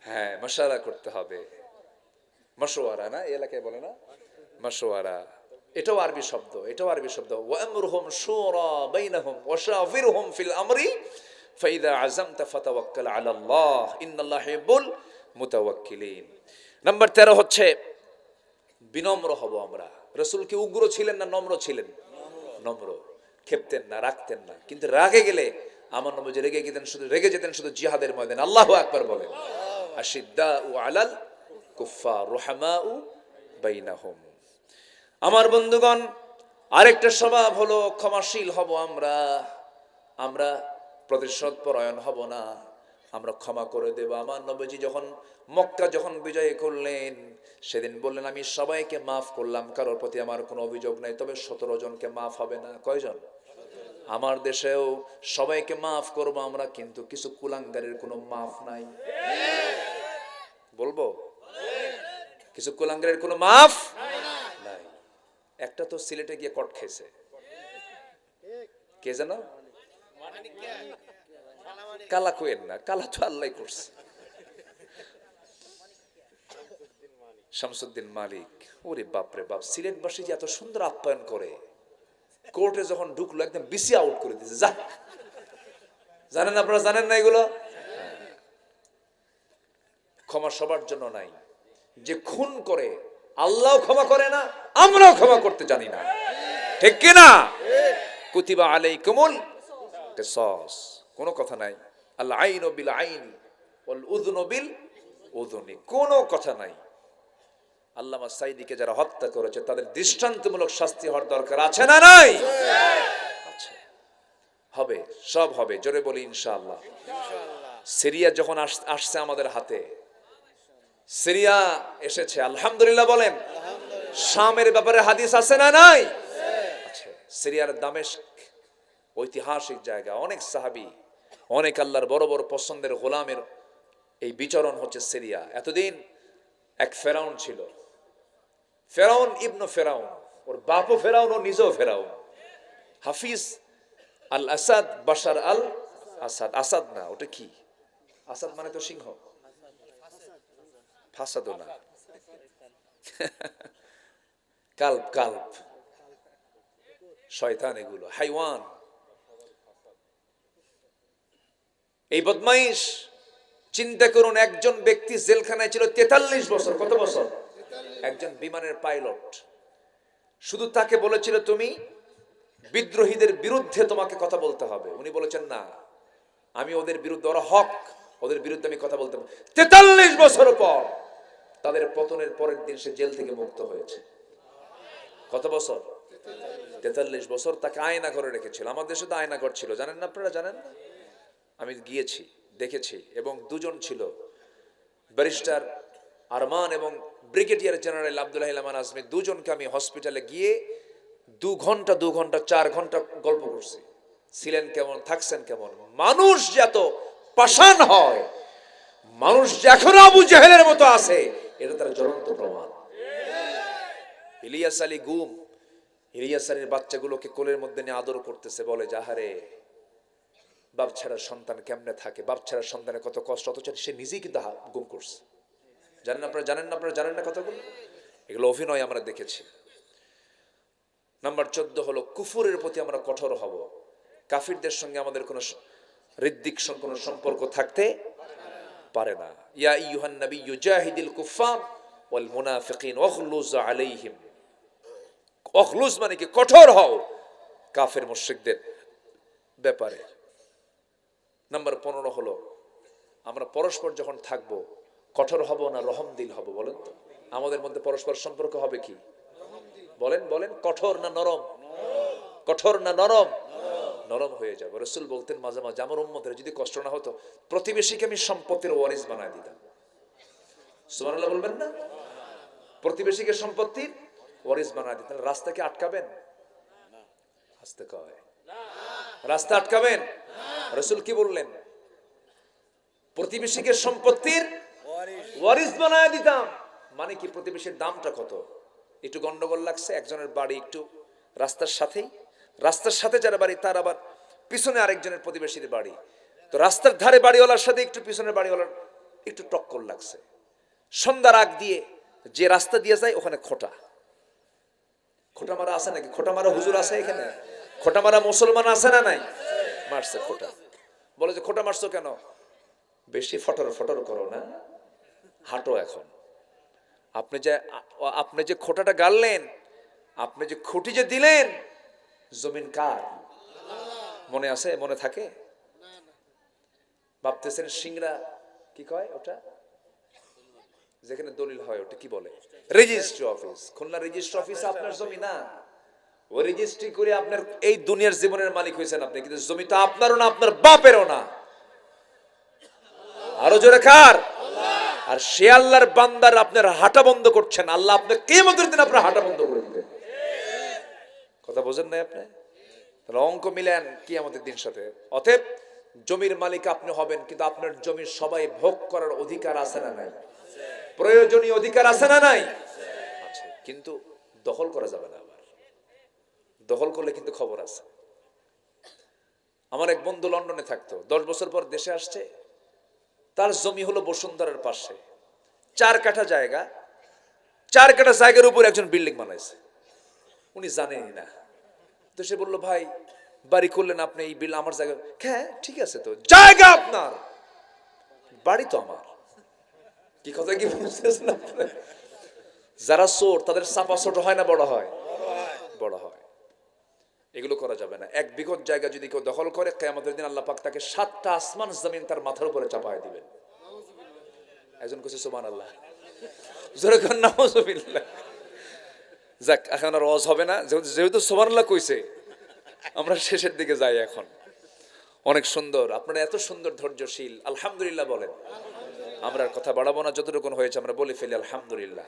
হ্যাঁ, মশারা করতে হবে, মশওয়ারা না, এই এলাকায় বলে না মশওয়ারা, এটাও আরবি শব্দ, এটাও আরবি শব্দ। ওয়ামরুহুম শুরা বাইনাহুম ওয়াশাফিরহুম ফিল আমরি ফাইদা আযামতা ফাতাওয়াক্কাল আলাল্লাহ ইন্নাল্লাহা ইউহিব্বুল মুতাওয়াক্কিলিন। নাম্বার 13 হচ্ছে বিনম্র হব আমরা। রাসূল কি উগ্র ছিলেন না নম্র ছিলেন? নম্র, ক্ষেপতেন না, রাখতেন না। কিন্তু রাগে গেলে আমার নবী রেগে যেতেন শুধু জিহাদের ময়দানে। আল্লাহু আকবার বলেন। আশিদ্দাউ আলাল কুফফার রুহামাউ বাইনাহুম। আমার বন্ধুগণ, আরেকটা স্বভাব হলো ক্ষমাশীল হব আমরা। আমরা প্রতিশোধ পরায়ণ হব না, আমরা ক্ষমা করে দেব। আমার নবীজি যখন মক্কা বিজয় করলেন, সেদিন বললেন আমি সবাইকে মাফ করলাম, কারোর প্রতি আমার কোনো অভিযোগ নাই, তবে 17 জনকে মাফ হবে না। কয়জন? আমার দেশেও সবাইকে মাফ করব আমরা, কিন্তু কিছু কুলাঙ্গারের কোনো মাফ নাই। বলবো কিছু কুলাঙ্গারের কোনো মাফ নাই। একটা তো সিলেটে গিয়ে কট খেয়েছে, কে জানো? কালা কোয়েন না, কালা তো আল্লাহ করছে, শামসুদ্দিন মালিক। ওরে বাপরে বাপ, সিলেটবাসী যে এত সুন্দর আপ্যায়ন করে, কোর্টে যখন ঢুকলো একদম বিসি আউট করে দিয়েছে। যা, জানেন আপনারা, জানেন না এগুলো? ক্ষমা সবার জন্য নাই। যে খুন করে আল্লাহ ক্ষমা করে না, আমরাও ক্ষমা করতে জানি না, ঠিক কিনা? কুতিবা আলাইকুমুল কিসাস, কোনো কথা নাই। আল আইনু বিল আইন ওয়াল উযনু বিল উযনি, কোনো কথা নাই। আল্লামা সাইদিকে যারা হত্যা করেছে তাদের দৃষ্টান্তমূলক শাস্তি হওয়ার দরকার আছে না নাই? আছে, হবে, সব হবে। জোরে বলি ইনশাআল্লাহ। সিরিয়া যখন আসছে আমাদের হাতে, সিরিয়া এসেছে, আলহামদুলিল্লাহ বলেন। শামের ব্যাপারে হাদিস আছে না নাই? আছে। সিরিয়ার দামেস্ক ঐতিহাসিক জায়গা, অনেক সাহাবী, অনেক আল্লাহর বড় বড় পছন্দের গোলামের এই বিচরণ হচ্ছে সিরিয়া। এতদিন এক ফেরাউন ছিল, ফেরাউন ইবনু ফেরাউন, ওর বাপও ফেরাউন, ও নিজেও ফেরাউন। হাফিজ আল আসাদ, বাশার আল আসাদ। আসাদ না, ওটা কি? আসাদ মানে তো সিংহ, ফাসাদও না, কাল্প, কাল্প, শয়তান, এগুলো হাইওয়ান। এই বদমাইশ, চিন্তা করুন, একজন ব্যক্তি জেলখানায় ছিল 43 বছর। কত বছর? একজন বিমানের পাইলট। শুধু তাকে বলেছিল তুমি বিদ্রোহীদের বিরুদ্ধে তোমাকে কথা বলতে হবে। উনি বলেছেন না, আমি ওদের বিরুদ্ধে, ওরা হক, ওদের বিরুদ্ধে আমি কথা বলতে। 43 বছর পর, তাদের পতনের পরের দিন সে জেল থেকে মুক্ত হয়েছে। কত বছর? 43 বছর। তাকে আয়না করে রেখেছিল। আমার দেশে তো আয়না ঘর ছিল, জানেন না আপনারা? জানেন না? আমি গিয়েছি, দেখেছি। এবং দুজন ছিল, ব্যারিস্টার আরমান এবং ব্রিগেডিয়ার জেনারেল আব্দুল্লাহ ইলামান আজমি। দুজনকে আমি হসপিটালে গিয়ে 2 ঘন্টা 4 ঘন্টা গল্প করছি। ছিলেন কেমন, থাকছেন কেমন। মানুষ যে এত পাষাণ হয়, মানুষ যে এখনো আবু জেহেলের মতো আছে, এটা তার জ্বলন্ত প্রমাণ। ইলিয়াস আলী গুম, ইলিয়াস আলীর বাচ্চাগুলোকে কোলের মধ্যে নিয়ে আদর করতেছে, বলে যাহারে বাপ ছাড়া সন্তান কেমনে থাকে, বাপ ছাড়া সন্তানের কত কষ্ট, অথচ সে নিজেই কিন্তু গুম করছে। জানেন আপনারা? জানেন না? আপনারা জানেন না কথাগুলো? এগুলো অভিনয় আমরা দেখেছি। নাম্বার 14 হলো কুফরের প্রতি আমরা কঠোর হব। কাফিরদের সঙ্গে আমাদের কোনো হৃদ্দিক কোনো সম্পর্ক থাকতে পারে না। ইয়া আইয়ুহান নাবিয়্যু জাহিদিল কুফফার ওয়াল মুনাফিকিন ওয়াগলুজ আলাইহিম। ওয়াগলুজ মানে কি? কঠোর হও কাফের মুশরিকদের ব্যাপারে। নাম্বার 15 হলো আমরা পরস্পর যখন থাকবো, কঠোর হব না রহম দিল হব? বলেন তো, আমাদের মধ্যে পরস্পর সম্পর্ক হবে কি? বলেন বলেন, কঠোর না নরম? কঠোর না নরম? নরম হয়ে যাবে। রাসূল বলতেন মাঝে মাঝে, আমার উম্মতের যদি কষ্ট না হতো, প্রতিবেশীকে আমি সম্পত্তির ওয়ারিস বানায় দিতাম। সুবহানাল্লাহ বলবেন না? প্রতিবেশীকে সম্পত্তির ওয়ারিস বানায় দিতেন। রাস্তাকে আটকাবেন? আসতে কয়, রাস্তা আটকাবেন? রাসূল কি বললেন? প্রতিবেশীকে সম্পত্তির ওয়ারিস বানায় দিতাম। মানে কি, প্রতিবেশীর দামটা কত? একটু গন্ডগোল লাগছে, একজনের বাড়ি একটু রাস্তার সাথে যারা বাড়ি তার আবার পিছনে আরেকজনের প্রতিবেশীর বাড়ি, তো রাস্তার ধারে বাড়িওয়ালার সাথে একটু পিছনের বাড়িওয়ালার একটু টক্কর লাগছে। সন্ধ্যার আগ দিয়ে যে রাস্তা দিয়ে যায় ওখানে খোটা মারা আছে নাকি? খোটা মারা হুজুর আছে এখানে? খোটা মারা মুসলমান আছে না নাই? মারছে খোটা। বলে যে খোটা মারছো কেন? বেশি ফটর করো না, হাঁটো এখন। আপনি যে খোটাটা গাড়লেন, আপনি যে খুঁটি যে দিলেন, জমিন কার? মনে আছে? মনে থাকে? ভাবতেছেন সিংড়া কি কয় ওটা, যেখানে দলিল হয় ওটা কি বলে? Registry office. Khulna registry office আপনার জমি না। ওই রেজিস্ট্রি করে আপনার এই দুনিয়ার জীবনের মালিক হয়েছেন আপনি, কিন্তু জমি তো আপনারও না, আপনার বাপেরও না। আরো জোরে কার? আর সে আল্লাহর বান্দার আপনার হাঁটা বন্ধ করছেন, আল্লাহ আপনার কিয়ামতের দিন আপনার হাঁটা বন্ধ করে দিবেন। কথা বোঝেন নাই আপনি? তাহলে অঙ্ক মিলেন কিয়ামতের দিন সাথে। অতএব জমির মালিক আপনি হবেন, কিন্তু আপনার জমির সবাই ভোগ করার অধিকার আছে না নাই? প্রয়োজনীয় অধিকার আছে না নাই? আছে, কিন্তু দখল করা যাবে না। আবার দখল করলে কিন্তু খবর আছে। আমার এক বন্ধু লন্ডনে থাকতো, 10 বছর পর দেশে আসছে। তার জমি হলো বসুন্ধরার পাশে, 4 কাঠা জায়গা। 4 কাঠা জায়গার উপর একজন বিল্ডিং বানাইছে, উনি জানেনই না। তো সে বললো, ভাই বাড়ি করলেন আপনি এই বিল আমার জায়গা? হ্যাঁ ঠিক আছে, তো জায়গা আপনার, বাড়ি তো আমার। কি কথা কি বুঝতেছেন আপনারা? যারা চোর তাদের চাপা ছোট হয় না বড় হয়? বড় হয়। এগুলো করা যাবে না। 1 বিঘত জায়গা যদি কেউ দখল করে, কিয়ামতের দিন আল্লাহ পাক তাকে 7টা আসমান জমিন তার মাথার উপরে চাপায় দিবেন। একজন কইছে সুবহানাল্লাহ, জোরে কোন নাউজুবিল্লাহ। যাক, এখন আর ওয়াজ হবে না, যেহেতু সুবহানাল্লাহ কইছে, আমরা শেষের দিকে যাই এখন। অনেক সুন্দর, আপনারা এত সুন্দর ধৈর্যশীল, আলহামদুলিল্লাহ বলেন। আমরা আর কথা বাড়াবো না, যতটুকু হয়েছে আমরা বলে ফেলি আলহামদুলিল্লাহ।